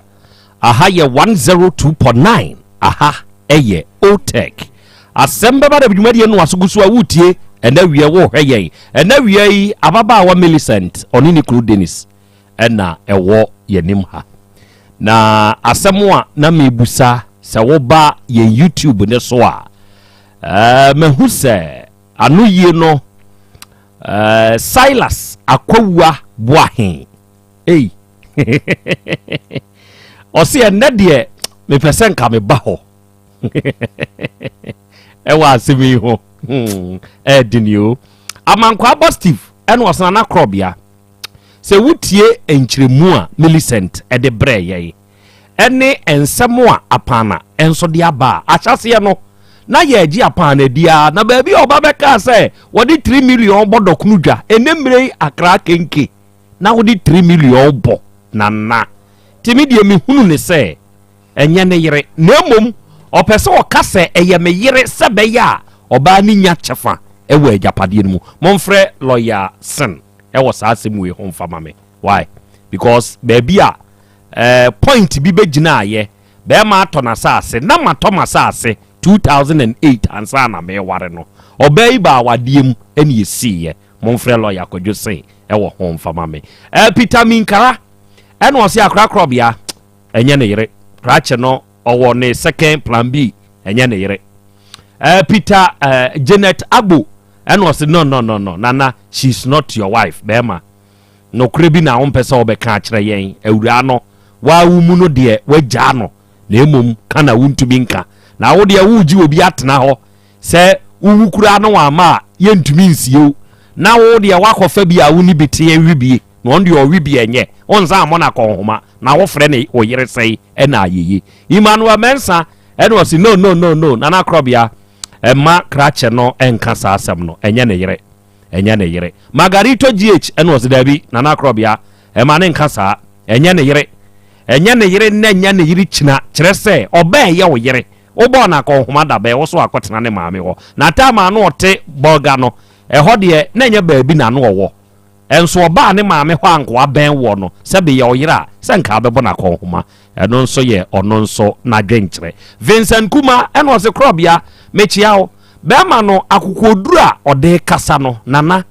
Aha, ye 102.9. Aha, eye, OTEC. Asem Beba Dabi, Median was Gusua Wutie, and then we are war, hey, and then we are Ababa 1 millicent, on Iniclu Dennis, and na a war Yenimha. Na Asamoa, Nami Busa. Sa woba ye YouTube ne so a mehu se anu ye no Silas akwawua boahen o se enne de me pese nka me ba ho e wa asemi ho dinio amankwa Steve ene osana na Krobea se wutie enkyiremu a Millicent e de bre ye ene ensemo a apana enso de aba ahyase no na ye gi apana dia na ba bi oba beka say wodi 3 million bo dokunu dwa enemre akra kenke na wodi 3 million bo na timi die mi hunu ne say enye ne yere na mom opese o kase eye me yere se be ya oba ni nya chefa ewo ajapade mu monfre lawyer sen ewo saasem we ho mfa mame why because baby point bi begina aye be ma atona saase na matoma saase 2008 ansa na me ware no obai ba wadiem eni esiye monfre lawyer kodwo sei ewo ho mfa mame Peter Minkara eno osi akra Krobea enye ne yere krache no owo ne second plan B enye ne yere Peter Janet Agbo eno osi no nana she's not your wife bema no krebi na on pesa obeka akire yen awura no wa wumu no de wagya no na emom kana wuntumi nka na wo de wuji obi atena ho se wuwukura no wa ma yentumi nsie na wo de wakofa bi a wuni bitie wibie na on de owibie enye onza amona konhoma na wo frɛ ne oyere sei na ayeye Emmanuel Mensa eno osi no nana Krobea ma krache no enka sa asem no enye ne yere Margarito GH eno osi dabi nana Krobea ma ne nka sa enye ne yere na enye ne yere china kire se oba ye wo yere obo na konhoma da be wo so akotena ne maame ho na ta ma no ote boga no ho de na enye baabi na no wo enso oba ne maame ho anko aben wo no se be ye oyira se nka bebo na konhoma eno nso ye ono nso na dwenkire Vincent Kuma eno osi Krobea mechiao be ma no akokodura ode kasa no nana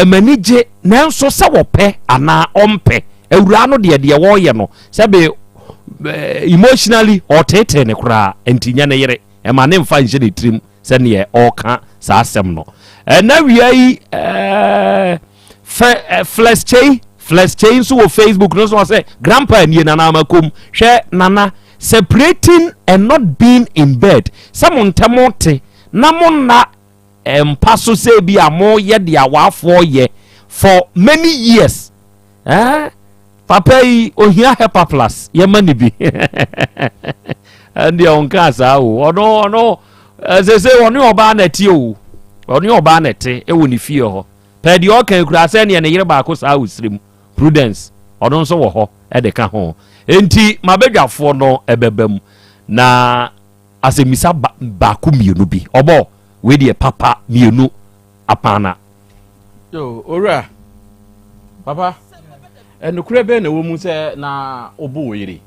manije nanso se wo pe ana ompe awura no de wo ye no se be emotionally otete ne kura entinya ne yere ma ne mfa nje ne trim se ne oka sa asem no na wiai Flesh chain so Facebook no so say grandpa ni nana makom hwe nana separating and not being in bed someone tamote na monna empaso se bi amo ye de awafo ye for many years papa yi ohia help plus ye mani bi and your nkasa o no say oni oba na ti o oni oba na ti e woni fie ho pe de o kan kura se ne yire ba ko sa usrim Prudence odon so wo ho e de ka ho enti mabedwafo no ebebam na asemisa ba ku mienu bi obo we de papa mienu apana yo ora papa enukure be na wo mu se na obo oyire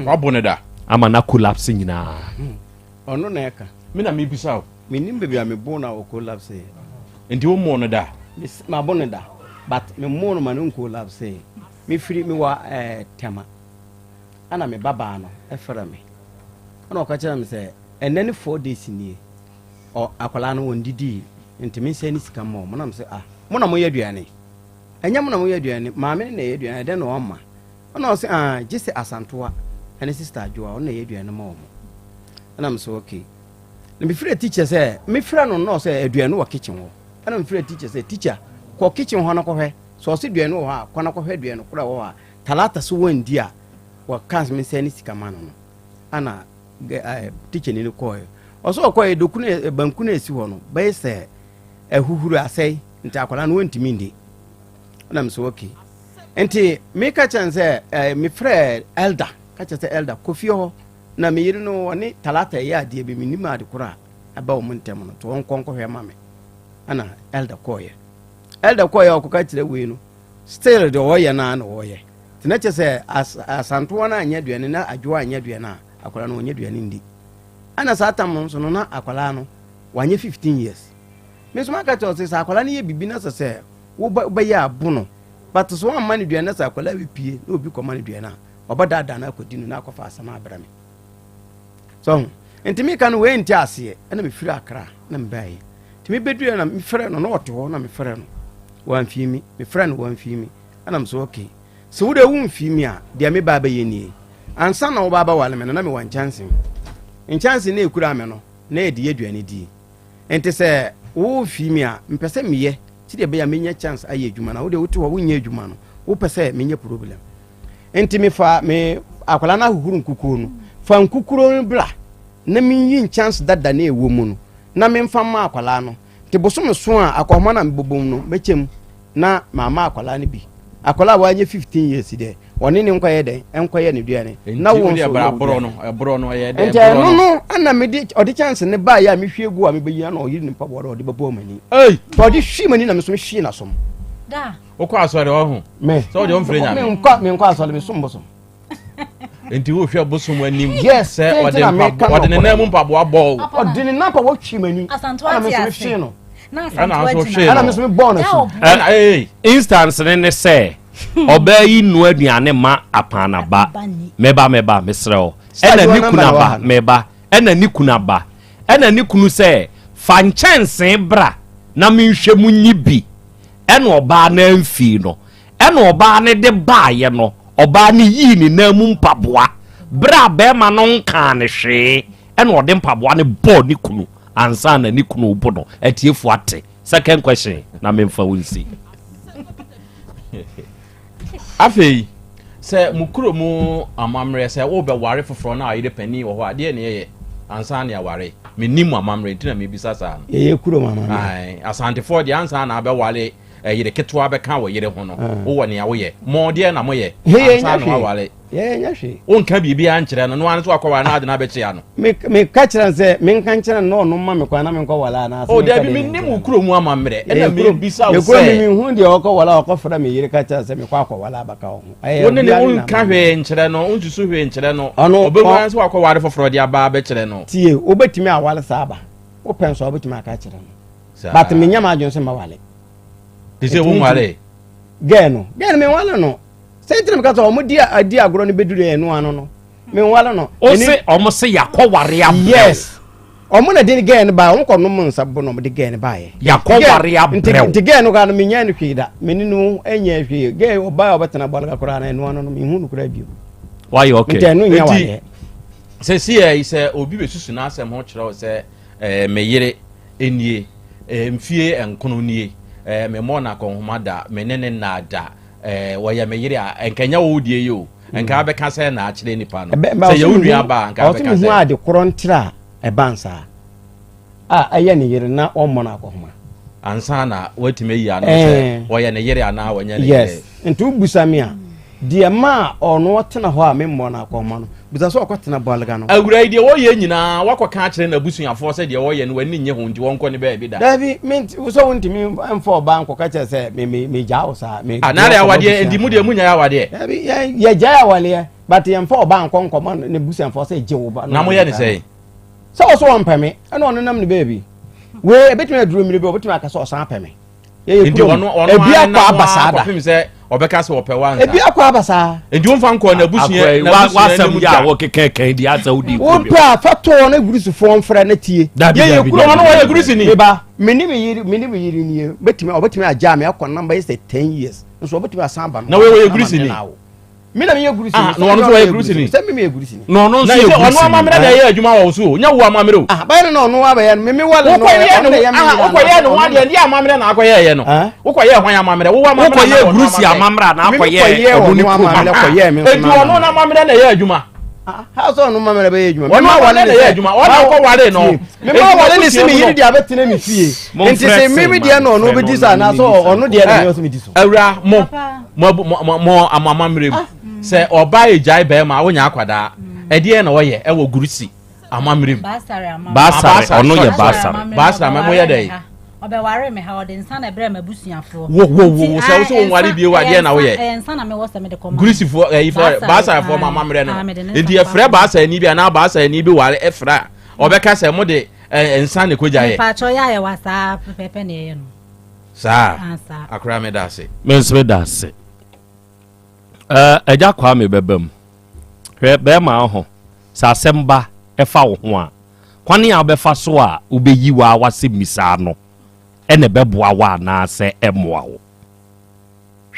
wabo ne da ama na collapse nyina ono na eka me na me bisa o me nim be bia me bo na o collapse enti wo mo no da ma bo ne da but me mo no man collapse me free me wa tema ana me baba no e fera me ana o ka kira me se enene 4 days ni o akwala no wondidi enti me se ni sika mo na me se mo na mo yaduane enya mo na mo yaduane maame na yaduane de no ma ana o se jise asantoa ene sister adwoa o na yaduane mo ana me se okay na me free teacher se me free no se aduane wo kitchen wo ana me free teacher se teacher ko kitchen ho na ko hwe so se duane wo ha ko na ko hwe duane kura wo ha talata so wandi a wa kans me se ni sika ma no ana teacher ni ko oso ko dokunu banku na esi ho no be se ehuhuru asai nti akwala no wantimi ndi na me so okay enti me ka chance me friend elder ka chance elder kofi ho na me yiri no woni talata ya de be minima ade kura aba wo ntem no to wonkonko hwe ma me ana elder koye ko ka kire we no still de woye na na woye tina chese asanto na anya duane na adwo anya duane na akwala no anya duane ndi ana satam so no na akwala no wanye 15 years me so maka to se akwala ne ye bibi na se wo ba ya abu no but so am mani duane sa akwala bi pie na obi ko mani duane na obada na akodi no na akofa asama abra me so entimi kan we nti ase na me firi akra na me bae timi bedu na me frɛ no na ɔte hɔ na me frɛ no wan fimi me frɛ no wan fimi ana me so okay so wo de wo fimi a de me baba ye nie ansa na wo baba wale me na me wan chance na ekura me no na e de aduane di enti sɛ wo fimi a mpɛsɛ meyɛ ti de be ya menya chance aye adwuma na wo de wo te hɔ wo nya adwuma no wo pɛsɛ menya problem enti me fa me akwala na huhuru nkukuo no fa nkukuro bla na menyin chance dada na ewo mu no na memfa ma akwala no te bosom so a akwahoma na mbobom no mechem na mama akwala no bi akwala wa anye 15 years de oni ne nkoye den enkoye ne duane na wo so bro no ye de bro no ana me di odi chance ne ba ya me hwie gu a me beyi na oyiri ne pabo odi babo mani to odi hwi mani na me so me hwie na som da okwa asore wo ho me so odi on free nya me nkwa asole me som bosom enti wo hwie bosom anim yes odi ne na mu pabo abo odi ne na pabo hwi mani asanto ati ase no ana me so me born so instance ne say ọbẹ yi nu aduane ma apanaba meba mesrɛ ɛna ni kunaba meba ɛna ni kunaba ɛna ni kunu sɛ fa nkyɛnse bra na menhwɛ mu nyi bi ɛna ɔbaa na mfi no ɛna ɔbaa ne de baayɛ no ɔbaa ne yi ne na mu mpaboa bra bɛrima no nka ne hwee ɛna ɔde mpaboa ne bɔ ne kunu ansa na ne kunu bo no atiefo ate second question na memfa wonsi afei sɛ mukuro mu amamre sɛ wo bɛ ware foforo na ayire pani wo ho ade ne yɛ ansa na ware menim amamre ntina me bisa sa ye kuro mama ai asante for de ansa na bɛ ware yire ketwa bɛ kan wo yire ho no wo wɔ ne awo yɛ mo de na mo yɛ ansa na ware ye nya hwe wo nka bibi an kyerɛ no no an so akɔwa na ade na bɛ kyea no me ka kyerɛ sɛ me nka kyerɛ no no ma me kwa na me nkɔ wala na o da bi menim mukuro mu amamre ɛna me bisa wo sɛ me kuro me hu de ɔkɔ wala ɔkɔ fra me yire ka kyerɛ sɛ me kwa akɔ wala baka ho wo ne wo nka hwe nkyerɛ no wo nsusu hwe nkyerɛ no obɛwu an so akɔ ware foforo de aba bɛ kyerɛ no tie obetimi awale sa aba wo pɛn so obetimi aka kyerɛ no but me nyama adwon sɛ ma wale de sɛ wo wale gɛ me wale no sentrim ka so mo dia agro ne beduru enu ano no me wala no o se omo se yakɔware abo yes omo na de gɛ ne ba on kɔ no mo nsabo no mo de gɛ ne ba ye yakɔware abo nti gɛ no ka no me nya ne hwida me ni no anya hwe gɛ oba obetena bolga kora na enu ano no me hu no kora bio why okay nti enu nya wale se sie sɛ obi besusu na asɛm ho kyerɛ sɛ me yere enie mfie enkono nie me mo na konhoma da me ne na da waya me yire a enkanya wo die yo enka be ka sɛ na akyere nipa no sɛ ye wunua ba enka be ka sɛ hu ade korontra bansa aye ne yire na ɔmmɔ na akɔhoma ansa na watime yi ano sɛ waya ne yire ana wanya ne yire yes ntu busami a die ma ɔno tena hɔ a me mmɔ na akɔhoma no busa so ɔkɔtena bolga no awura ide wo ye nyina wakɔ ka akyere na busuafo sɛ de wo ye no wani nye ho nti wonko ne ba bi da dabi mint so wontimi mfo ba nkɔ ka kyerɛ sɛ me gya wo sa me anare awade ndi mu de mu nya awade dabi ya gya awale but ye mfo ba nkɔ nkɔmɔ ne busuafo sɛ gye wo ba na mo ye ne sɛ sɛ wo so wɔmpɛme ɛna ɔno nam ne baby we ebetumi aduro mi be obetumi aka sɛ ɔsan pɛme ye ndi ɔno ebi akɔ abasada obeka se ope wanza ebi akwa abasa endi won fa nko na busua wasam ya wo keke di asa udi wo pa fato na gurusu fo mfra na tie ye kuro no wo ye gurusu ni ba meni me yiri ni obetimi aja me akɔ number is 10 years nso obetimi asamba no na we ye gurusu ni mi na me ye gurusu ni no no wo ye gurusu ni se me ye gurusu ni no no so ye gurusu ono amamre da ye adwuma wo so nya wo amamre o ba ne no ono abaya me wale no ukoye no wade ndi amamre na akoye ye no ukoye hwan amamre wo amamre ukoye gurusu amamre na akoye onu amamre akoye me edu ono na amamre na ye adwuma ha so ono amamre ba ye adwuma ono wale na ye adwuma ono ko wale no me ma wale ni se me yiri dia betena me fie enti se me dia no no be disa na so ono dia na yo so me diso awura mo amamre sɛ ɔba ejai bɛɛ ma wonya akwada ɛdeɛ na wɔyɛ ɛwɔ gurusi amamrem basare ɔno yɛ basare ma moyɛ dɛ ɔbɛware me ha ɔde nsa na brɛ ma busuafo wo sɛ wo so wonware bio adeɛ na woyɛ nsa na me wɔ sɛ me de kɔma gurusi fo ifo basare fo ma amamre no enti ɛfrɛ basare ni bi ana basare ni bi ware ɛfrɛ ɔbɛka sɛ mo de nsa ne kogya yɛ pa cho ya yɛ wasa pepe ne yɛ no saa akra me da se mensme da se eja kwa me bebam hwe be ma ho sa asemba efa wo ho a kwane a obefa so a obeyi wa wase misa no ene beboa wa na se emoa wo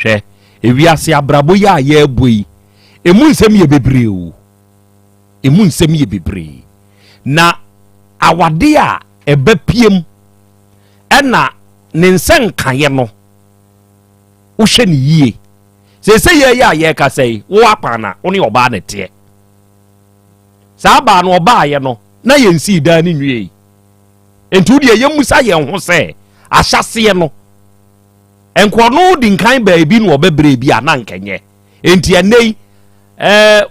hwe ewiase abrabo ya ya abui emu nsem ye bebre o emu nsem ye bebre na awade a ebapiem ena ne nsen kaye no wo hwe ne yie se ye ya ye ka sei wo apana wo ne oba ne te sa ba no oba ye no na yensi da ni nwie enti wo de yemusa ye ho se ahyase no enkono di nkan baabi no obebre bi anankenye enti enei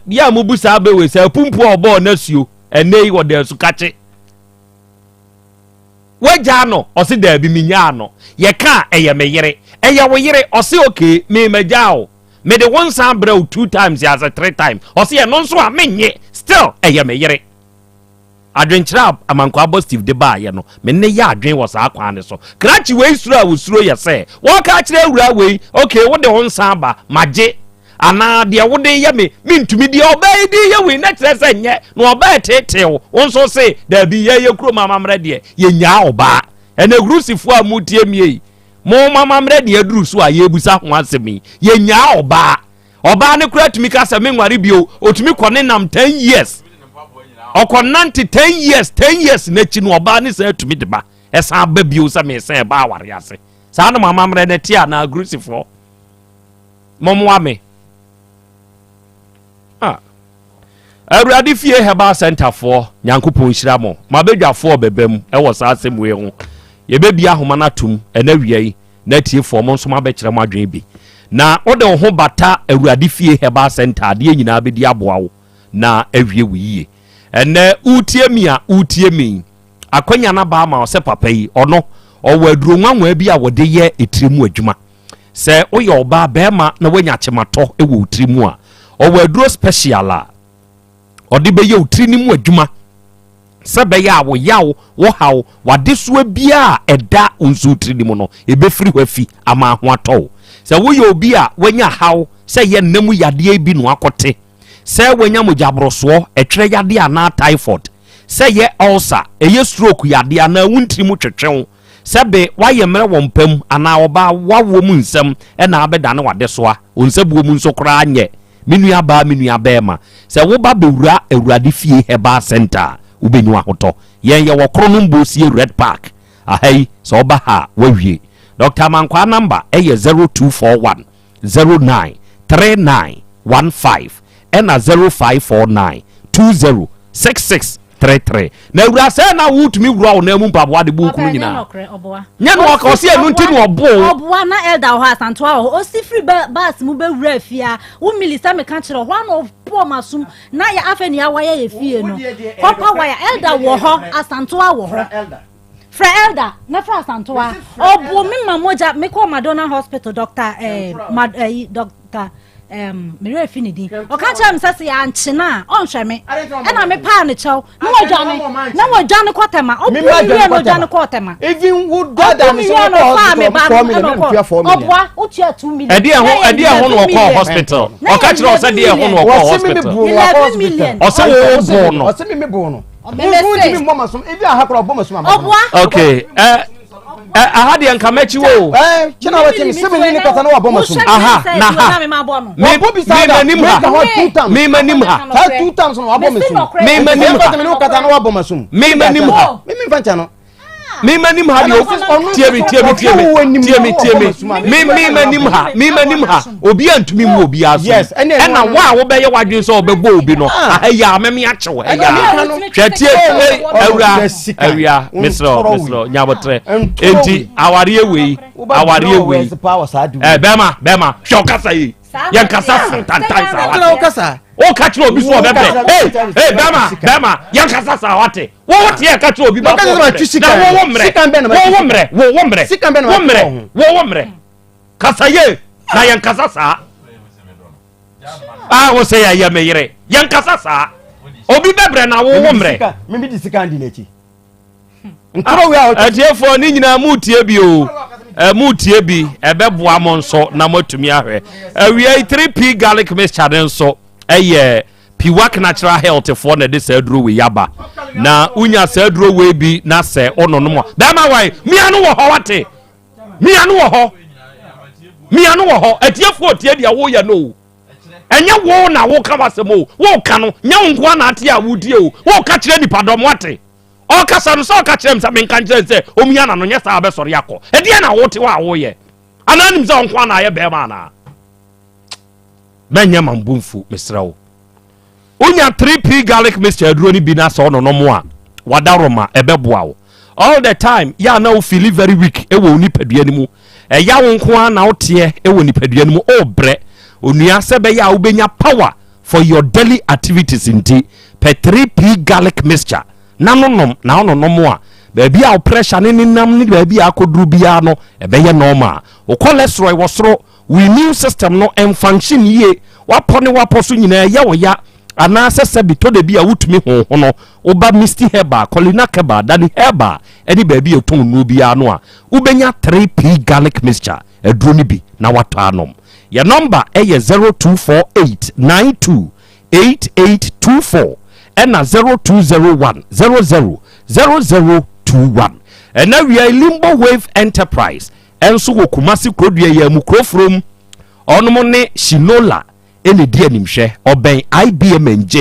ya mubusa be we se pumpu obo nasuo enei wo de su kache waja no osi da bi minya no ye ka eye meyere eye wo yere osi okay me majao me de one san bra 2 times as a 3 times osi e no nso a menye still eye meyere adwenkyra amankwa bo Steve de ba ye no me ne ya adwen wo sa akwan ne so krachi we suro a wo suro ye se wo ka kire awura we okay wo de one san ba maje ana de wo de ye me ntumi de obey di ye we na kire se nye no obey tetew wo so se da bi ye kuro mama mre de ye nya oba ene grusifo a mutie mie mo mama mre de aduru so a ye busa ho asemi ye nya oba ne kura tumi ka se me nware bio otumi kone nam 10 years okonanti 10 years na chi no oba ne se tumi de ba esa ba bio se me se ba aware ase sa no mama mre ne tia na grusifo momwa me Awurade fie heba center for Nyankopon hyira mo mabedwafo bebam wo sa asemwe ho ye bebia homa na tum ena wiai na tie fo mo nso mabekere mo adwen bi na ode ho bata Awurade fie heba center de nyina bedi aboa wo na awie wiye ene utie mi akwanya na ba ma ose papa yi ono owo aduro nwanwa bi a wode ye etiremu adwuma se oye oba bema na wanya chemato ewo utiremu a owo aduro special a odi be ye utiri ni mu adwuma se be ya wo yawo wo hawo wade so bia eda unsu utiri ni mu no ebe firi hwafi ama ho atɔ se wo ye obi a wanya hawo se ye namu yade bi no akote se wanya mojabroso etwere yade ana typhoid se ye ulcer eye stroke yade ana wuntiri mu twetwew se be waye mere wo mpam ana oba wawo mu nsam na abeda ne wade so a onsabuo mu nso kra anye minua bema se wo ba bewura Awurade fie heba center ubenyu ahoto yen ye wo krono mbosie Red Park ahai so oba ha wawie Dr. Mankwa number eye 0241 09 3915 and 0549 2066 33 na ewura se na wutumi wura wo na mu mpabo de buku nyina nya no ka osi enu nti no obo na elder ho asanto ho osi free bus mu be wura fia wo milisa me kan kire ho na po masum na ya afeni ya waya ye fie no papa waya elder wo ho asanto wo ho fra elder na fra asanto obo mi mamoja me ko Madonna Hospital doctor doctor mere finidi o ka cha msase ya nchina on hweme na me pa ne chew na wodwane kwatema o bi no dwane kwatema even would god am so obwa o tia 2 million edi e ho no ko hospital o ka kire o se de e ho no ko hospital 11 million o se wo bo no o se me bo no mi mo masum ebi ahakra bo masum obwa okay ahadi enkamachi wo china wete mi 7 million kata na wabo masum aha na ha me manim ha 2 times no wabo masum me manim ha kata na wabo masum me manim ha me mfancha no me manim ha dio tie me manim ha obi antumi mu obi aso na wa wo be ye wadwen so obegbo obi no ahaya meme achewo hwetie awia misro nyabotre enti aware wei bema shokasa yi yankasa tantan sa o ka kire obi so obebre hey bema yankasa sa wate wo wate ya ka kire obi ba wo mre kasaye na yankasa sa wo se ya meyere yankasa sa obi bebre na wo mre me di sika ndi nechi atiefo ni nyina mutie bi o mutie bi ebeboa mo nso na matumi ahwe awia 3p garlic mixture nso eye piwak natural health for na de saduro we yaba na unya saduro we bi na se ononom ba ma wai mianu wo ho wate mianu wo ho atiefo tie dia wo ya no enye wo na wo ka wasemo wo ka no nya nko na ate a wudie o wo ka kire nipadom wate o kasa no so ka kire msa menka kire se omia na no nya sa be sori akọ ede na wote wa wo ye ananim za nko na ye be ma na menya mambumfu misrawo unya 3p garlic mixture aduro ni bi na so no mo a wadaroma ebeboa wo all the time ya na wo feel very weak ewo nipadua ni mu ya wo nko na wo tie ewo nipadua ni mu o bre onua sebe ya wo benya power for your daily activities inti per 3p garlic mixture nanonom na ononom a baabi a pressure ne nam ne baabi a koduru bia no ebeye normal o cholesterol wo soro we immune system no en function ye wapone waposo nyina ya wo ya ana sese bito de bia wutumi ho no oba misty herba colina keba dani herba eni baabi eton nu bia no a ubenya 3p garlic mixture eduro ni bi na wato anom ya number eye 0248928824 ena 0201000021 ena we are Limbo Wave Enterprise enso wo Kumasi Krodua ya mu krofrom onomo ne Shinola ene di animhwe oben IBMNJ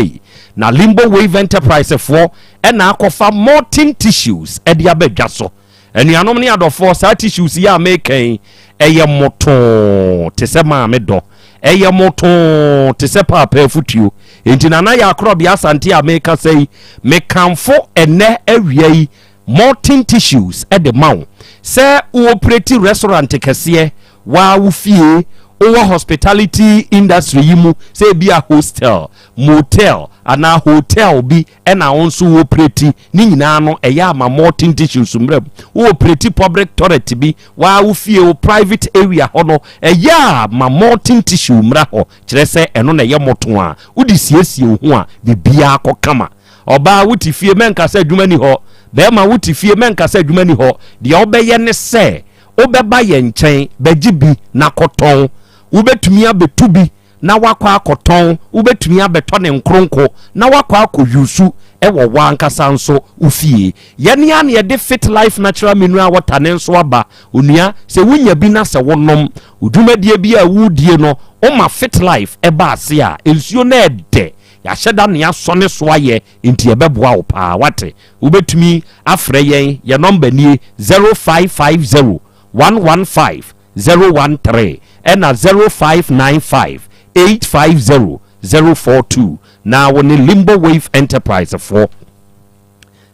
na Limbo Wave Enterprise for ena akofa molten tissues edi abedwa so enuanom ne adofo sa tissues ya meken eye moton te se maame do eye moton te se papa afutuo enti na ya Krobea Asante America say mekanfo ene awiai molten tissues ede maw se operate restaurant kese wa wufie over hospitality industry yimu say be a hostel motel ana hotel bi ena onso operate ni nyina no eya ma molten tissues mrem operate public toilet bi wa wufie o private area hono eya ma molten tissue mra ho kire se eno na ye moto a udi siesie ho a bibia akokama oba wuti fie menka se adwuma ni ho be ma wuti fie menka se adwuma ni ho de obeye ne se obeba ye nchen bagibi na koton ubetumi abetubi na wakwa akoton ubetumi abeto ne nkronko na wakwa akoyusu ewo wankasa nso ufie yene ya ne de fit life natural mineral water ne nso aba onua se wunya bi na se wonom udwumadie bi a wudie no o ma fit life eba ase a ensuo na ede ya hyeda ne asone so aye enti ebeboa wo pa wate ubetumi afre yen ye number ni 0550 115 013 and 0595 850 042 now on the Limbo Wave Enterprise for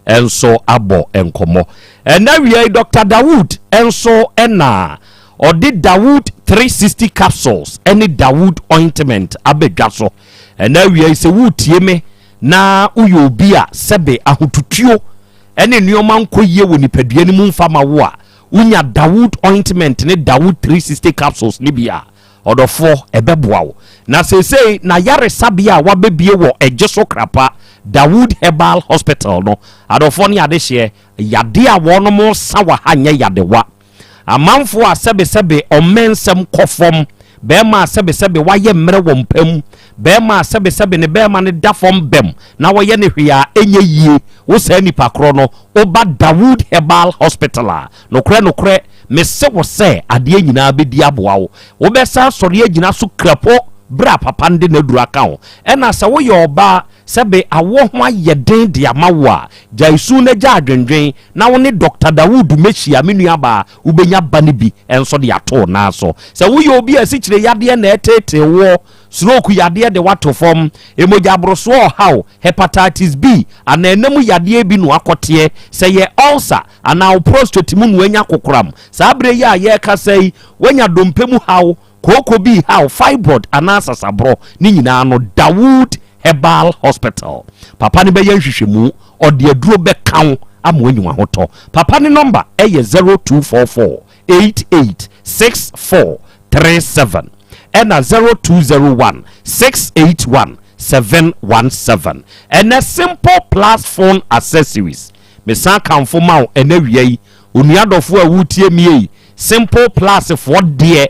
and so abo enkomo and now we are Dr. Dawood and so ena or did Dawood 360 capsules any Dawood ointment abegaso and now we are say wood yeme na uyo bia sebe ahututuo ene nneoma nkoye woni padua ni mu mfama wo a unya Dawood ointment ne Dawood 360 capsules ni bia odofo ebeboa wo na sesei na yare sabia wabebie wo ejeso krapa Dawood Herbal Hospital no adofo ne ade hye yade a wono mo sawa hanye yadewa amanfo a sebe omensem kofom bema sebe waye mmere wo mpam bema sebe ne bema ne dafom bem na waye ne hwea enye yie wo sa nipa kro no oba Dawood Herbal Hospital no kre mese wo se ade nyina bedi aboa wo besa sori agina so krapo bra papa nde na dura ka ho ena se wo ye oba sebe awo ho ayeden de amawo a jaisu na ja adwendwen na wo ne Dr. Dawood mechia menua ba ubenya ba ne bi enso de ato na so se wo ye obi asikyire yade na etete wo stroke yade de wato form emoja broso haw hepatitis B ana enam yade bi no akote se ye ulcer ana prostate mu no anya kokoram sabre ya ye ka sei wanya dompemu haw koko bi haw fibroid ana sasabro ni nyina no Dawood Herbal Hospital papa ni be yan hwehwemu ode aduro be kan amonyu ahoto papa ni number eye 0244 886437 and 0201 681 717 and a simple plus phone accessories me san kan fo ma ena wiai onuadofo a wutie mie simple plus for dear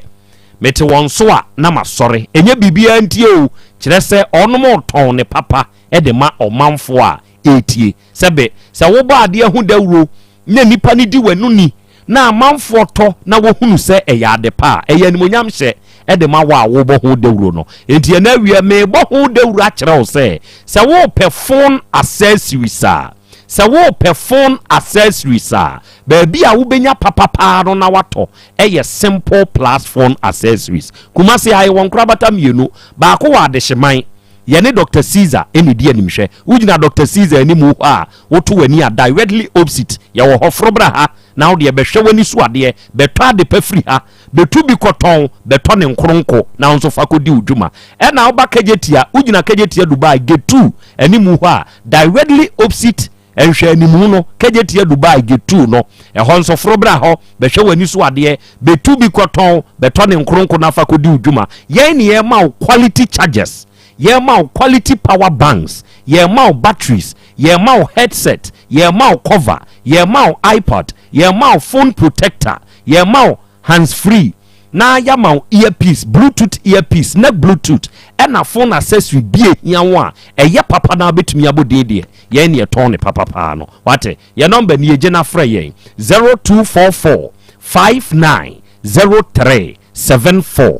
mete won so a na masore enye bibia ntie o kire se onom ton ne papa e de ma omanfo a etie sebe se wo ba ade hu dawuro na nipa ni di wanu ni na amanfo to na wo hunu se e ya de pa e ya nimonyam hye e de ma wa wo bo hu dawuro no enti na wi me bo hu dawuro a kire o se wo pe phone accessories a se wo pe phone accessories a baby a wo benya papa no na wato eye simple plus phone accessories kumase ai won krabata mienu ba ko wa de hyeman yene Dr. Caesar eni di animhwe wugina Dr. Caesar eni mu a woto wani a directly opposite ya wo hofrobra ha na wo de behwe wani so ade beto ade pafri ha betu bi koton beto ne nkronko na nso fa kodi udwuma na wo ba kagetia wugina kagetia Dubai getu eni mu a directly opposite enhwe animu no kagetia Dubai getu no ho nso frobra ho behwe wani so ade betu bi koton beto ne nkronko na fa kodi udwuma yen ne ma quality charges ye ma quality power banks ye ma batteries ye ma headset ye ma cover ye ma iPod ye ma phone protector ye ma hands free na ya ma earpiece bluetooth earpiece na bluetooth na phone accessory bie hiawo a eye papa na betumi abodede ye ne ton ne papa pa no wate ye number ni eje na frɛ ye 0244 590374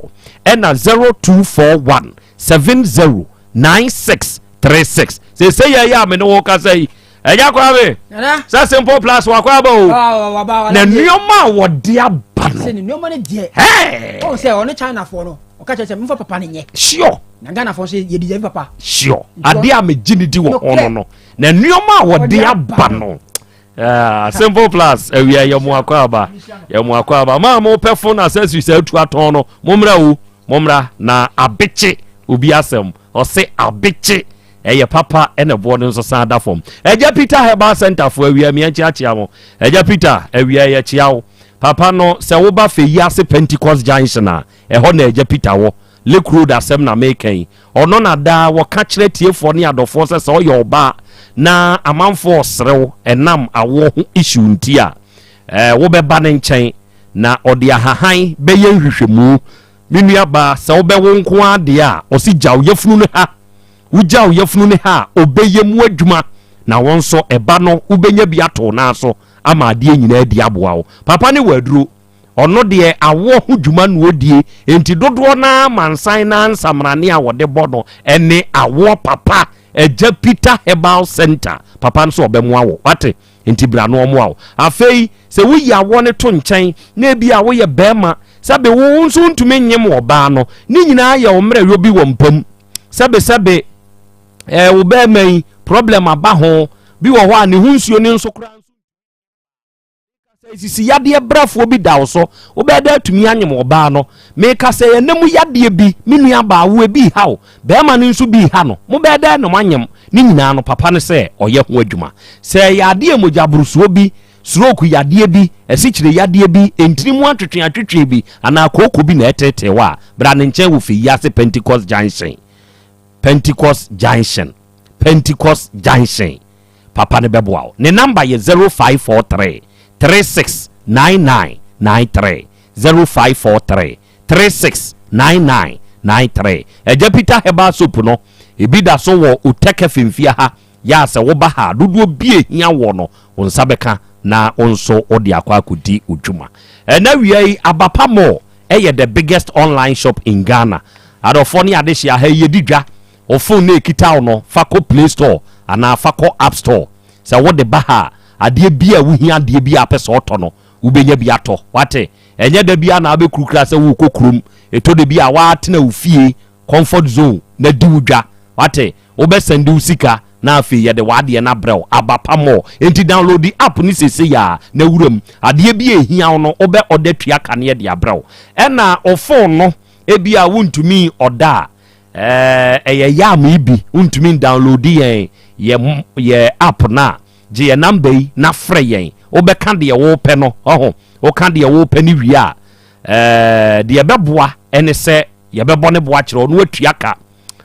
na 0241 709636 say ya me no wo ka say eja kwa be say simple plus wa kwa ba o na nyoma wo de aba no say nyoma ne de o say ono China for no o ka cheche mfa papa ne nye sure na Ghana for say ye di papa sure ade a me gini di wo ono no na nyoma wo de aba no simple plus ewia ye mo akwa aba ma mo pe phone accessories atu aton no momra na abeche obi asem o se abeche eye papa ene bo no so san da form eja Peter Herbal Center for awia mi anchiachia mo eja Peter awia ye chiawo papa no se wo ba fe yase Pentecost Junction a ho na eja Peter wo Lake Road asem na meken ono na da wo ka kire tiefo ne adofo se o ye oba na amanfo osrew enam awo ho issue ntia wo be ba ne nchen na ode ahahan be ye nhwehwemu minua ba se obewo nko ade a osi jaw yefunu ne ha ujaw yefunu ne ha obeyemu adwuma na wonso eba no ubenya bi ato na so ama ade nyina adi aboa wo papa ne waduro ono de awo ho dwuma no odie enti dodo na mansan na nsamrane a wode bono ene awo papa eja Peter Herbal Center papa nso obemu awo wate enti bra no omo awo afei se wuyi awo ne to nchen na bi awo ye bema sabe wo nso ntumi nyem oba no ni nyina ya omre yobi wo mpam sabe wo be man problem aba ho bi wo ho ani hunsuo ni nso kra sisi yade brafo bi dawo so wo be da tumi anyem oba no me ka se enemu yade bi minu aba wo bi hawo be ma ni nso bi ha no mo be da no anyem ni nyina no papa ne se oye ho adwuma se yade emojabrusuo bi stroke yade bi esichire yade bi entirimu atwetwe bi ana koko bi na etete wa bra ne nche wo fi yase Pentecost Junction papa ne beboa ne number ye 0543 369993 0543 369993 eja Peter Herbal Soap no ebida so wo uteke fimfia ha ya se wo ba ha dodo bie hia wo no onsabeka na onso odi akwa akudi udwuma na wiei abapa mo the biggest online shop in Ghana adofo ni adehia ha yedidwa ofon na ekita no fako Play Store ana fako App Store se wo de ba ha ade bia wo hia ade bia pese oto no ubenya bi ato wate enye da bia na abekurukra se wo kokrum eto de bia wa atena ufie comfort zone na diwudwa wate obesende usika na afi yede wade na brew abapa mo enti download the app ni sese ya na wuram ade bia ehia no obe odatua kane de abrew na ofon no ebia wontumi oda yam ibi wontumi download ye app na je ye number na frɛ yen obɛka de wo pɛ no o ka de wo pɛ ni wi a de bɛboa ene sɛ ye bɛbɔ ne boa kyerɛ no atua ka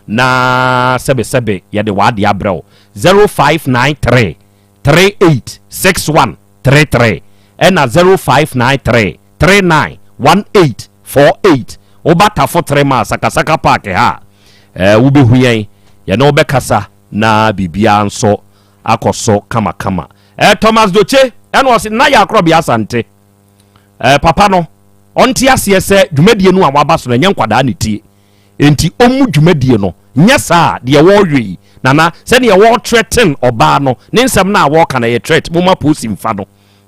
na sebe ye de wa de abrɛw 0593 386133 ena 0593 391848 obata fo 3 ma sakasaka park ha wo behu yen ye no obɛkasa na bibia nso akoso kama Thomas Doche eno wose na ya Krobea Asante papa no onti ase se dwumadie no a waba so na nyankwada ne tie enti omu dwumadie no nya saa de wo hwe nana se ne wo threaten oba no ne nsam na wo kana ye threat mo ma posi mfa no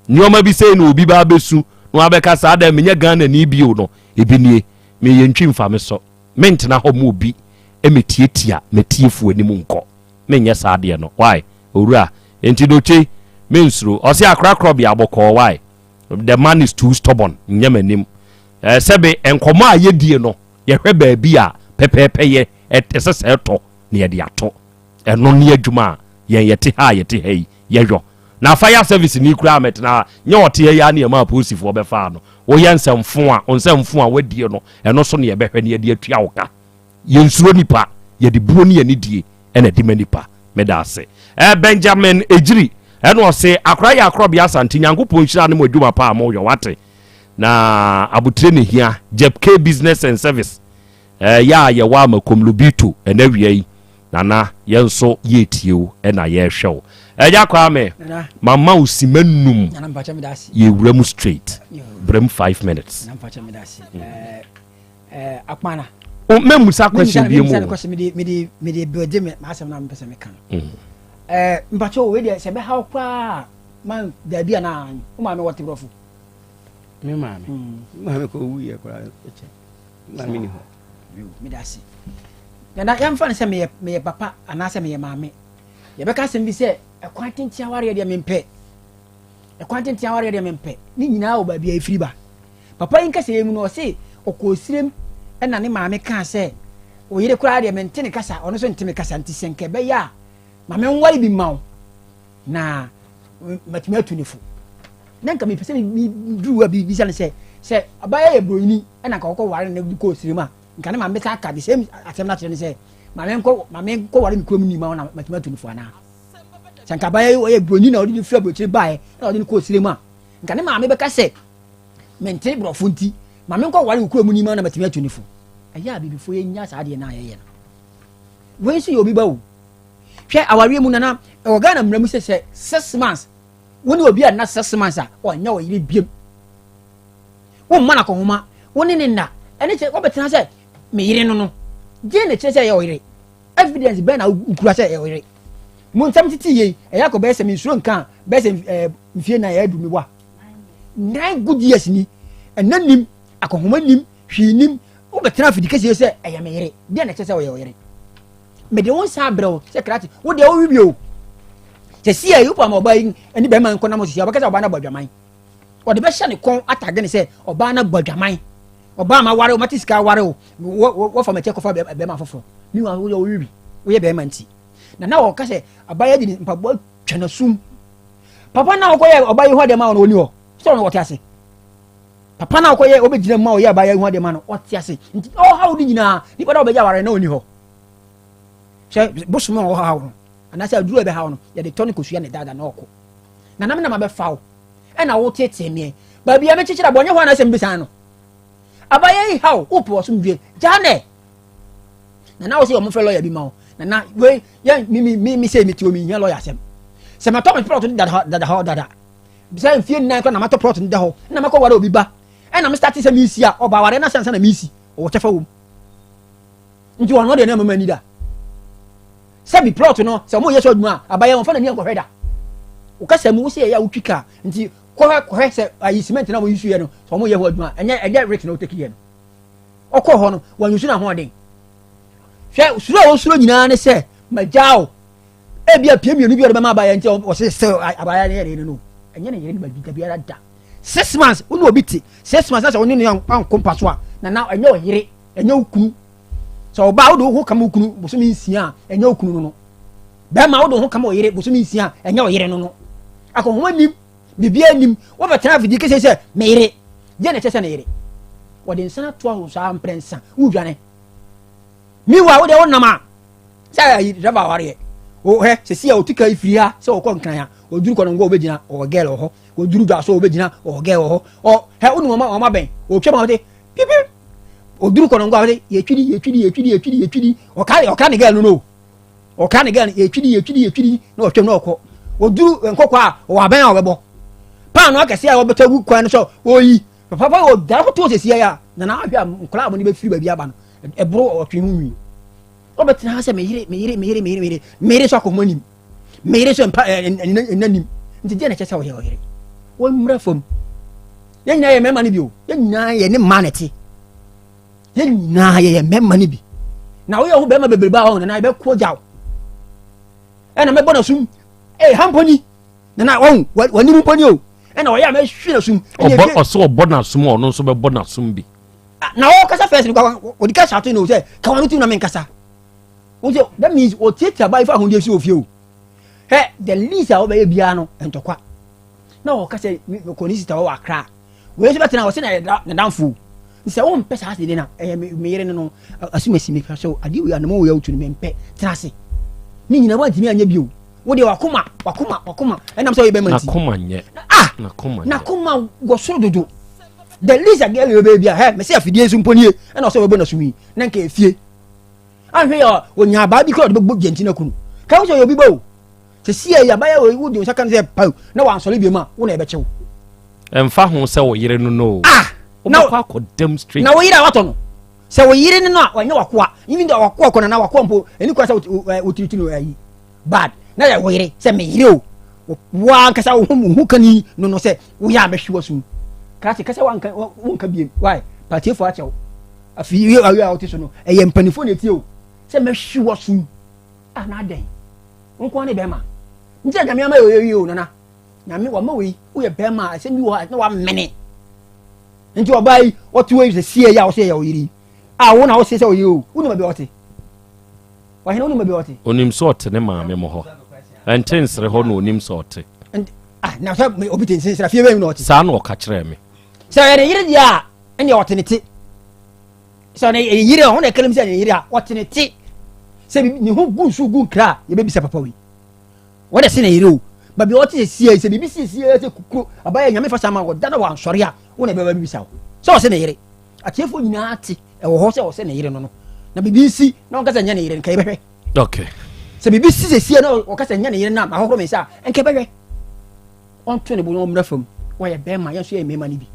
nyoma bi se na obi ba besu no abeka saa da menya Ghana ni bio no ebinie me ye ntwi mfa me so mentena ho mu obi metietia metiefu anim nkɔ menyɛ saa deɛ no why owura enti doche mensuro ɔse akrakra bi abɔkɔ why the man is too stubborn nyɛ manim sɛbe nkɔmɔ a yɛdie no yɛhwɛ baabi a pɛpɛɛpɛ yɛ ɛsɛ sɛ ɛtɔ na yɛde ato ɛno ne adwuma a yɛn yɛte ha yɛte ha yi yɛhwɔ na fire service ni kura metna nyɛ ɔte ha ya ne ma posifoɔ bɛfa no woyɛ nsɛmfo a onsɛmfo a wadie no ɛno so ne yɛbɛhwɛ ne yɛde atua wo ka yɛnsuro nipa yɛde buo ne yɛne die ɛna de ma nipa meda ase Benjamin Ejiri ɛno ɔse akora yɛ Krobea Asante Nyankopɔn hyira ne mo adwuma pa mo yɛ wate na abutre ne hia JK business and service ya yɛwa makom lubito ɛna wia yi nana yɛnso yɛtiew ɛna yɛhwɛw ɛgya kwa me mama usimanum yɛwura mu straight brem 5 minutes akmana memu sa question bi mu me build me asem na mpese me kan mpacho we de se be how kwa man da bia na o ma me wote brofo me ma me ko wu ye kwa eche na me ni ho me da si na yam fa ne se me papa anase me maame ye be ka sem bi se ekwantentia ware de mempe ekwantentia ware de mempe ni nyina o ba bia efiri ba papa yin ka se mu no se okosirem na ne maame ka se o yire kura de mente ne kasa ono so ntime kasa nti senke be ya maame nwari bi mawo na matime atunifu na nka me pese mi duwa bi bi se abaya ye broini na ka kokko ware ne ko osirem a nka ne maame ka ka bi se atem na kire ne se maame ko ware mi kurom ni mawo na matime atunifu ana sanka abaya ye broini na odi fi abotire bae na odi ko osirem a nka ne maame be ka se mente brofo nti maame ko ware kurom ni mawo na matime atunifu aya bibifo ye nya saa de na ye no we so obi ba wo hwe aware mu nana e Ghana mramu se 6 months woni obi a na 6 months a onya wo yire biem wo mana ko homa woni ne na ene che wo betena se me yire no je ne che se ye wo yire evidence be na ukura se ye wo yire mu ntam titi ye e ya ko be se me nsuro nkan be se mfie na ya adumi wa 9 good years ni enanim akohoma nim hwinim wo betena fidi kese se e ya me yire de na che se wo ye wo yire me de won sa bro se krati wo de wo wibio se si ayi upa ma oba yi eni be man kona mo si oba kese oba na bodwaman o de be hye ne kon atage ne se oba na bodwaman oba ma ware o matiska ware o wo fa ma che ko fa be ma foforo ni wa wo wibi wo ye be man ti na wo ka se abaya di mpabo twena sum papa na ko ye oba yi ho de ma no oni ho so no wote ase papa na ko ye obegina ma o ye abaya yi ho de ma no wote ase nti o ha wo di nyina ni pa da obeja ware na oni ho she bosuma o ha wo anase aduru ebe ha no ye de tonic osua ne dada na okọ na nam na ma be fawo e na wo tete me ba bia me chichira bonye ho anase mbisa no abaye yi hawo upo so mwie jane na wo se o mo fe lawyer bi ma wo na we ye mi se mi ti o mi nya lawyer asem se ma to me plot dada bisa mfie nnan ko na ma to plot nda ho na ma ko ware obi ba e na me start se mi isi a oba ware na sansa na mi isi o chefa wo nti wono de na mama ni da sabi plot no se mo yeso aduma abaya won fa na ni enko hweda o ka se mu se ya utwika nti ko se ayi cement na mo yusu ye no so mo ye ho aduma enye rich na o take ye no okọ ho no wan yusu na ho den hwe suro o suro nyina ne se majao e bia pie mienu bi o de ma abaya nti o se abaya ne ye no enye ne ye ni ba bi bia da 6 months unu obi ti 6 months na se oni ne an kompa so a na enye o yire enye okunu so ba wo do ho kam okunu bosomi nsia enye okunu no be ma wo do ho kam o yire bosomi nsia enye o yire no akọ ho anim bibia anim wo betena fidi kese se me yire je na chese na yire wo de nsa to ho sa mprensa wo dwane mi wa wo de wo nama sa yi raba ware o he se sia o tika ifiri ha se o ko nkan ya o duru ko no ngo obegina o gel ho o duru dwa so obegina o gel ho o he unu ma ben o twema ho de pipi oduru kono ngwa we ye twidi o ka ne girl no o ka ne girl ye twidi na o twem na okọ oduru nkokọ a o aban a obebo pa no akese a obeta gu kwan no so oyi papa o da ko to sesia ya na ahwa nkora abo ne be firi ba bi aba no ebro o twe hu wi o betina ha se me yire so akọ manim me yire so mpa enanim nti je na chese o yire wo mra fam ye nyina ye mema ne bi o ye nyina ye ne maneti ye nyina ye mema ne bi na wo ye ho be ma bebreba ho na be ko jaw na me bona sum hamponi na wani mu poni o na wo ya me hwe na sum oso bona sum ono nso be bona sum bi na wo kasa first ni kwa odi ka shout no say ka wanu ti na me nkasa wo say that means o tietia ba ifa hunde si ofie o the least a wo be bia no entokwa na wo kasa ko ni sita wo akra wo se betena wo se na danfo nse wo mpe sa ase de na me yere no asumasi me fa so ade wi anamo wo ya utu ni me mpe tenase ni nyina wa ntimi anya bio wo de wakoma enam so ye be manti nakoma go so dodo the least girl you be bia me say afidie so mponie na so we bo na sumi na nka efie ahwe ya onya ba bi ko de bo genti na kunu ka wo so yo bi bo se sie ya ba ya wo de so kan say pa na wa ansole bi ma wo na e be chew emfa ho se wo yire no no na kwa demonstrate na wo yire wato no se wo yire no a wanya wakoa even de wakoa ko na wakoa mpo eni kwa se utiriti no ayi bad na ya wo yire se me yire o wa nkasa wo hu kani no se wo ya behwe su krati kasa wa nka biem why party for achew afi awi a otiso no eye mpanifo na tie o se me hwe su na den nko ne be ma nje ga me ama yo nana na me wa ma we wo ye be ma se mi wo na wa mene nti obai otu we se sie ya o se ya o yiri wo na wo se o yo wo no be ote wa hena wo no be ote onim sort ne ma me mo ho entensre ho no onim sort na so me obi tensre afie be no ote sa na o ka kire me sa yere yiri dia ene ote ne ti so ne yiri ho na kelem se ne yiri a ote ne ti se ni ho gunsu gun kra ye be bisa papa wi wo de se ne yiri o ba bi ote sie se bi sie se kukuro abaya nyame fa sama wo dana wa nsore a wo na be ba bisa so se ne yiri atiefo nyina ati e wo ho se wo se ne yiri no na BBC na o kasa nya ne yiri nkai behwe okay se BBC se sie na o kasa nya ne yiri na ma ho me sa enkai behwe on to ne bo no mra fam wo ye be ma ye so ye me ma ni bi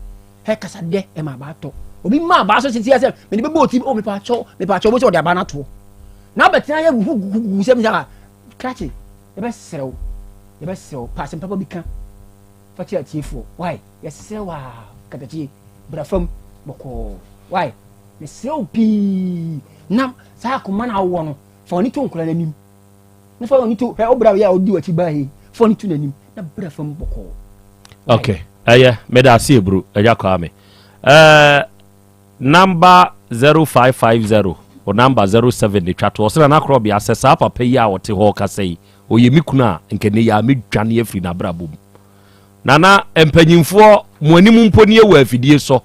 he kasa de e ma ba to obi ma ba so se se me ni be bo ti o me pa cho bo se o de aba na to na betina ye gu se me sa krachi e be serew pass papa bi kan fa ti atiefo why ye sewa katachi bra fam boko why me sew pi nam sa ko mana wo no fa oni to nkula nanim na fa oni to he obra ya odi wachi ba he fa oni to nanim na bra fam boko okay me da see bro eja kwa me number 0550 or number 07 the chat was na Krobea sesa papa ya wote ho ka sei oyemi kuna nkene ya medwane afri na brabom nana empanyimfo moanim mponi ewa afidie so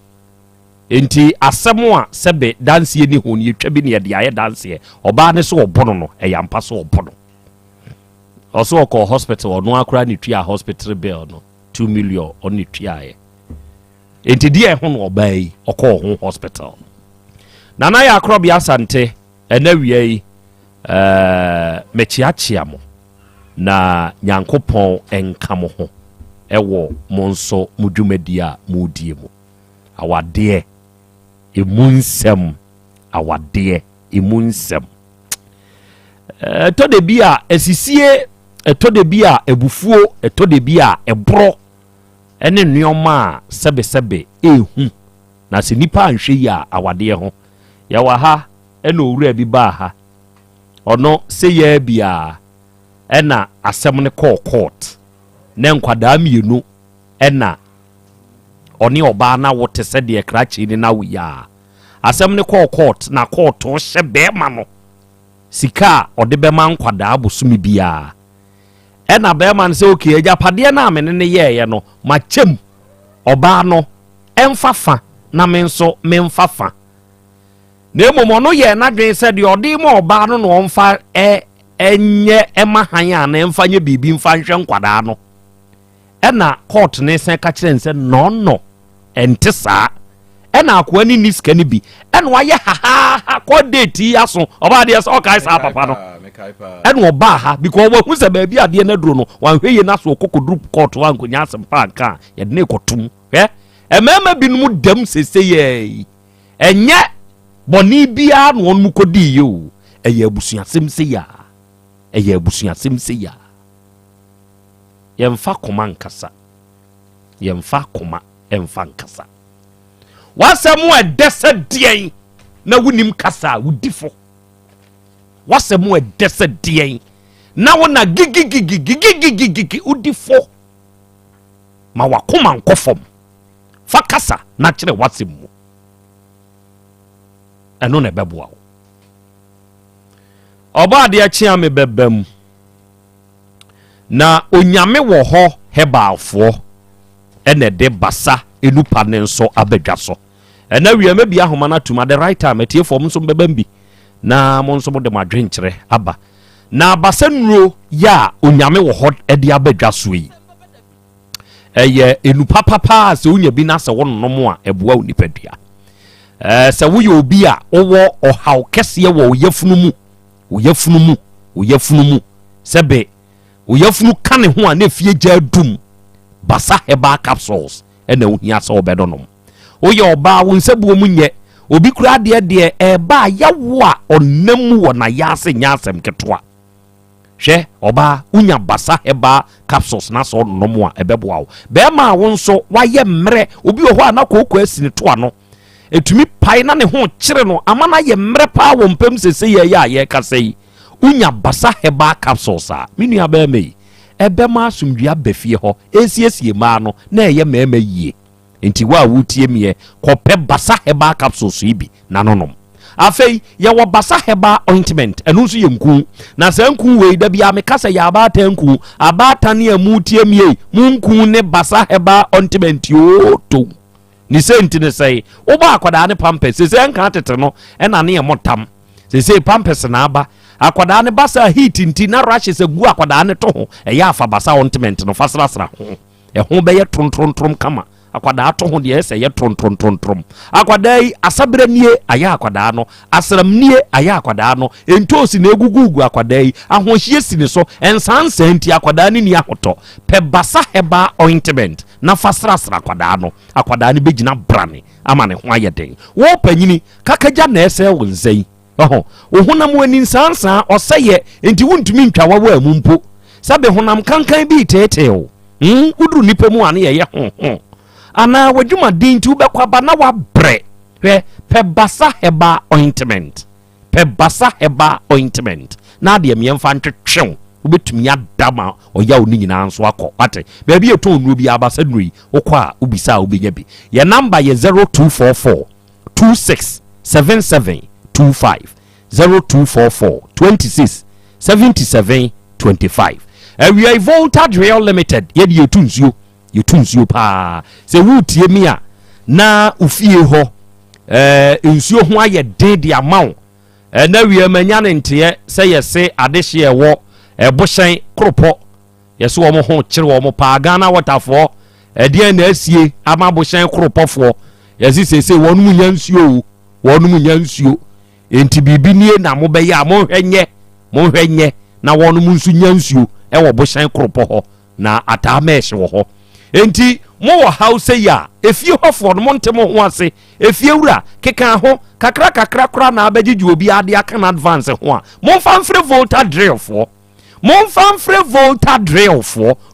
enti asemo a sebe danse ni honi etwa bi ne de aye danse oba ne so obono no eyampa so obono oso okọ hospital ono akra ne tua hospital bill no 2 million on ne tua aye enti die ho no oba yi okọ ho hospital nana ya Krobea Asante enawie mechiachia mo na nyankopon enkamo ho ewo monso mudwumadi a mudie mu awade emunsem awade emunsem etode bi a esisie etode bi a ebufuo etode bi a ebro ene nneoma sebe ehu na se nipa anhwe ya awade ho ya wa ha ene owura bi ba ha ono se ya bia ena asem ne court ne nkwadaa mienu ena oni oba na wote se de krachi ni na wuya asem ne court na court o hye be ma no sika ode be ma nkwadaa bosumi bia ena be ma se okay ajapade na amene ne ye no machem oba no emfafa na menso memfafa na momo ye na dwen se de ode mo oba no no mfa enye ema hanya na emfa nye bibi mfa nhwe nkwadaa no ena court ne sen ka kire nse no entesa ena akwa ni niska ni bi ena waye ha ko date aso oba de so kai sa papa no ena oba ha because wo hu se ba bi ade na duro no wan hweye na so kokodru court wan ko nya asem pa nka ye de ne kotum emema binum dem seseye enye boni bia no mu kodi yo eye abusuasem se ya eye abusuasem se ya yemfa koma nkasa yemfa koma emfa nkasa wasemu edese dien na wunim kasa wudifo wasɛm a dese deɛn na wona gigigigigigigigi udi fo ma wakoma nkɔfom fa kasa na kyerɛ wasɛm mu ɛno na ɛbɛboa wo ɔba ade akyea me bɛbam na onyame wɔ hɔ hebalfoɔ ɛna de basa enupa ne nso abadwa so ɛna wiema bia homa na tuma the right time etiefo mo nso bɛbam bi na mo nso mo de madwenkyerɛ aba na basa nuro ya onyame wɔ hɔ ɛde abadwa so yi ɛyɛ enupa papa sɛ onya bi na sɛ wononom a ɛboa wo nipadua sɛ woyɛ obi a ɔwɔ ɔhaw kɛseɛ wɔ oyafunu mu sɛbe oyafunu ka ne ho a na fie gya dum basa herbal capsules ɛna ohia sɛ ɔbɛdɔnom woyɛ ɔbaa wo nsabuo mu nyɛ obi kura deɛ ɛba yawo a ɔnam mu wɔ na yaase nyasɛm ketwa hwɛ ɔbaa unya basa herbal capsules na sɛ ɔnonom a ɛbɛboa wo bɛɛma wo nso wayɛ mmerɛ obi wɔ hɔ a na kookɔ asini toa no etumi pai na ne ho kyere no ama na yɛ mmerɛ paa wɔ mpam sese yɛ a yɛ kasa yi unya basa herbal capsules a menua bɛɛma yi ɛbɛma asomdua bɛfie hɔ esiesie maa no na ɛyɛ mɛɛma yie enti wa wutie miɛ kɔpɛ basa herbal capsules yi bi na nonom afei yɛwɔ basa herbal ointment ɛno nso yɛ nku na sɛ nku wei da bia me kasa yɛ abata nku abata ne amu tie mie mu nku ne basa herbal ointment yoto ni senti ne sɛ woba akwadaa ne pampers sɛ nka tete no ɛna ne yɛ motam sɛ pampers na aba akwadaa ne basa heat nti na rashes agu akwadaa ne to ho ɛyɛ afa basa ointment no fasrasra ho ɛho bɛyɛ trontrontrom kama akwadaa to ho de ɛsɛ yɛ trontrontrom akwadaa yi asabere nie ayɛ akwadaa no asram nie ayɛ akwadaa no entosi na egugugu akwadaa yi ahohie si ne so ensansa nti akwadaa ne ni ahotɔ pɛ basa herbal ointment na fasrasra akwadaa ne begina brane ama ne ho ayɛ den wo panyini kakagya na ɛsɛ wo nzai wo honam wani nsansa ɔsɛyɛ enti wontumi ntwa wawa mu mpo sabe honam kankan bi tetew uduru nipa mu ane yɛ ho ana wadwuma din nti wobɛkwa ba na wabrɛ hwɛ pɛ basa herbal ointment na de miɛmfa ntwetwew wobɛtumi adama ɔya wo ni nyinaa nso akɔ ate baabi ɛtɔn nuo bi abasa nui wokɔ a wobisa a wobɛnya bi yɛ number yɛ 0244 267725 0244 26 77 25 awia Volta Real Limited yɛde yɛtu nsuo paa sɛ wotie mi a na ufie hɔ nsuo ho ayɛ den de amaw na awia manya ne nteɛ sɛ yɛse adehye ɛwɔ ɛbohyɛn koropɔ yɛse wɔn ho kyere wɔn paa Ghana waterfoɔ ɛdeɛ na asie ama bohyɛn koropɔfoɔ yɛse sese wɔn mu nya nsuo enti bibi nie na mo bɛyɛ a mo hwɛ nyɛ na wɔn mu nso nya nsuo ɛwɔ bohyɛn koropɔ hɔ na atamesh wɔ hɔ enti mo wɔ house ya efie hɔfoɔ no mo ntem ho ase efie wura keka ho kakra kora na abɛgye obi ade aka na advance ho a momfa mfrɛ Volta drill foɔ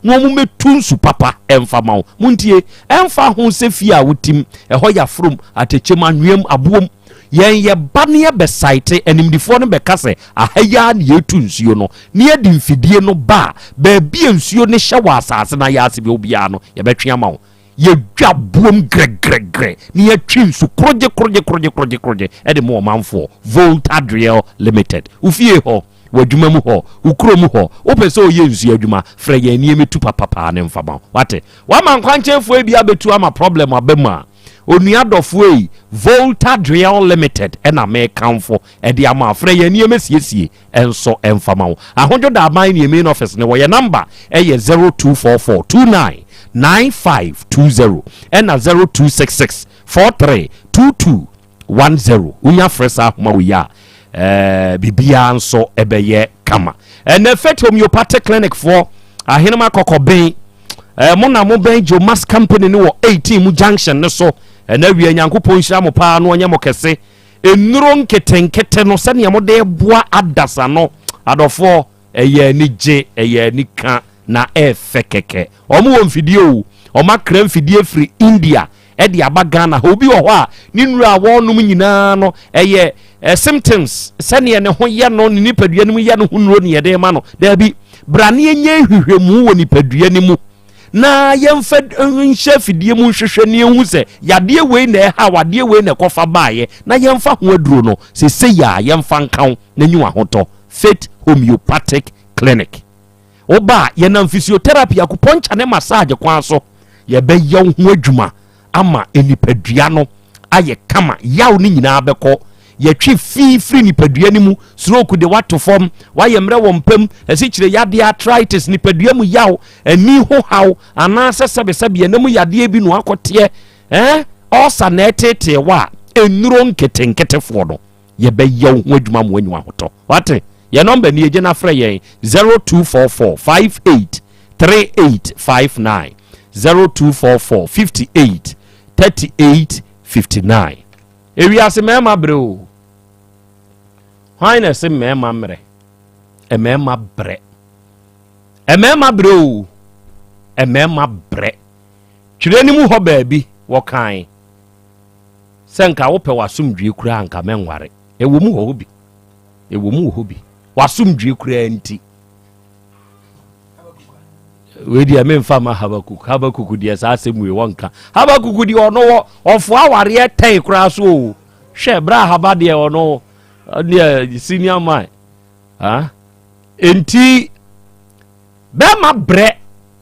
no mo metu nsu papa ɛmfa ma wo montie ɛmfa ho sɛ fie a wotim ɛhɔ ya from atechem anwem aboom yɛn yɛ ba ne yɛbɛsaite animdifoɔ no bɛka sɛ ahaya ne yɛtu nsuo no ne yɛde mfidie no ba baabi nsuo ne hyɛ wɔ asase na yɛase bi obiara no yɛbɛtwe ama wo yɛdwa boom grɛgrɛgrɛ ne yɛtwe nsu korogye ɛde mo ɔmanfoɔ Volta Drill Limited ufie hɔ wadwuma mu hɔ ukuro mu hɔ wopɛ sɛ ɔyɛ nsuo adwuma frɛ yɛn ne yɛmetu papapaa ne mfama wate wama nkwankyɛfoɔ bi abɛtu ama problem abɛmu a onua dɔfoɔ yi Volta Drill Limited ɛna me kanfo ɛde ama afrɛ yɛn nneɛma siesie ɛnso ɛmfama wo ahodwo da aban ne main office ne wɔyɛ number ɛyɛ 0244 299520 ɛna 0266 432210 unya frɛ saa ahoma wo ya bibia nso ɛbɛyɛ kama ɛna Fet Homeopathic Clinic for ahenema kɔkɔben mo na mo bɛn Jomas Company ne wɔ 18 mu junction ne so ɛna wie nyankopɔn hyira mo paa no ɔnyɛ mo kɛse enuro nketenkete no sɛ ne mo de boa adasa no adɔfo ɛyɛ ni gye ɛyɛ ni ka na ɛfɛ kɛkɛ ɔmo wɔ mfidie o ɔmo akra mfidie firi India ɛde aba Ghana ha obi wɔ hɔ a ne nnura a wɔnom nyinaa no ɛyɛ symptoms sɛneɛ ne ho yɛ no ne nipadua no mu yɛ no ho nnuro ne yɛde ma no daabi brane nyɛ hwehwɛmu wɔ nipadua no mu na yɛmfa nhyɛ fidie mu nhwehwɛ ne ehu sɛ yadeɛ wei na ɛha wadeɛ wei na ɛkɔfa baayɛ na yɛmfa ho aduro no sɛ ya yɛmfa nkaw na nyi ahotɔ Faith Homeopathic Clinic oba yɛnam physiotherapy acupuncture ne massage kwan so yɛbɛyɛ ho adwuma ama enipadua no ayɛ kama yaw ne nyinaa bɛkɔ yɛtwe firi nipadua ne mu stroke de wato fam wayɛ mmerɛ wɔ mpam ɛsikyire yadeɛ arthritis nipadua mu yaw ani ho haw anaasɛ sɛbesɛbe yɛnam yadeɛ bi no akɔteɛ ɔsa na ɛtete wa enuro nketenketefoɔ no yɛbɛyɛ ho adwuma mo anyi ahotɔ wate yɛ number ni yɛgye na frɛ yɛn 0244 58 3859 0244 58 3859 ewiase mɛma brɛ o hwan na se mɛma mmerɛ mɛma brɛ mɛma brɛ o mɛma brɛ twere ni mu hɔ baabi wɔkan sɛ nka wopɛ wasomdwie kura anka mɛnware ɛwɔ mu hɔ bi wasomdwie kura nti we dia memfa ma Habakuk dia sa asɛm we wonka Habakuk dia ɔno ɔfo aware ɛtɛn kura so o hwɛ bra haba dia ɔno ne senior man enti bɛma brɛ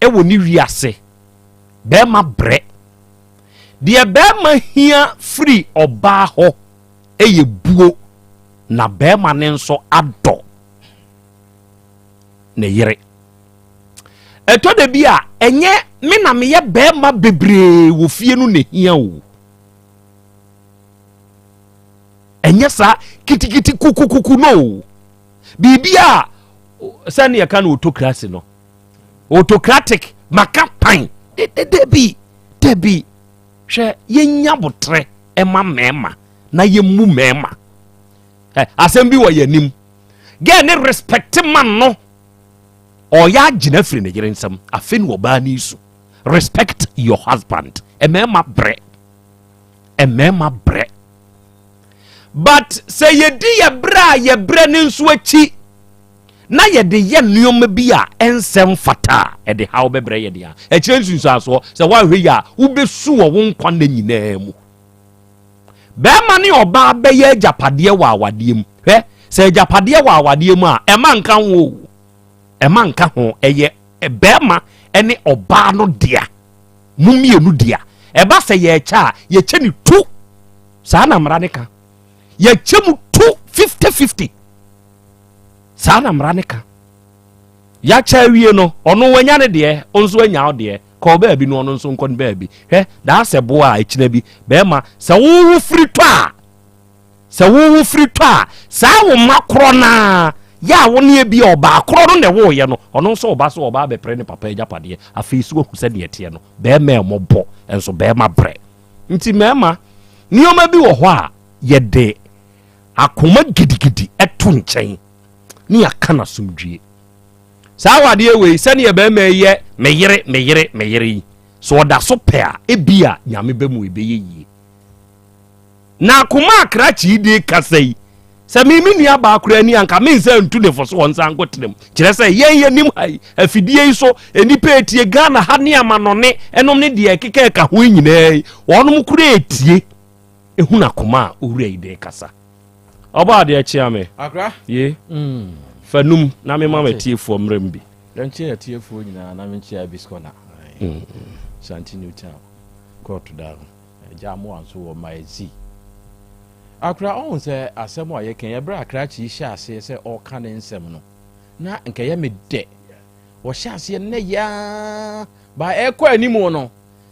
ɛwɔ ni wiase bɛma brɛ dia bɛma hia free ɔbaa hɔ ɛyɛ buo na bɛma ne nso adɔ ne yere ɛtɔ de bi a ɛnyɛ me na meyɛ bɛma bebree wɔ fie no ne hia o ɛnyɛ sa kitikiti kukukuku no bibia sɛne yɛka no autocracy no autocratic maka pan debi hwɛ yɛnya botrɛ ɛma mɛma na yɛmmu mɛma asɛm bi wɔ yɛnim gɛ ne respect man no ɔyɛ agyina firi ne yere nsɛm afe ne ɔbaa ne isu respect your husband ɛmɛma brɛ but sɛ yɛdi yɛ brɛ a yɛ brɛ ne nso akyi na yɛde yɛ nneɔma bi a ɛnsɛm fata ɛde haw bɛbrɛ yɛde a ɛkyerɛ nsunsuasoɔ sɛ woahwɛ yi a wobɛsu wɔ wo nkwa nna nyinaa mu bɛrima ne ɔbaa bɛyɛ agyapadeɛ wɔ awadeɛ mu hwɛ sɛ agyapadeɛ wɔ awadeɛ mu a ɛma nka ho ɛyɛ bɛrima ne ɔbaa no dea mu mmienu dea ɛba sɛ yɛkyɛ a yɛkyɛ ne tu saa na mmara ne ka yɛkyɛ mu tu 50-50 saa na mmara ne ka yɛakyɛ awie no ɔno wanya ne deɛ ɔnso anya wo deɛ kɔ baabi no ɔno nso nkɔ ne baabi hwɛ daa sɛ boa a ɛkyina bi bɛrima sɛ wowo firi tɔ a saa wo ma korɔ naa yɛ a wo ne bi a ɔbaa korɔ no na ɛwoyɛ no ɔno nso ɔba so ɔbaa bɛprɛ ne papa agyapadeɛ afei so wahu sɛ deɛ teɛ no bɛrima ɛmmɔbɔ ɛnso bɛrima brɛ nti mɛrima nneɔma bi wɔ hɔ a yɛde akoma gidigidi ɛto nkyɛn ne yɛaka na somdwie saa wadeɛ wei sɛneɛ bɛrima yɛ meyere yi so ɔda so pɛ a ebi a nyame bɛ mu ɛbɛyɛ yie na akoma akrakyi de kasa yi sɛ mimi nua baakora ani anka mensa ntu ne fo so wɔn nsa nkotrem kyerɛ sɛ yɛn nim hai afidie yi so enipa etie Ghana ha ne amanɔne ɛnom ne deɛ keka ka ho nyinaa yi wɔnom kura etie ehu na akoma a owura yi de kasa ɔba de akyia me akra ye fanum na me mama tiefo mrem bi dan kyia tiefo nyina na me kyia biskona Shanti Newtown court down jamo anso wo maezi akra on se asem a yeken ye bra akra chi hye ase se o ka ne nsem no na nka ye me de wo hye ase ne ya ba ekọ animu no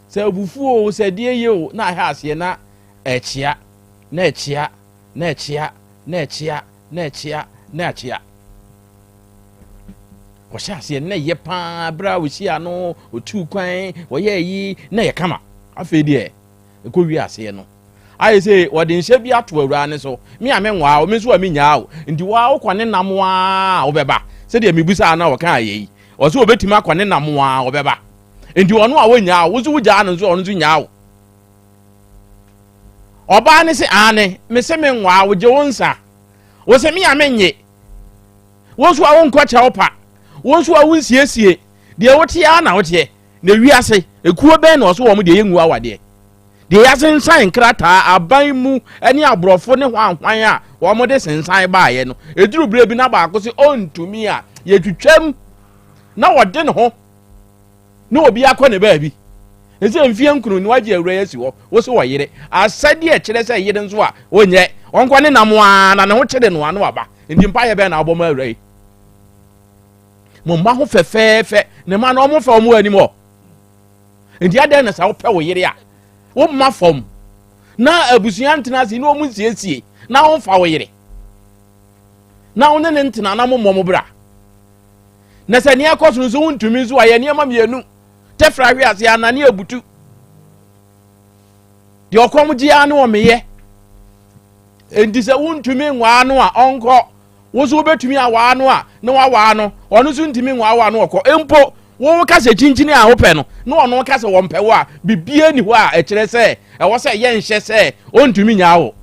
se abufuo se die ye o na hye ase na echia wɔhyɛ aseɛ na yɛ paa bra wɔhyia no otu kwan wɔyɛ yi na yɛ kama afei deɛ ɛkɔ wi aseɛ no ayɛ sɛ wɔde nhyɛ bi ato awura ne so me a menwaa wo me nso a menyaa wo nti waa wokɔ ne nam a wobɛba sɛdeɛ mebusaa na wɔka ayɛ yi ɔsɛ wɔbɛtumi akɔ ne nam a wobɛba nti ɔno a wɔnyaa wo nso wogyaa no nso ɔno nso nyaa wo oba ne se ane me se me nwa wo je wonsa wo se me ya menye wo so a wo nkwa cha opa wo so a wo nsiesie de wo te ya na wo te na wiase ekuo ben na so wo mo de yengu awade de ya sensan krata aban mu ani abrofo ne hwan a wo mo de sensan baaye no eduru bre bi na ba ko se ontumi a ye twetwam na wode ne ho na obi akọ ne baabi ese mfie nkunu ni waje awura yesi wo wo so wo yire asade e kire se yire nso a onye onkwa ne namoa na ne ho kire no anu aba ndi mpa ye be na aboma awura yi mo mma ho fefefe ne ma na omo fa omo ani mo ndi ade na sa wo pe wo yire a wo mma fom na abusuan ntena si na omo siesie na wo fa wo yire na wo ne ntena na mo mo bra na se ne akoso so wuntumi so aye ne ma mienu tefra hwe ase anane abutu de okom gia ne o meye endi se wuntumi nwa no a onko wo so betumi awa no a ne wa no ono so ntumi nwa awa no okọ empo wo ka se chinchini a wo pe no ne ono ka se wo mpe wo a bibie ni ho a e kire se e wo se ye nhye se o ntumi nya wo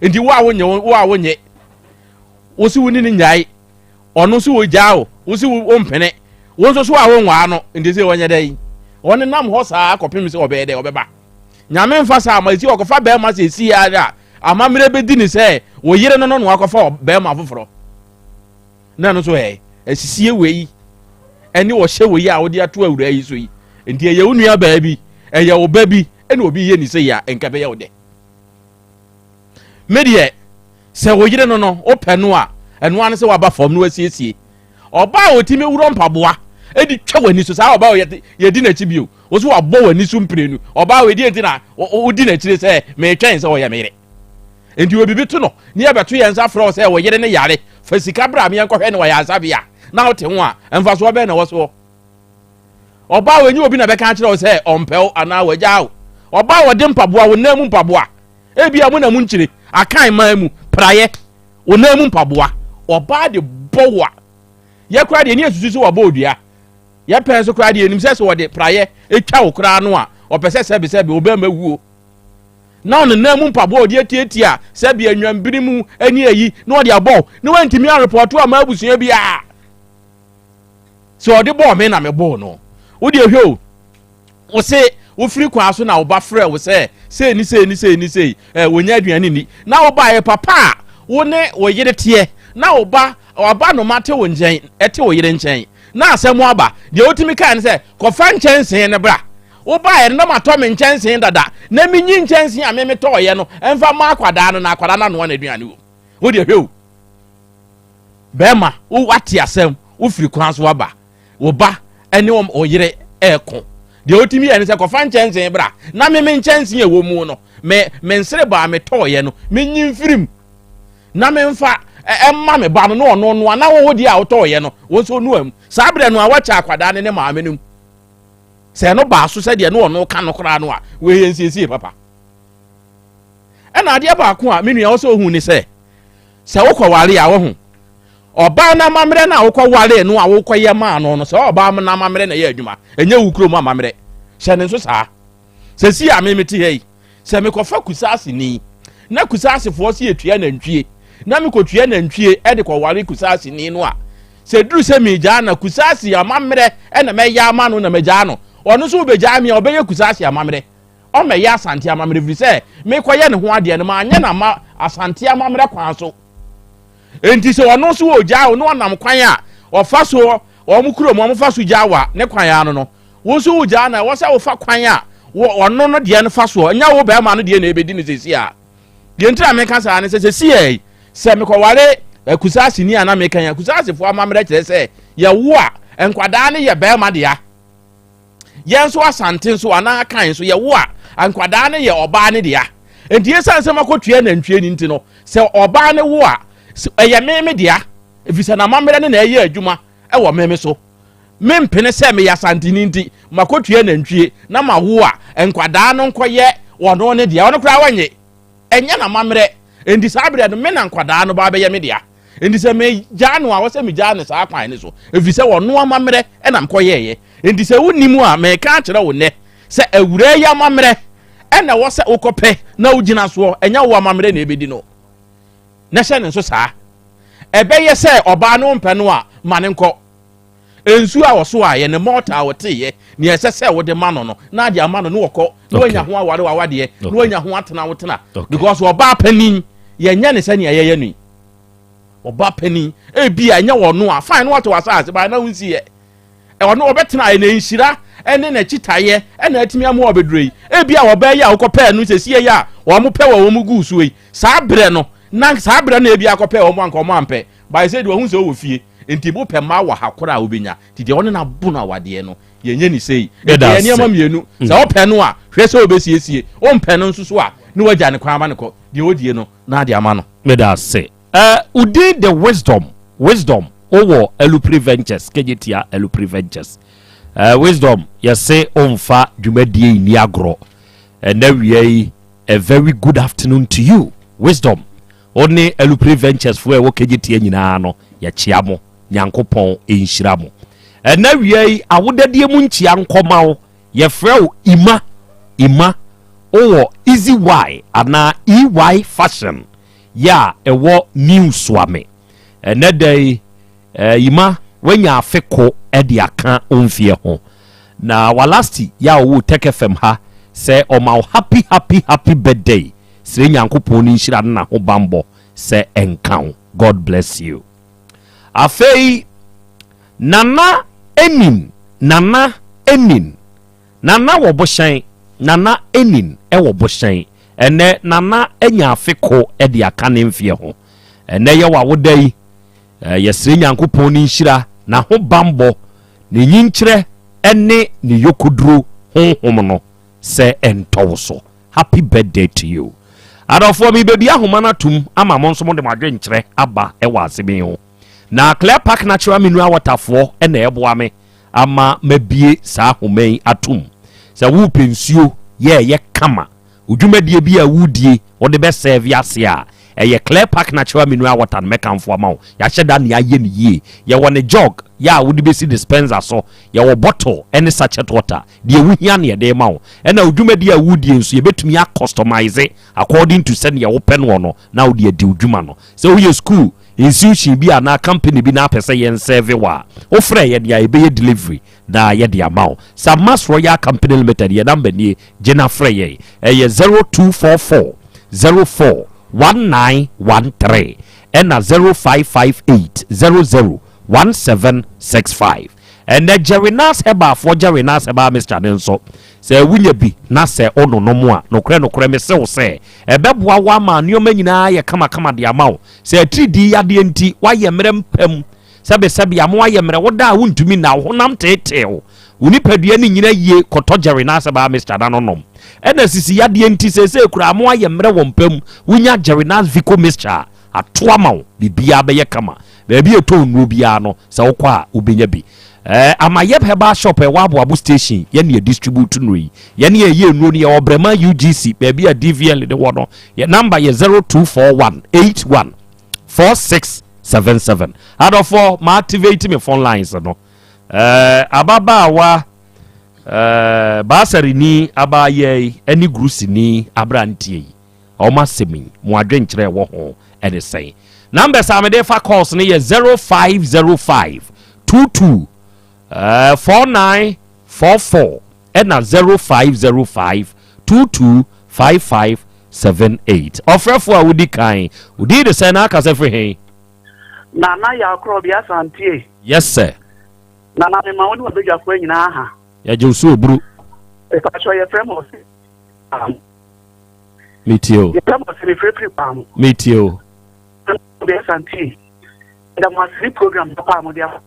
endi wo a wo nye wo si woni ni nyai ono so wo gia wo si wo mpene wo so a wo nwa no endi se wonye dai woni nam ho saa akopem se obede obeba nyame mfa saa ma esi okofa be ma se si ya amamre be di ni se wo yire no no akofa be ma foforo na no so esisie wei eni wo hye wei a wo de ato awura yi so yi enti eye unua ba bi eye wo ba bi eni obi ye ni se ya enka be ye wo de medie se wo yire no ope no a eno an se waba fom no asiesie oba otime wuro mpaboa edi twa wani so saa oba ye di na chi bio wo so wabo wani so mprenu oba we di enti na wo di na chire se me twen se wo ye mere enti obi bitu no ni ya beto ye nsa fro se wo yire ne yare fa sika bra me enkohwe ne wo ya asabia na wo te ho a emfa so be na wo so oba we nyi obi na be kan kire wo se ompel ana wagyawo oba wo de mpaboa wo namu mpaboa ebi amu na mu nchire akan mamu praye wo namu mpaboa oba de bowa ye kura de ni asusu so wabo odua ye pen so kura de enim se wo de praye etwa wo kura no a opese sebe oba mawuo na on namu mpaboa odi etietia sebe anwambiri mu ani ayi na odi abo na wantimi a report o ma abusuan bia so odi bo me na me bo no wo de hwe wo se wo firi kwa so na wo ba frɛ wo se ni wonya aduane ni na wo ba ye papa wo ne wo yire tie na wo ba no mate wo njen ete wo yire nchen na asɛm aba de otimi kan se kɔfa nkyɛnsen ne bra wo ba ye na matɔ me nkyɛnsen dada na minyi nkyɛnsen a me tɔ ye no emfa ma akwada no na akwada na no aduane wo de hwe bema wo wate asɛm wo firi kwa so aba wo ba ene wo yire eko de otimi ye ne se kɔfa nkyɛnsen bra na me nkyɛnsen e wo mu no me nsere ba me tɔ ye no minyi mfirim na me mfa emma me ba no no na wo di a wo tɔ ye no wo so no am saa bre no a wacha akwada ne maame num se no ba so se de no no ka no kra no a we ye nsiesie papa na ade ba ko a menua wo so hu ni se wo kwaware a wo hu oba na mamre na wo kwaware no a wo kwye ma no se oba na mamre na ye adwuma enye wukro mu mamre hye ne so saa se si a memeti hei se me kofa kusase ni na kusase fo se etua na ntwie na me kotua na ntwie e de kwaware kusase ni no a se duru se me gya na kusase ya mamre e na me ya ma no na me gya no ono so be gya me obeye kusase ya mamre o me ya asante ya mamre firi se me koye ne ho ade no ma anya na ma asante ya mamre kwan so enti se ono so wo gya no nam kwan a ofa so o mu kuro mo fa so gya wa ne kwan ya no wo so wo gya na wo se wo fa kwan a ono no de ne fa so nya wo be ma no de na ebedi ne sesi a de ntra me ka sa ne sesi e se me ko ware kusase ni ana me kan ya kusase fo amamre kire se ye wo a enkwada ne ye be ma de ya ye so asante so ana kan so ye wo a enkwada ne ye oba ne de ya enti yesan se makotua na ntwie ni nti no se oba ne wo a eye meme de ya efisa na mamre ne na eye adwuma e wo meme so mempene se me ya sante ni nti makotua na ntwie na ma wo a enkwada no nkoye wono ne de ya wono kra wanye enya na mamre enti sabre no me na enkwada no ba be ye me de ya enti se me gya no a wo se me gya ne saa kwan ne so efisa wono amamre e na mkoye ye enti se wonimu a me ka kire wo ne se awure ya mamre ɛna wɔ sɛ wokɔpɛ na wogyina soɔ ɛnyɛ wo amammerɛ na ɛbɛdi no na hyɛ ne nso saa ɛbɛyɛ sɛ ɔbaa no mpɛ no a ma ne nkɔ ensu a wɔso a yɛ ne mɔta a wɔteyɛ ne ɛsɛ sɛ wode ma no no na ade ama no no wɔkɔ na wanya ho aware wawadeɛ na wanya ho atena wotena because ɔbaa panin yɛnyɛ ne sɛ ne ɛyɛyɛ no ɔbaa panin ebi a ɛnyɛ wɔ no a fine no wɔto wasase ba na wonsi yɛ ɔno ɔbɛtena ayɛ ne nhyira ɛne n'akyitayɛ ɛna atumi amu ɔbɛduro yi ebi a wɔbɛyɛ a wokɔpɛ no sɛ sie yɛ a wɔn pɛ wɔ wɔn gu so yi saa brɛ no na saa brɛ no ebi akɔpɛ wɔn anka wɔn ampɛ by say de wɔn sɛ wɔ fie enti bo pɛ ma wɔ hakora a obenya ti de ɔne na bu na wadeɛ no yenye ni sei e de nneɛma mienu sɛ ɔpɛ no a hwɛ sɛ obesiesie ɔmpɛ no nso so a ne wagya ne kwan ma ne kɔ de odie no na de ama no me da say udi the wisdom owo Elupri Ventures kejetia Elupri Ventures wisdom yɛse omfa dwumadie ni agro na wiei a very good afternoon to you wisdom only Elupri Ventures fo e wo kejetia nyina no ya chia mo nyankopɔn enhyira mo na wiei awodadie mu nkyia nkɔma wo ye frɛ ima owo easy y ana ey fashion ya ewo news wame na dai ima wanya afeko edi aka onfie ho na walasti ya wo Tech FM ha se oma happy birthday sire nyankopɔn ni nhyira na ho bambo se enkan God bless you afei nana enin wo boshan nana enin e wo boshan ene nana enya afeko edi aka ne mfie ho ene ye wa wodai yɛsire nyankopɔn ni nhyira na ho bambo ne nyinkyerɛ ene ne yokuduro honhom no sɛ ɛntɔw so happy birthday to you adɔfoɔ mi bebi ahoma na tum ama mo nso mo de madwenkyerɛ aba ɛwɔ asemi ho na Clear Park Natural Mineral Waterfoɔ ɛna ɛboa me ama mabie saa homan atum sɛ wo pensuo yɛ kama odwumadie bi a wudie wo de bɛ serve ase a ɛyɛ Clear Park Natural Mineral Water no mekamfo ama wo yɛahyɛ da ne ayɛ ne yie yɛwɔ ne jog ya wode bɛsi dispenser so yɛwɔ bottle ɛne sachet water deɛ wohia ne yɛde ma wo ɛna odwumadi a wodie nso yɛbɛtumi a customize according to sɛ ne yɛwo pɛ no no na wode adi odwuma no sɛ woyɛ school institution bi ana company bi na apɛ sɛ yɛn serve wa wo frɛ yɛde a yɛbɛyɛ delivery na yɛde ama wo Samas Royal Company Limited yɛ number nie gyina frɛ yɛ ɛyɛ 0244 04 1913 and 0558 001765 and Jerinas Heba for Jerinas Heba Mr. Nenso say wunya bi na se ono no mo a no kre me se e beboa wa ma nneoma nyina ye kama de amawo say 3D yade enti wa ye mrem pam sebe amo wa ye mre woda wuntumi na honam tetew woni padua ni nyina yie koto Jerinas Heba Mr. Danom ena sisi yade enti se kura amo wa ye mre wompam wunya Jerinas Vico Mr. atoa mawo bibia be ye kama baabi eto nnuo bia no se wokɔ a obenya bi amayep heba shop e waboabo station ye ne distribute no yi ye ne ye nnuo ne ye obrema UGC baabi a DVL de wo no ye number ye 0241814677 adofo ma activate me phone lines no ababa wa basari ni abaye ani grusi ni abrantie o ma semi mo adwenkyere wo ho ene sei number samede fa calls ne ye 0505 22 4944 and 0505 225578 offer for Woody Kai Woody the Sena Casafre Nana ya Krobea Asante. Yes sir. Nana me ma woni wa beja fo nyina ha. Ya Josu bru. E fa so ye frem o. Meteo. Ye frem o se free pam. Meteo. Krobea Asante. Da mo free program papa mo dia.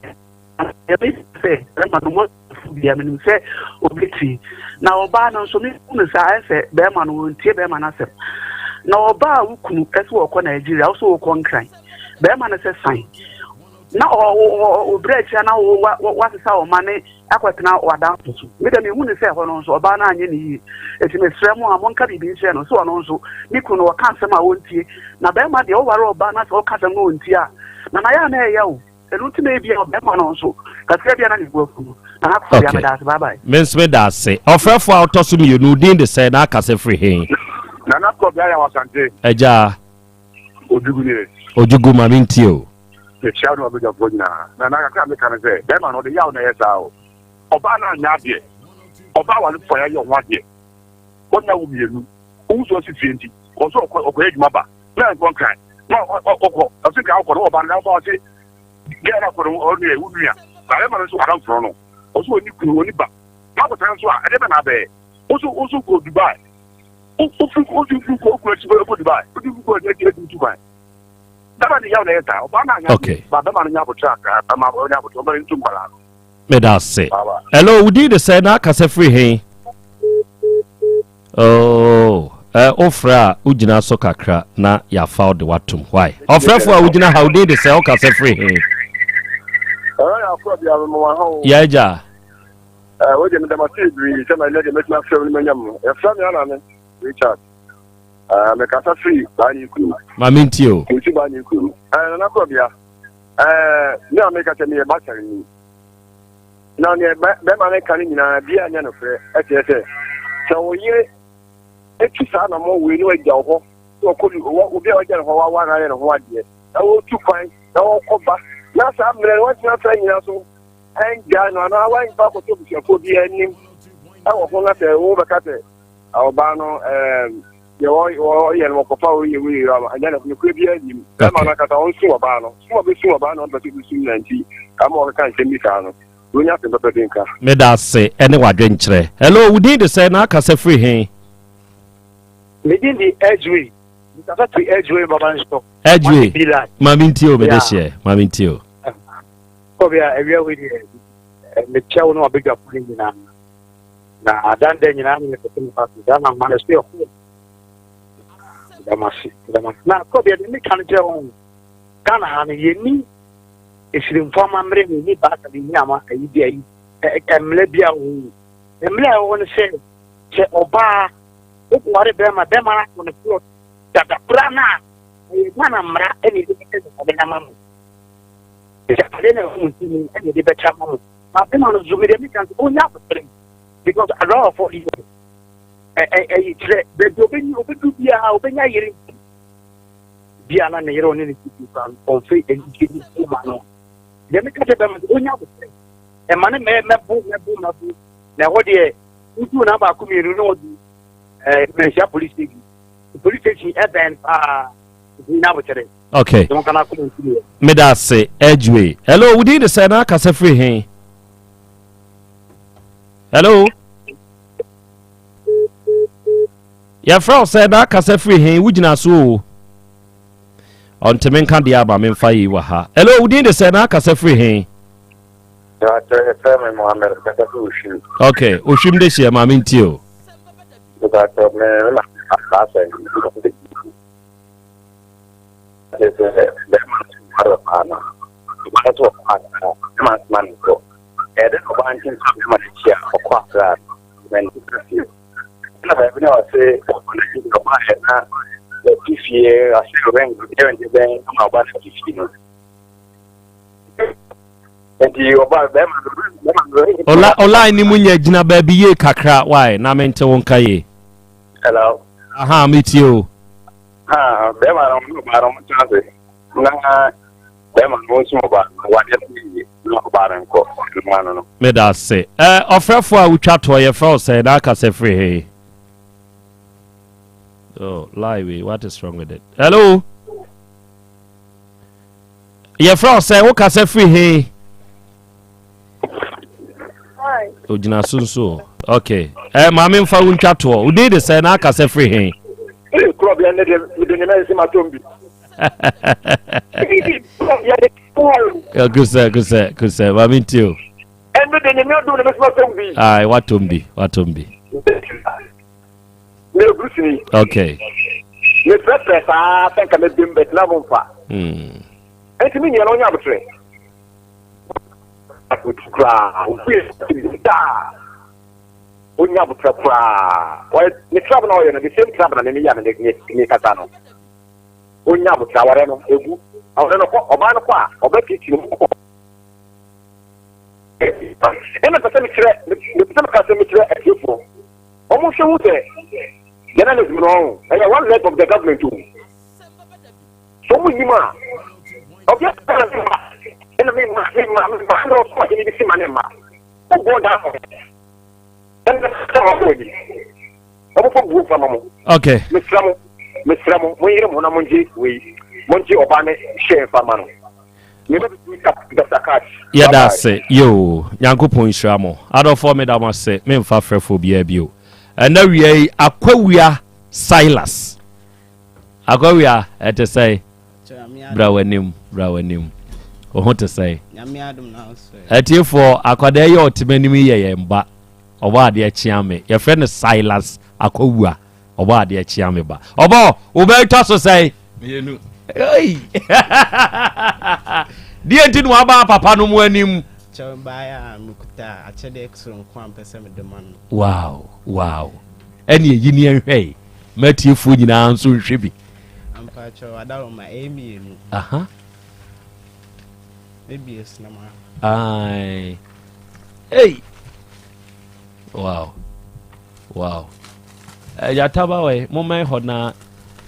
Ebe se ma no mo bia me se obiti na oba no so me kunu sa se be ma no ntie be ma na se na oba ukunu ese wo ko Nigeria so wo ko nkran be ma na se sign na o breach na wa se sa o ma ne akwatena wada so me da me hu ne se ho no so oba na anye ni eti me sremu a mon ka bibi nche no so no so me kunu wo kan se ma wontie na be ma de o ware oba na se o ka se ma wontie a na ya na e ya o eluti na ebia be ma no so kasika bia na ni gbofu Mensme da se. Ofrefo a otoso mi you din de say na aka se free hen. Nana Krobea Yaw Asante. Eja. Ojugu ma minti o. The child of the Bogna. Nana ka me kan say, dem no de yaw na yesa o. Oba na nya de. Oba wa lu for ya one de. Onya wo mienu. Unso si 20. Onso okoye djuma ba. Na ngon kan. No okọ. Afrika okọ no oba na ba say get up for onu e wunua. Ba ma so around for no. Oso oni kuru oni ba. Ma ko tan so a ede be na be. Oso go Dubai. Oso go Dubai. Oso go Dubai. Okay. Okay. Me da se. Hello, we did the say na aka se free hen. Oh, ofra ugina so kakra na ya found the watum. Why? Ofrefo a ugina how did the say aka se free hen. Yeah, ja. We dey dem say we say my lady make na free me nyam. E fra me ana me Richard. Me kasa free ba ni ku. Maminti o. Ku ba ni ku. Na Krobea. Me America tell me e ba tare ni. Na ne be ma ne kan nyina bia anya no frɛ ɛte so ye etu sa na mo we ni wa gya ho so ko ni wo obi a wa gya ho wa na ye no ho ade na wo tu kwan na wo koba na sa mre wa tina fa nyina so en ga no na wa nfa ko to bi ko bi anim a wo ko na te wo be ka te a ba no yo ye no ko pa wo ye wi ra anya na ko bi anim be ma na ka ta on su wa ba no ba ti su nanti ka mo ka kan mi ka no. Me da se ene wadwe nkyere. Hello, we did say na aka se free hen. Me din di edgeway. Nta to edgeway baba nso. Edgeway. Maminti o me de share. Maminti o. Krobea ewia we di me chew no abega pulling na. Na adan de nyina me ko tin pa da na ma se o. Da masi. Na Krobea de me kan je on. Kana ha ne yeni esirim fama mre ni ba ka ni ama ayi bi ayi emle bia wo emle wo ne se oba o kware be ma ko ne pro da prana e mana mra eni de ke de na mamu e ja pale na hu ni eni de be cha mamu ma be ma no zumire mi kan o nya ko tre because a lot of you tre be do be ni o be du bia o be nya yiri bia na ne yero ne ni ti kan on fe e ki ni ma no de me kate be ma onya bo e ma ne me bu na ho de utu na ba ku mi ru no du me sha police station event na bo tere. Okay. Me da say edgeway. Hello, we did say na aka se free hen. Hello. Ya frau say na aka se free hen wugina so on temen kan dia ba men fa yi wa ha. Hello, we did say na aka se free hen. Ya tere me Mohammed ka ta ushim. Okay, ushim de share ma min tio. Ka to me la ka sa ni. Man ko e de ko ban tin sa ma ti ya ko afra men ti na ba bi na se ko na ko ma he na le tifie a se ren de de ben ma ba sa tifie no enti oba be ma ola ni munya gina ba bi ye kakra why na mente won kaye. Hello. Aha, meet you. Be ma ro chance na be ma no so ba wa de no ba ran ko no. Me da say ofrefo a utwa to ye frau say na aka say free hey. Oh, live, what is wrong with it? Hello. Ye frau say wo ka say free hey. Hi. Ojina sunso. Okay. Mama mfa untwa to. U dey say na aka say free hey. Krobea ne de ne na se matombi. Good sir. Mami too. And the name of the matombi. Aye, watombi. Okay. Me prepare think I'm being better na bonfa. And to me you know nya betre. Akukra, da. Onya betre pra. Why me club na oyo na the same club na me ya me kata no. Onya betre aware no egu. Aware no ko oba no ko a oba kiti no ko. And the person almost show that journalism wrong. And one leg of the government too. So we demand. Okay, and I mean, my okay. Mr. Monji Obama share famano. Yeah, that's it. Yo, Yankupon Shamo. I don't form it. I must say, men for phobia bio. And now we are Aquavia Silas. Aquavia, at to say, Brawenim. Or what to say? At you for Aquadeo to many me, but over the Chiame. Your friend is Silas Aquavia. Over the Chiame. Obo, Uberto say, hey, dear didn't waba papa no mu anim. Wow. Any union hey. Met you food in our soon shippy. Maybe it's no more. Aye. Hey. Wow. Yataba way, moment hodna.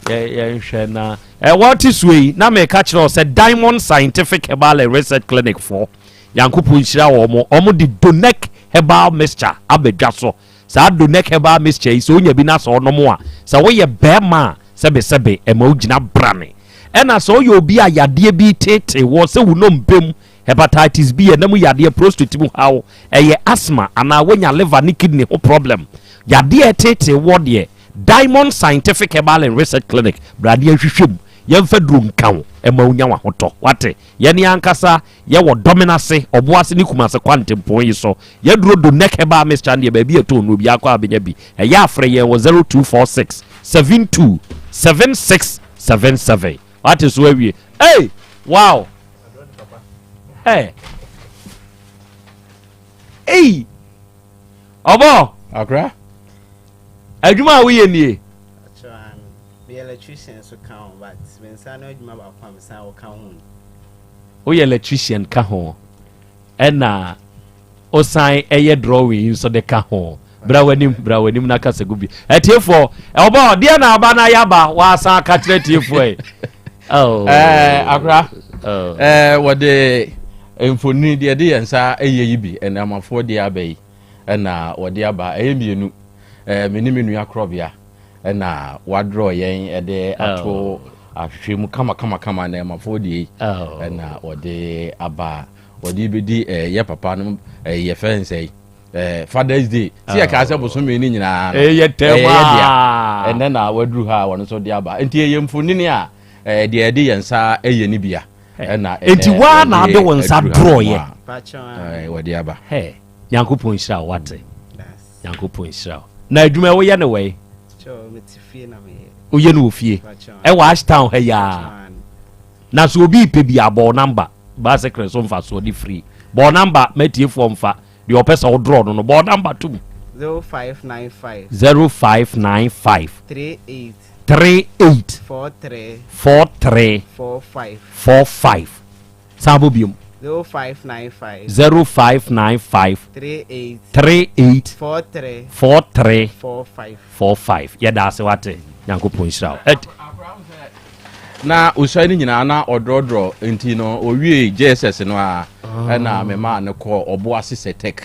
Yeah. What is we now make catch us a Diamond Scientific Herbal Research Clinic for Yankupu Inshira omo di Donek Herbal Mixture abejaso. Sa Donek Herbal Mixture is onye bi na so no mo a. Sa we ye bema sebe e ma ogina brane. E na so ye obi ayade bi tete wo se wo no mbem hepatitis B e na mu yade prostate mu hawo e ye asthma ana wenya liver ni kidney ho problem. Yade tete wo de Diamond Scientific Herbal and Research Clinic brade hwehwem yemfa drum kan e ma onya wa hoto wate ye ne ankasa ye wo dominance oboase ni kumase kwantempon yi so ye duro do neck herbal mixture ne ba bi eto no bi akwa abenya bi e ya afre ye wo 0246 72 7677 what is where we hey wow hey obo akra adwuma we ye nie the electrician so count but when san adwuma ba kwa san wo count o ye electrician ka ho ena o san eye drawing so de ka ho brawanim na kasa gubi etiefo obo de na aba na yaba wa san ka kire tiefo akra what the enfoni de yensa eye yibi ena amafo de abai ena wode aba eyemienu menimenu ya Krobea na wadro yen ede ato ahwemu kama na mafodi na ode aba ode bedi ye papa no ye fence Father's Day ti ya ka se bosomi ni nyina ye tema and then wadru ha wono so de aba enti ye mfoni ni a de ede yensa eye ni bia na enti wa na ade wonsa draw ye wode aba he Yankupon Shira wate Yankupon Shira na adwuma wo ye ne we oye no ofie e wa ashtown ha ya na so obi pe bi abo number ba secret so mfa so di free bo number metie fo mfa the opesa wo draw no bo number 2 0595 38 43 sabo biom 0595 38 43 45 ya da se wate Yankupon Shira na usani nyina na odrodro enti no owie JSS no a na mema ne ko oboase setek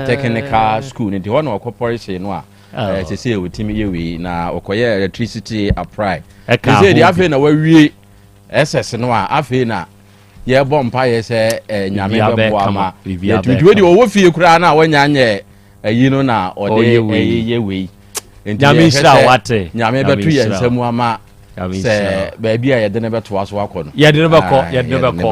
technical school enti ho na okoporisi no a sese wotimi yewi na okoye electricity apply eze di afi na wawie SS no a afi na ye bompa ye se nyame bebo ama yetudwe di owo fie kura na wanya anye ayi no na ode yewi nyame Shira wate nyame betu ye nsemu ama se baabi a ye de ne beto aso akọ no ye de ne beko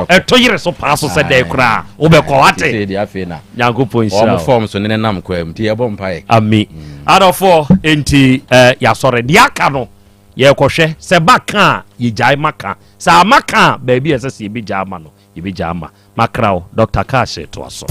eto yire so paso se de kura wo beko wate se de afi na Yankupon Shira o form so ne nam kwam ti ye bompa ye ami adofo enti ya sore de aka no ye kohwe se baka ye jai maka sa maka baabi ese se bi jama no ye bi jama makrao Dr. Kashe to aso